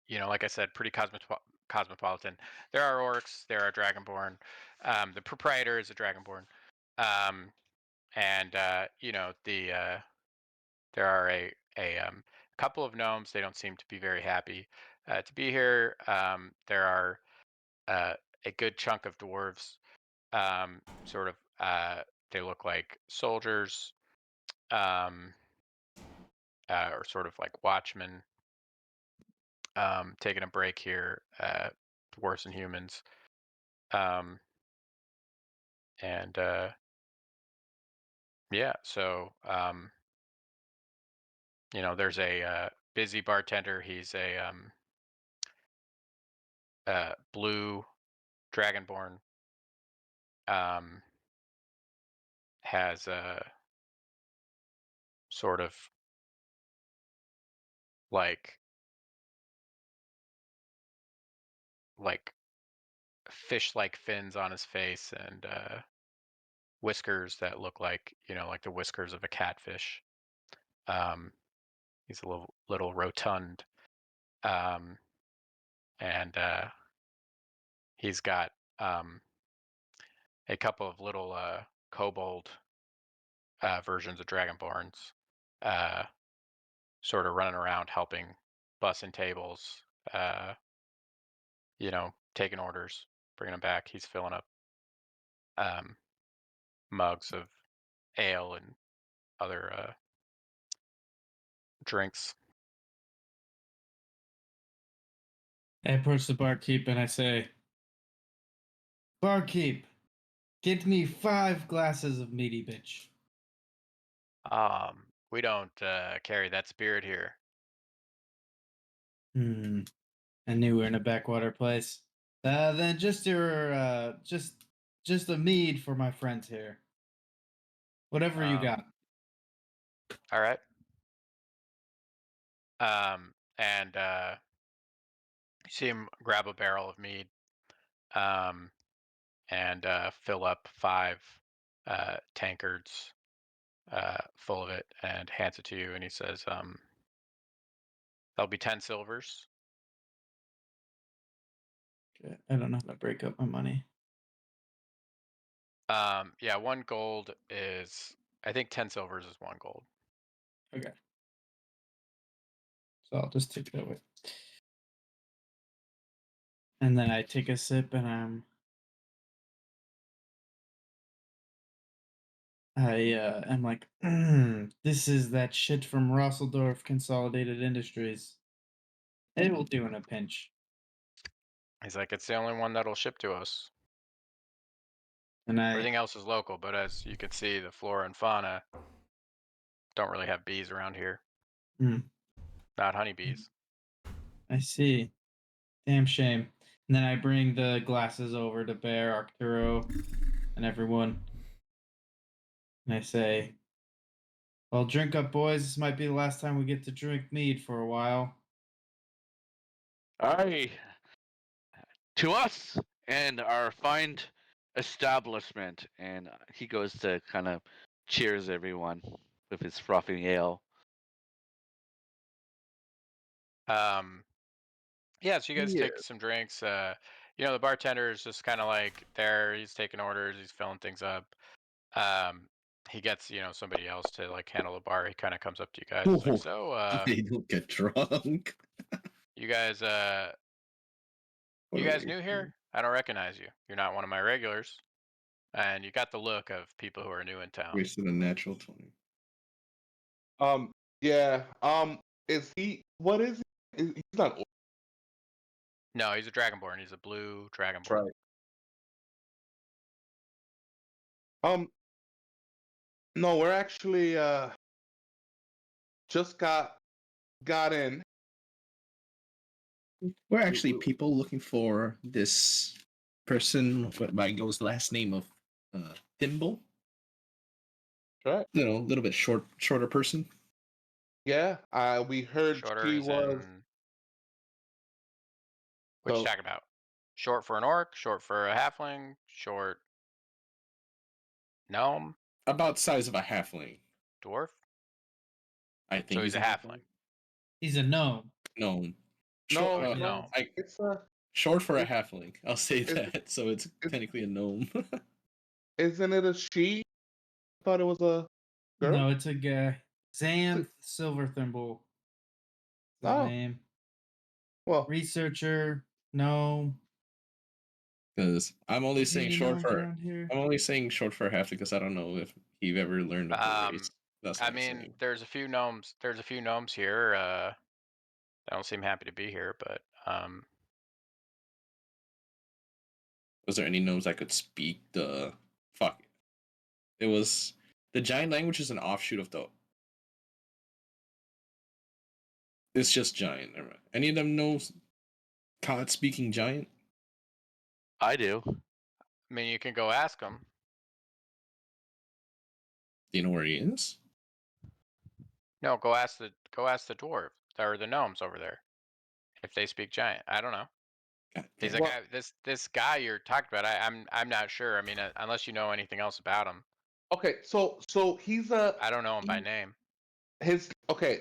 You know, like I said, pretty cosmopolitan. There are orcs. There are dragonborn. The proprietor is a dragonborn. And you know, there are a couple of gnomes. They don't seem to be very happy to be here. There are a good chunk of dwarves. Sort of, they look like soldiers, or sort of like watchmen. Taking a break here. Dwarves and humans. And yeah, so you know, there's a busy bartender. He's a blue dragonborn. Has a sort of like fish-like fins on his face and whiskers that look like, you know, like the whiskers of a catfish. He's a little rotund, and he's got a couple of little kobold versions of dragonborns, sort of running around helping, bussing tables, you know, taking orders, bringing them back. He's filling up mugs of ale and other drinks. I approach the barkeep and I say, "Barkeep, get me 5 glasses of meaty bitch." We don't carry that spirit here. I knew we were in a backwater place. Then just just a mead for my friends here. Whatever you got. All right. And you see him grab a barrel of mead, and fill up 5 tankards full of it, and hands it to you. And he says, "That'll be 10 silvers." Okay, I don't know how to break up my money. Yeah, 1 gold is, I think 10 silvers is 1 gold. Okay. So I'll just take it away. And then I take a sip and I'm like, this is that shit from Rosseldorf Consolidated Industries. It will do in a pinch. He's like, "It's the only one that'll ship to us. And Everything else is local, but as you can see, the flora and fauna don't really have bees around here. Not honeybees." I see. Damn shame. And then I bring the glasses over to Bear, Arcturo, and everyone. And I say, well, drink up, boys. This might be the last time we get to drink mead for a while. Aye. To us and our fine establishment. And he goes to kind of cheers everyone with his frothing ale. Yeah, so you guys take Yeah. some drinks. The bartender is just kind of like there. He's taking orders. He's filling things up. He gets, somebody else to like handle the bar. He kind of comes up to you guys. He's like, "So, They don't get drunk. you guys, What you are guys we new doing? here? I don't recognize you. You're not one of my regulars, and you got the look of people who are new in town." Wasted a natural 20. Yeah. Is he? What is he? He's not. No, he's a dragonborn. He's a blue dragonborn. Right. No, we're actually just got in. We're actually people looking for this person. What goes the last name of Thimble? Right. You know, a little bit shorter person. Yeah. We heard Shorter she is was. in. What you So talking about? Short for an orc? Short for a halfling? Short gnome? About size of a halfling. Dwarf? I think So he's a halfling. He's a gnome. Gnome. no, Like a no. gnome. It's Short for a it- halfling. I'll say it's- that. So it's technically a gnome. Isn't it a she? I thought it was a girl. No, it's a guy. Xanth Silverthimble. His Oh. name. Well, Researcher. Gnome. Because I'm only Is there saying any short gnomes for. around here? I'm only saying short for a halfling because I don't know if you've ever learned of the race. That's what I I'm mean, saying. there's a few gnomes. There's a few gnomes here. They don't seem happy to be here, but Was there any gnomes that could speak the fuck? It was the giant language is an offshoot of the. It's just giant. Never mind. Any of them knows cod speaking giant? I do. I mean, you can go ask them. Do you know where he is? No, go ask the dwarf or the gnomes over there if they speak giant. I don't know. God He's damn. like, this guy you're talking about. I'm not sure. I mean, unless you know anything else about him. okay. So he's a. I don't know him by name. His okay.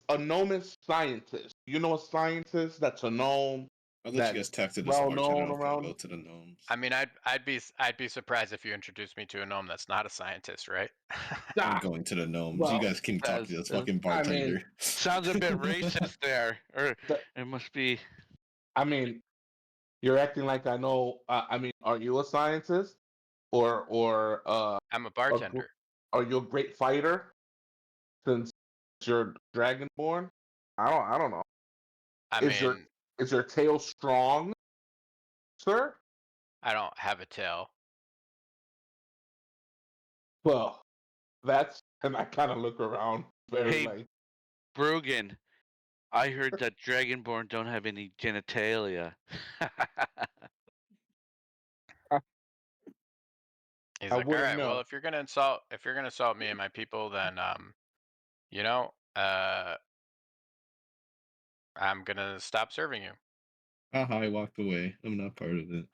A gnome is scientist. You know a scientist that's a gnome. I'll let you guys That's talk to this well bartender. known I'll go around. to the gnomes. I mean, I'd be surprised if you introduced me to a gnome that's not a scientist, right? I'm Ah, going to the gnomes. well, you guys can talk to this fucking bartender. Sounds a bit racist there. Or the- it must be. I mean, you're acting like I know. I mean, are you a scientist? or I'm a a bartender. are you a great fighter since you're dragonborn? I don't know. I Is your mean, is your tail strong, sir? I don't have a tail. Well, that's and I kind of look around very Hey, like Brogan, I heard that Dragonborn don't have any genitalia. He's I like, all wouldn't right, well, know. if you're gonna insult me and my people, then you know, I'm gonna stop serving you. Haha, I walked away. I'm not part of it.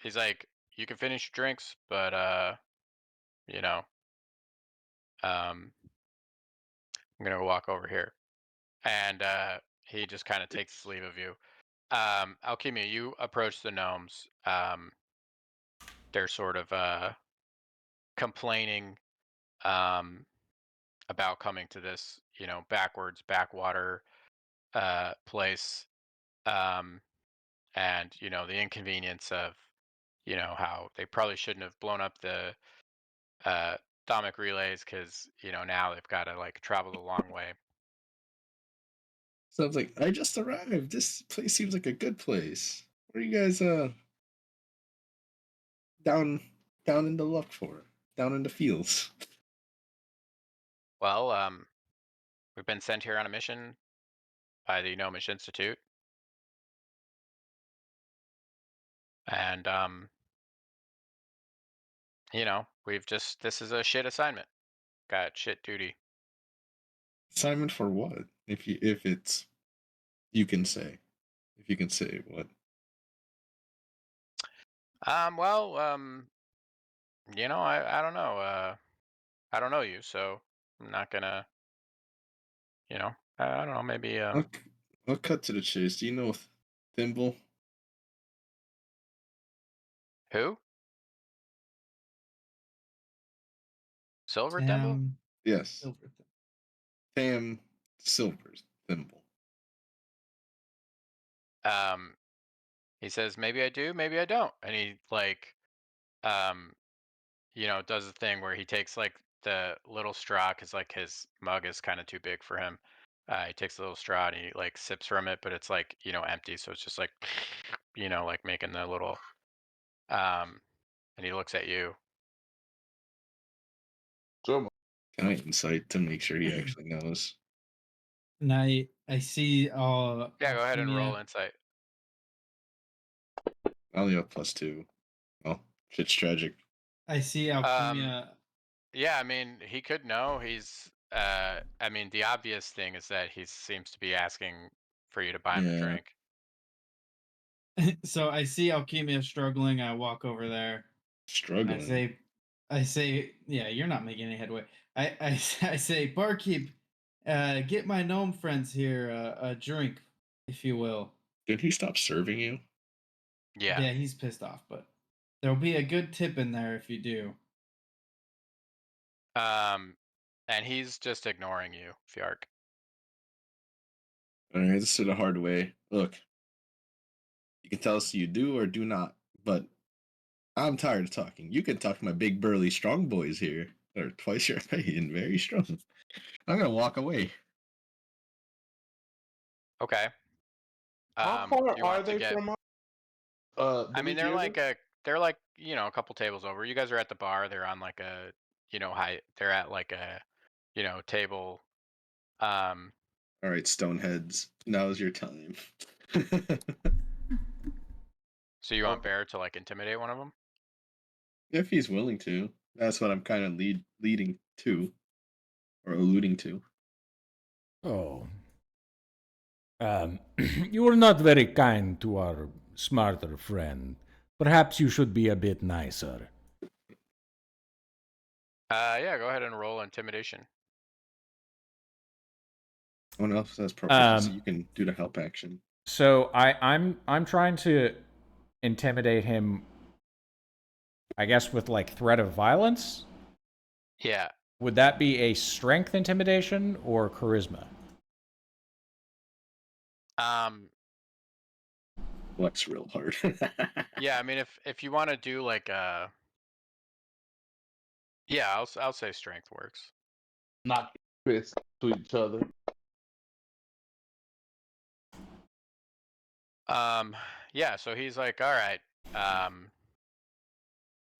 He's like, you can finish your drinks, but you know, I'm gonna walk over here, and he just kind of takes his leave of you. Alchemia, you approach the gnomes. They're sort of complaining about coming to this, backwater place, um, and the inconvenience of how they probably shouldn't have blown up the Domic relays because now they've got to like travel the long way. So I was like, I just arrived. This place seems like a good place. What are you guys down in the luck for? Down in the fields. Well, we've been sent here on a mission by the Gnomish Institute, and this is a shit assignment. Got shit duty. Assignment for what? If it's you can say. If you can say what. Well, I don't know. I don't know you, so I'm not gonna, I don't know. Maybe I'll cut to the chase. Do you know Thimble? who? Silver Thimble? Tam Yes. Silverton. Tam Silver's Thimble. He says maybe I do, maybe I don't, and he like, um, does the thing where he takes like the little straw because like his mug is kind of too big for him. He takes a little straw and he like sips from it, but it's like empty, so it's just like, like making the little, and he looks at you. So Can I insight to make sure he actually knows? And I see Yeah, go ahead and roll Alchemia. insight. I only have +2. Oh, shit's tragic. I see Um, Alchemia. yeah, I mean, he could know. I mean, the obvious thing is that he seems to be asking for you to buy him a Yeah, drink. So I see Alchemia struggling. I walk over there. struggling. I say, yeah, you're not making any headway. I say, barkeep, get my gnome friends here a drink, if you will. Did he stop serving you? Yeah. Yeah, he's pissed off, but there'll be a good tip in there if you do. And he's just ignoring you, Fjark. Alright, this is the hard way. Look, you can tell us you do or do not, but I'm tired of talking. You can talk to my big burly strong boys here. They're twice your height and very strong. I'm gonna walk away. Okay. how Do far you are want to they get? from us? I Do we mean, hear them? they're like a couple tables over. You guys are at the bar. They're on like a high. They're at like a table. Um, Alright, stoneheads. Now's your time. so you want Okay. Bear to like intimidate one of them? If he's willing to. That's what I'm kind of leading to, or alluding to. Oh. You are not very kind to our smarter friend. Perhaps you should be a bit nicer. Yeah. Go ahead and roll intimidation. Someone else has proficiency. Um, You can do the help action. so I'm trying to intimidate him, I guess, with like threat of violence. Yeah. Would that be a strength intimidation or charisma? Um. Flex real hard. Yeah. I mean, if you want to do like Yeah, I'll say strength works. Knock fists to each other. Yeah, so he's like, all right,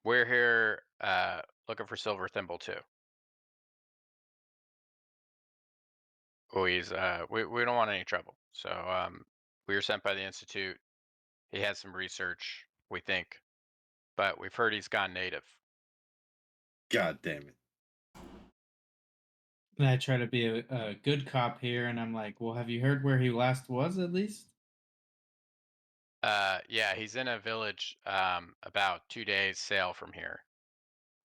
we're here looking for Silver Thimble too. We don't want any trouble. So we were sent by the Institute. He had some research, we think, but we've heard he's gone native. God damn it. And I try to be a good cop here, and I'm like, well, have you heard where he last was at least? Yeah, he's in a village about 2 days sail from here.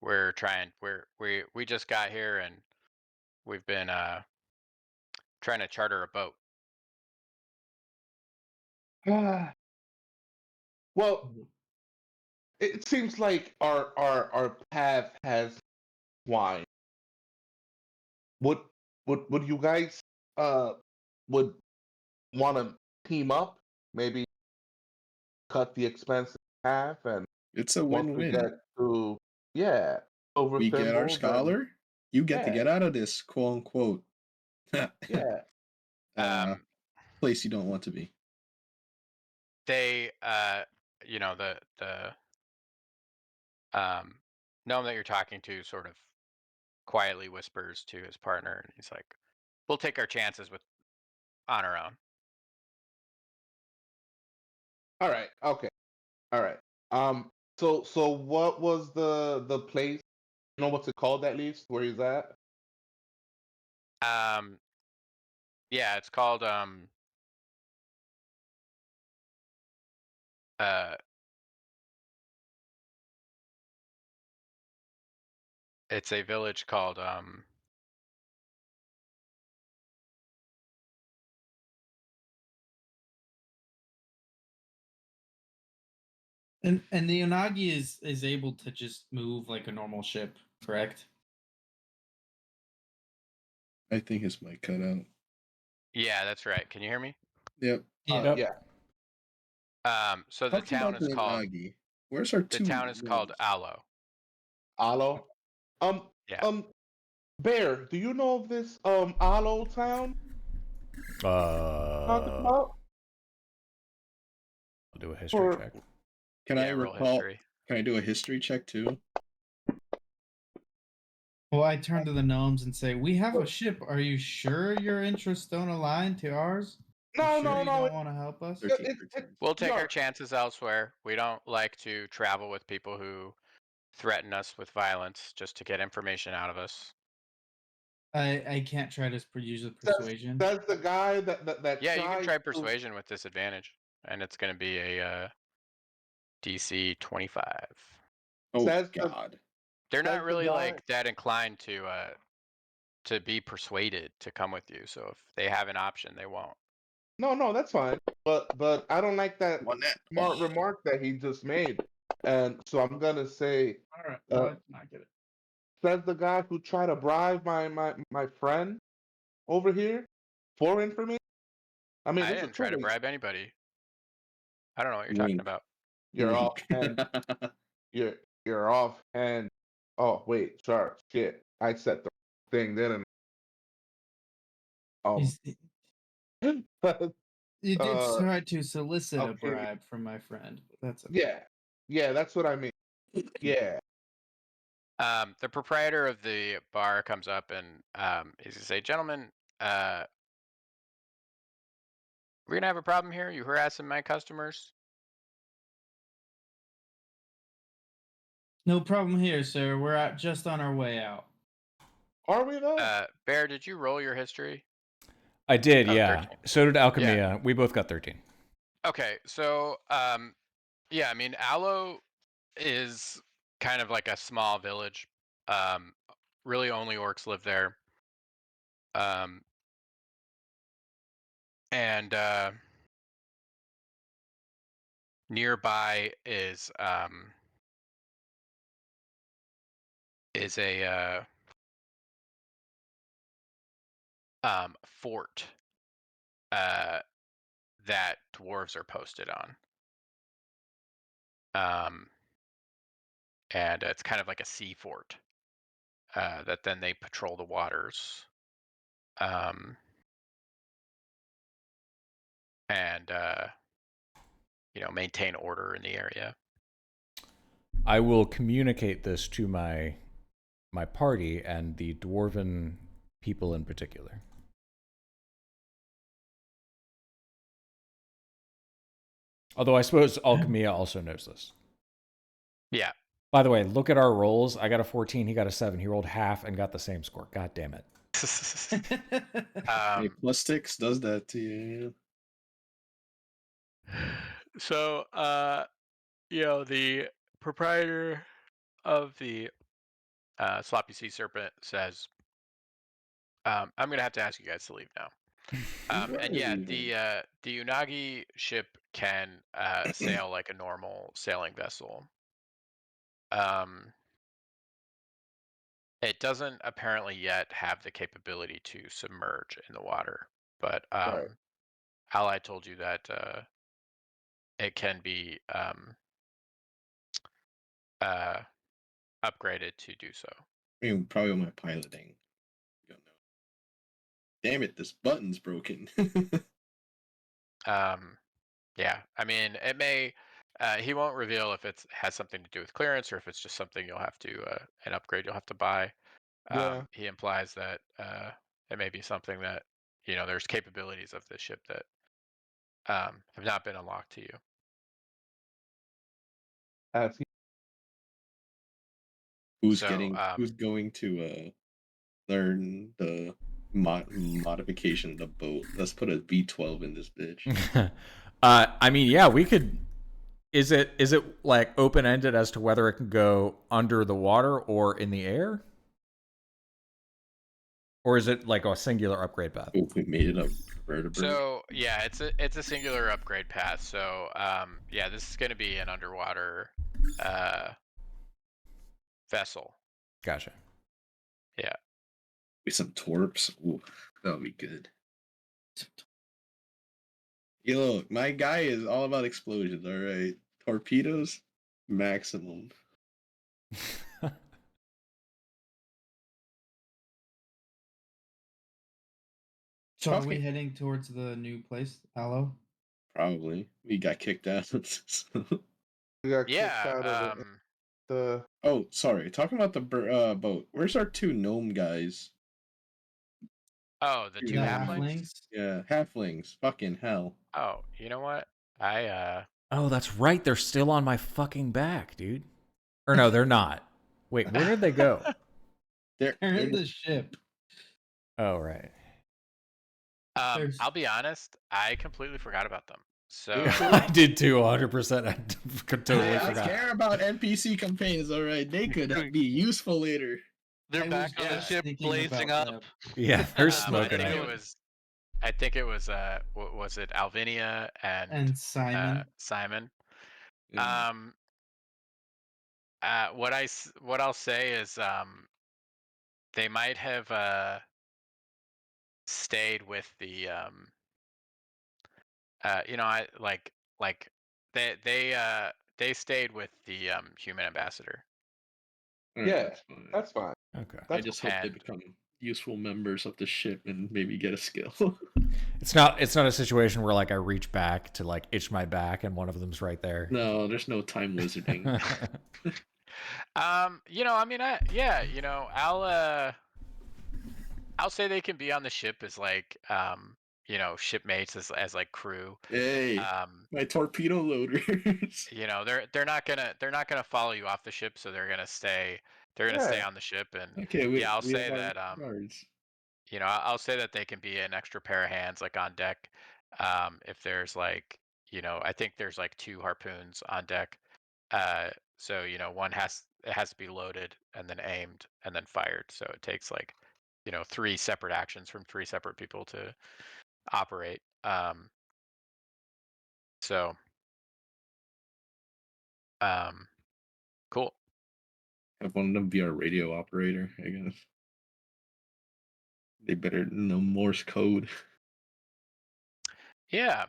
We just got here and we've been trying to charter a boat. Well, it seems like our path has wine. Would you guys would want to team up? Maybe cut the expense in half, and It's a once we win-win. get to over We get our Thimble, then scholar. You get to yeah, get out of this, quote unquote, yeah. Um, place you don't want to be. they the gnome that you're talking to sort of quietly whispers to his partner, and he's like, "We'll take our chances with on our own." All right, okay, all right. So what was the place? You know what's it called at least? Where he's at? Um, yeah, it's called uh, it's a village called And the Unagi is able to just move like a normal ship, correct? I think his mic cut out. Yeah, that's right. Can you hear me? Yep. Yeah. Yeah. So Talking about the Unagi, where's our the two town is called gnomes? Aloe. Alo. Um, Yeah. Bear, do you know of this Alo town? Talking about? I'll do a history Or check. Can I Yeah, roll recall? history. Can I do a history check too? Well, I turn to the gnomes and say, "We have a ship. Are you sure your interests don't align to ours? You no, sure no, you no. don't want to help us?" 13, It, 13. We'll take our Yark, chances elsewhere. We don't like to travel with people who threaten us with violence just to get information out of us. I can't try to use the says, persuasion. says the guy that Yeah, you can tries try to. persuasion with disadvantage, and it's going to be a DC 25. Oh Says the God. They're says not the really guy. like that inclined to be persuaded to come with you. So if they have an option, they won't. No, that's fine. But I don't like that One net. smart remark that he just made, and so I'm gonna say, All right, uh, well, I get it. says the guy who tried to bribe my friend over here for information. I mean, I this is didn't try to two-way. bribe anybody. I don't know what you're talking Wink. about. You're off Wink. hand. You're off hand. Oh wait, sorry, shit. I said the thing, didn't I? You did uh, try to solicit a okay, bribe from my friend, but that's okay. yeah, that's what I mean. Yeah, The proprietor of the bar comes up and he's gonna say, "Gentlemen, we're gonna have a problem here. You harassing my customers." No problem here, sir. We're just on our way out. are we though? Bear, did you roll your history? I did, Oh, yeah. 13. So did Yeah. Alchemia. We both got 13. Okay, so yeah, I mean, Aloe is kind of like a small village. Um, really, only orcs live there. And nearby is a fort that dwarves are posted on. And it's kind of like a sea fort. that then they patrol the waters, and maintain order in the area. I will communicate this to my party and the dwarven people in particular. Although I suppose Alchemia also knows this. Yeah. By the way, look at our rolls. I got a 14, he got a 7. He rolled half and got the same score. God damn it. Hey, plus 6 does that to you. So, the proprietor of the Sloppy Sea Serpent says, I'm going to have to ask you guys to leave now. And yeah, the Unagi ship can sail like a normal sailing vessel. It doesn't apparently yet have the capability to submerge in the water, but Right. Ally told you that it can be upgraded to do so. I mean, probably with my piloting. I don't know. Damn it, this button's broken. Yeah, I mean, it may. He won't reveal if it has something to do with clearance or if it's just something you'll have to an upgrade you'll have to buy. Yeah. He implies that it may be something that there's capabilities of this ship that have not been unlocked to you. As he, who's So, going to learn the modification of the boat? Let's put a B12 in this bitch. I mean, yeah, we could. Is it like open ended as to whether it can go under the water or in the air, or is it like a singular upgrade path? Oh, we made it a vertebrate. So yeah, it's a singular upgrade path. So yeah, this is going to be an underwater vessel. Gotcha. Yeah. With some torps. Ooh, that'll be good. Yo, look, my guy is all about explosions, alright? Torpedoes, maximum. So are we heading towards the new place, Aloe? Probably. We got kicked out. we got kicked Yeah. out of the Oh, sorry. Talking about the boat. Where's our 2 gnome guys? Oh, the two The halflings. Yeah, halflings. Fucking hell. Oh, you know what? Oh, that's right. They're still on my fucking back, dude. Or no, they're not. Wait, where did they go? They're in the ship. Oh, right. I'll be honest. I completely forgot about them. So I did too, 100%. I totally I forgot. care about NPC campaigns, alright? They could be useful later. They're I back was on the just ship, thinking blazing about up. Yeah, they're I smoking think out. it was was it Alvinia and Simon. Simon. Yeah. What I'll say is they might have stayed with the I like they stayed with the human ambassador. Alright, yeah. that's fine. That's fine. Okay. I That's just hope they And- become useful members of the ship and maybe get a skill. It's not a situation where like I reach back to like itch my back and one of them's right there. No, there's no time wizarding. I'll say they can be on the ship as like shipmates as like crew. Hey, my torpedo loaders. They're not gonna follow you off the ship, so they're gonna stay Yeah. on the ship. And Okay, yeah, I'll we say have that our guards. I'll say that they can be an extra pair of hands like on deck. If there's like I think there's like 2 harpoons on deck. So it has to be loaded and then aimed and then fired. So it takes like 3 separate actions from 3 separate people to operate. So cool. Have one of them be our radio operator, I guess. They better know Morse code. Yeah.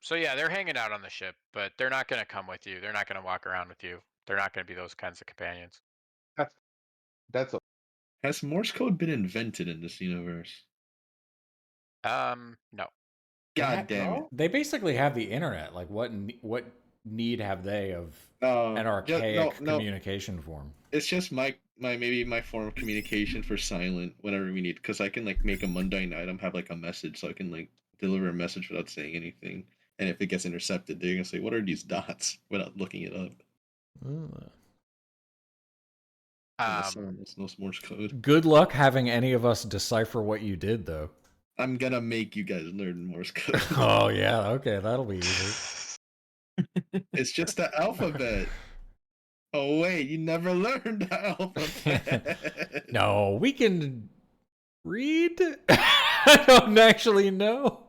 So yeah, they're hanging out on the ship, but they're not gonna come with you. They're not gonna walk around with you. They're not gonna be those kinds of companions. That's a Has Morse code been invented in this universe? No. God damn it. no. They basically have the internet. Like, what need have they of an archaic No. communication form? It's just my maybe my form of communication for silent whenever we need, because I can like make a mundane item have like a message, so I can like deliver a message without saying anything. And if it gets intercepted, they're gonna say, "What are these dots?" without looking it up. There's no Morse code. Good luck having any of us decipher what you did, though. I'm gonna make you guys learn Morse code. Oh yeah, okay, that'll be easy. It's just the alphabet. Oh wait, you never learned the alphabet. No, we can read. I don't actually know.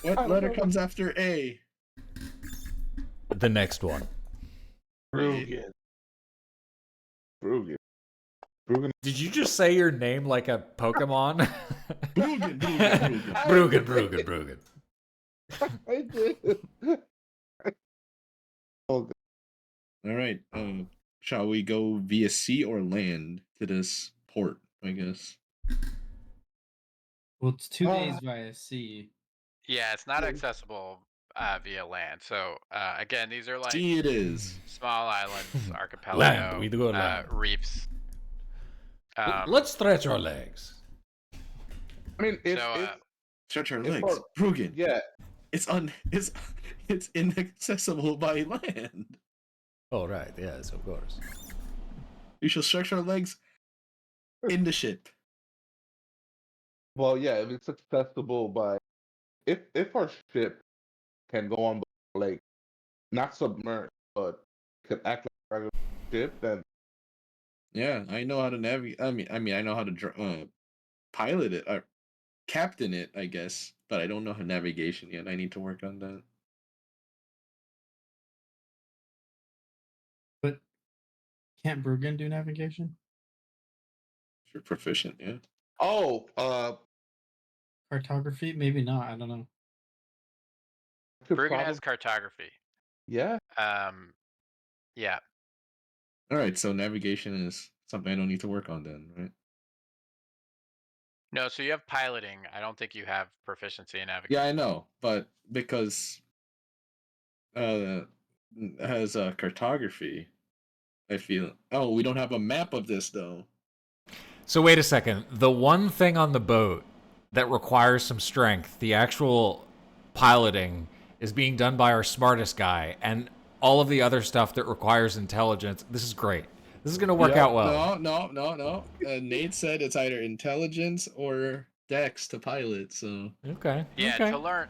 What letter comes after A? The next one. Brugan. Brugan. Did you just say your name like a Pokemon? Brugan. Brugan. I did. Oh, All right. Shall we go via sea or land to this port? I guess. Well, it's 2 Ah. days via sea. Yeah, it's not Yeah. accessible via land. So again, these are like Sea it is. small islands, archipelago, Land, we do a land. reefs. Let's stretch our legs. I mean, if, So, if Stretch our If legs. our- Brugan. yeah, It's inaccessible by land. Oh right, yes, of course. We shall stretch our legs in the ship. well, yeah, if it's accessible by, if our ship can go on the lake, not submerged, but can act like a regular ship, then Yeah, I know how to navigate. I mean, I know how to pilot it or captain it, I guess, but I don't know how navigation yet. I need to work on that. But can't Brugan do navigation? If you're proficient, yeah. Cartography? Maybe not. I don't know. could Brugan has probably, cartography. yeah. Yeah. All right, so navigation is something I don't need to work on then, right? No, so you have piloting. I don't think you have proficiency in Yeah, navigation. I know, but because has cartography, I feel. Oh, we don't have a map of this though. So wait a second. The one thing on the boat that requires some strength, the actual piloting, is being done by our smartest guy, and all of the other stuff that requires intelligence. This is great. This is going to work Yeah, out well. No. Nate said it's either intelligence or dex to pilot. So Okay. Yeah, okay. to learn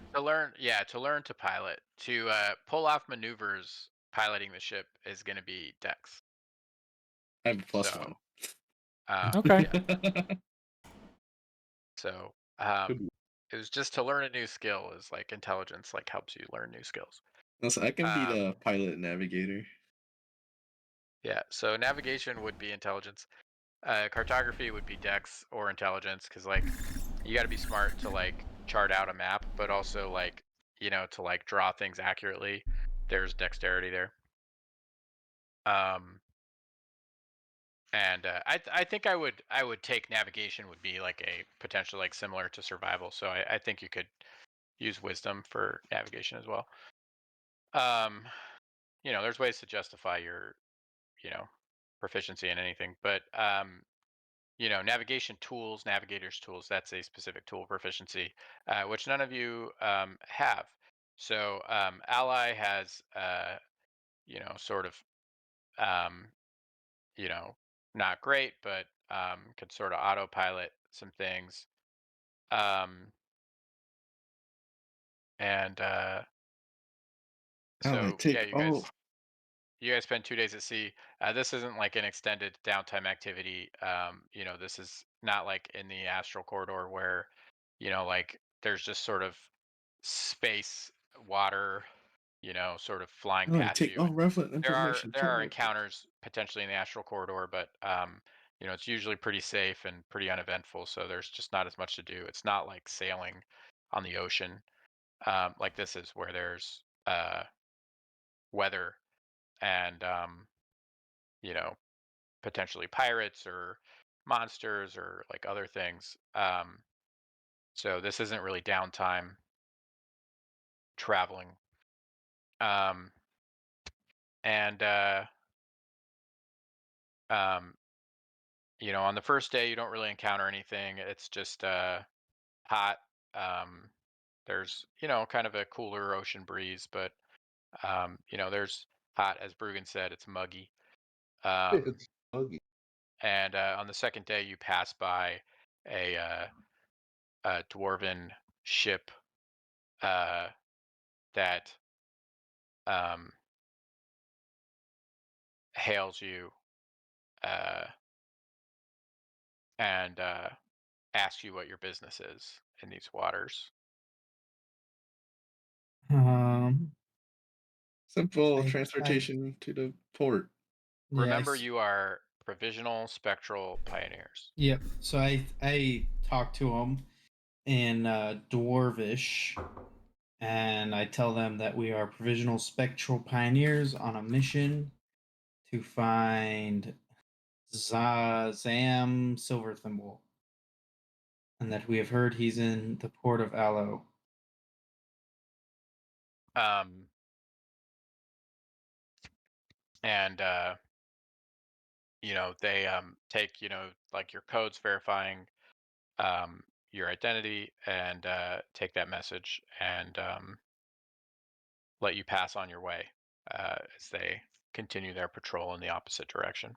to pilot, to pull off maneuvers piloting the ship is going to be dex. I have a plus So, one. Okay. yeah. So, could be. it was just to learn a new skill is like intelligence, like helps you learn new skills. Also, I can be the pilot and navigator. Yeah, so navigation would be intelligence. Cartography would be dex or intelligence, because like you got to be smart to like chart out a map, but also like to like draw things accurately. There's dexterity there. And I think I would take navigation would be like a potential like similar to survival. So I think you could use wisdom for navigation as well. There's ways to justify your proficiency in anything, but navigation tools, navigators tools, that's a specific tool proficiency, which none of you have. So ally has sort of um, not great, but could sort of autopilot some things. And Oh, I so yeah, take. you guys spend 2 days at sea. This isn't like an extended downtime activity. This is not like in the astral corridor where, like there's just sort of space, water, sort of flying Oh, I past take. you. Oh, And relevant there are information. encounters potentially in the astral corridor, but it's usually pretty safe and pretty uneventful. So there's just not as much to do. It's not like sailing on the ocean like this is, where there's weather and you know potentially pirates or monsters or like other things. So this isn't really downtime traveling. Um, and you know, on the first day you don't really encounter anything. It's just hot. There's, you know, kind of a cooler ocean breeze, but you know, there's hot, as Brugan said, it's muggy. It's buggy. And on the second day you pass by a dwarven ship that um, hails you uh, and asks you what your business is in these waters. Um, Simple I transportation to the port. Remember, yes. you are provisional spectral pioneers. Yep. So I talk to them in Dwarvish, and I tell them that we are provisional spectral pioneers on a mission to find Zam Silver Thimble, and that we have heard he's in the port of Aloe. Um, and you know, they take, you know, like your codes verifying your identity, and take that message and let you pass on your way as they continue their patrol in the opposite direction.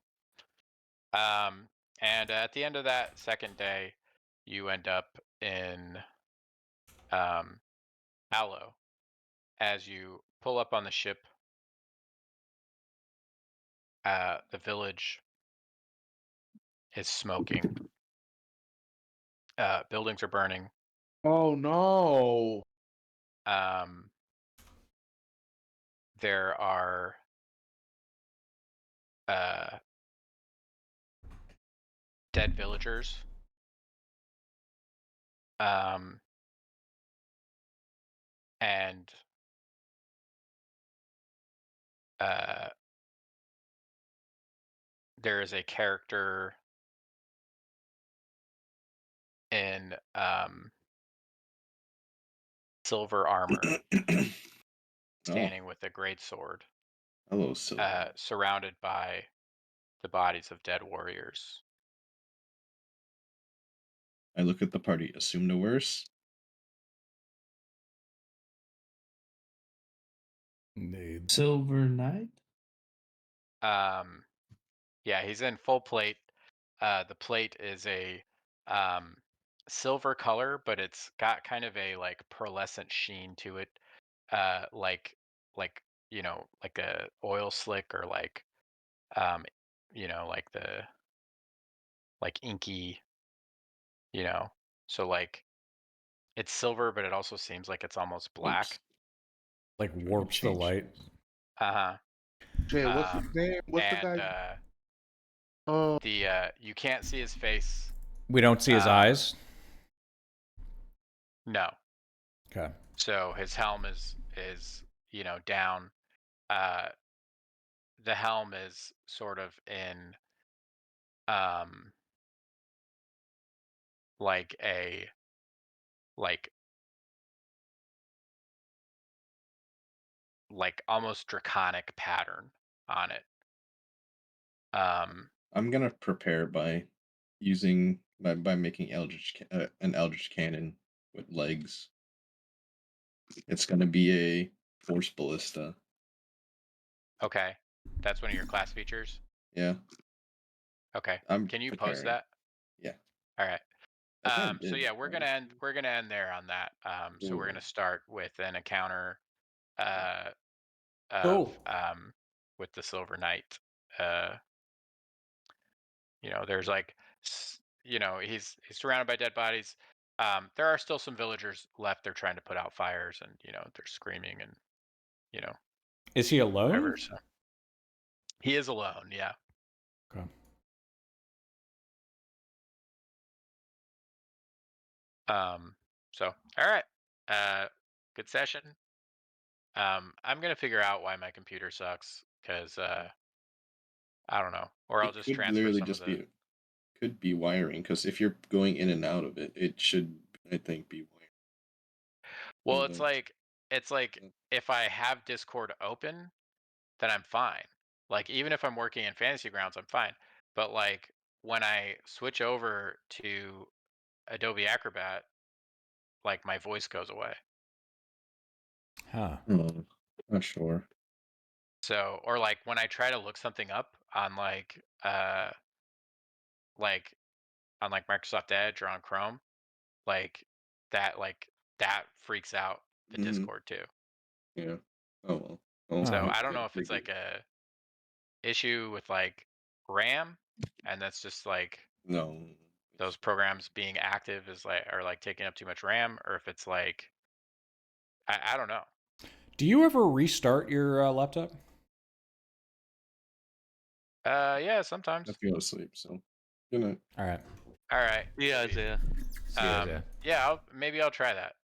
And at the end of that second day, you end up in Aloe. As you pull up on the ship, the village is smoking. Buildings are burning. Oh no! Um, there are dead villagers. And there is a character in silver armor Oh, standing with a great sword, hello, Silver. surrounded by the bodies of dead warriors. I look at the party, assume the worst. Indeed. Silver Knight. Yeah, he's in full plate. The plate is a silver color, but it's got kind of a like pearlescent sheen to it, like like you know, like a oil slick, or like um, you know, like the like inky, you know. So like it's silver, but it also seems like it's almost black. Oops. Like Trying to warps the change light. things. Uh-huh. Jay, what's his name? What's the And guy? Oh, the you can't see his face. We don't see his eyes. No. Okay. So his helm is you know, down. Uh, the helm is sort of in um like a like like almost draconic pattern on it. I'm gonna prepare by using by making an eldritch cannon with legs. It's gonna be a force ballista. Okay. That's one of your class features. Yeah, Okay. I'm Can you post preparing. that? Yeah, All right. I kind of So did. yeah, we're gonna end there on that. So we're gonna start with an encounter uh of Cool. with the Silver Knight. Uh you know, there's like you know, he's surrounded by dead bodies. There are still some villagers left. They're trying to put out fires, and you know, they're screaming, and you know, Is he alone? whatever. So he is alone. Yeah. Okay. So all right. Good session. I'm gonna figure out why my computer sucks, because I don't know. or I'll It just could transfer literally some just of the. could be wiring, because if you're going in and out of it, it should, I think, be wiring. Well, But, it's like if I have Discord open, then I'm fine. Like even if I'm working in Fantasy Grounds, I'm fine. But like when I switch over to Adobe Acrobat, like my voice goes away. Huh. not sure. So, or like when I try to look something up on like on like Microsoft Edge or on Chrome, like that freaks out the Mhm. Discord too. Yeah. Oh well. Well, So Huh. I don't know if it's figure- like a issue with like RAM, and that's just like no. those programs being active is like are like taking up too much RAM, or if it's like I don't know. Do you ever restart your laptop? Yeah, sometimes. I feel asleep. So good night. All right. All right. Yeah, maybe. Isaiah. See you, Isaiah. Yeah, maybe I'll try that.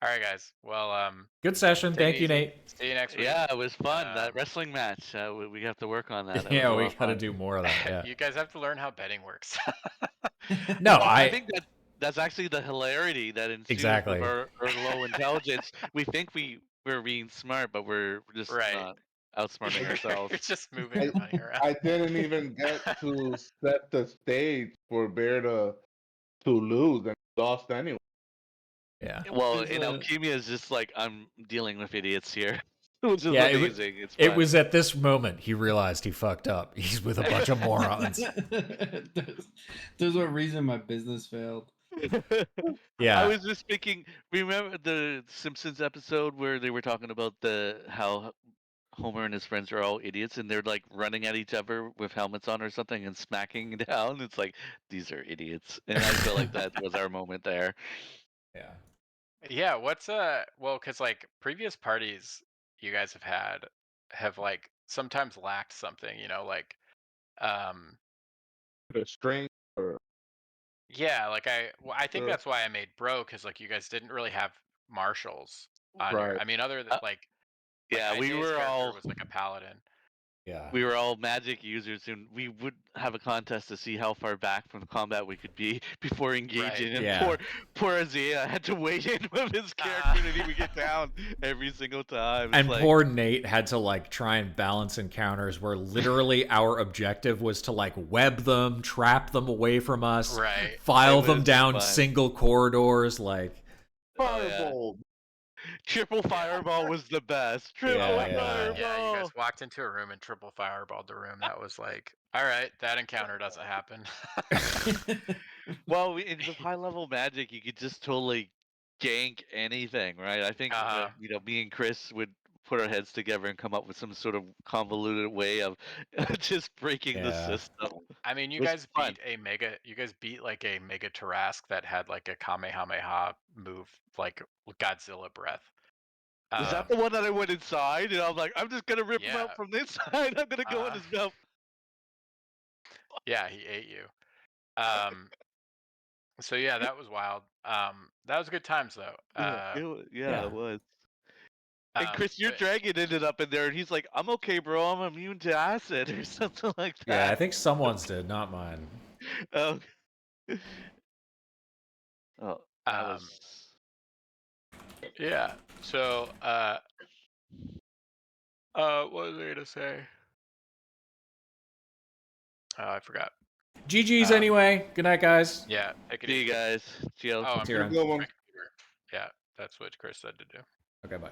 All right, guys. Well, Good session. take it Thank you, easy. Nate. See you next week. Yeah, it was fun. That Um, wrestling match, we have to work on that. That was Yeah, a lot we of got to fun. do more of that. Yeah. You guys have to learn how betting works. No, Well, I think that's actually the hilarity that ensues Exactly. from our low intelligence. We think we're being smart, but we're just Right. not outsmarting ourselves. You're just moving your money around. I didn't even get to set the stage for Bear to lose and lost anyway. yeah. Well, There's in a- Alchemia is just like I'm dealing with idiots here, which is Yeah, amazing. It's It fun. was at this moment he realized he fucked up. He's with a bunch of morons. There's a reason my business failed. Yeah. I was just thinking. Remember the Simpsons episode where they were talking about how Homer and his friends are all idiots and they're like running at each other with helmets on or something and smacking down. It's like these are idiots, and I feel like that was our moment there. Yeah. Yeah, what's well, because like previous parties you guys have had have like sometimes lacked something, like um The string or yeah, like I think Sure. that's why I made bro, because like you guys didn't really have marshals on your Right. I mean other than Uh, like Yeah, Isaiah's character was like a paladin. Yeah. we were all magic users, and we would have a contest to see how far back from combat we could be before engaging. And Yeah. poor Isaiah had to wait in with his Ah. character to even get down every single time. It's And like, poor Nate had to like try and balance encounters where literally our objective was to like web them, trap them away from us, Right. file It them was down fun. single corridors. Like, Oh, yeah. Fireball. Triple fireball was the best. Triple Yeah. Yeah, you guys fireball. walked into a room and triple fireballed the room. That was like, all right, that encounter doesn't happen. Well, with high level magic, you could just totally gank anything, right? I think Uh-huh. me and Chris would put our heads together and come up with some sort of convoluted way of just breaking the Yeah. system. I mean, you It was guys fun. beat like a mega Tarask that had like a Kamehameha move, like Godzilla breath. Is that the one that I went inside? And I'm like, I'm just gonna rip him yeah. out from this side. I'm gonna go in his mouth. Yeah, he ate you. So yeah, that was wild. That was good times though. It was. And Chris, your but dragon ended up in there, and he's like, "I'm okay, bro. I'm immune to acid or something like that." Yeah, I think someone's did, not mine. Oh, oh, that was. yeah. So what was I gonna say? Oh, I forgot. GG's anyway. Good night, guys. Yeah, take it See you easy. guys. Chill. Oh, I'm See you gonna around. my computer. Yeah, that's what Chris said to do. Okay, bye.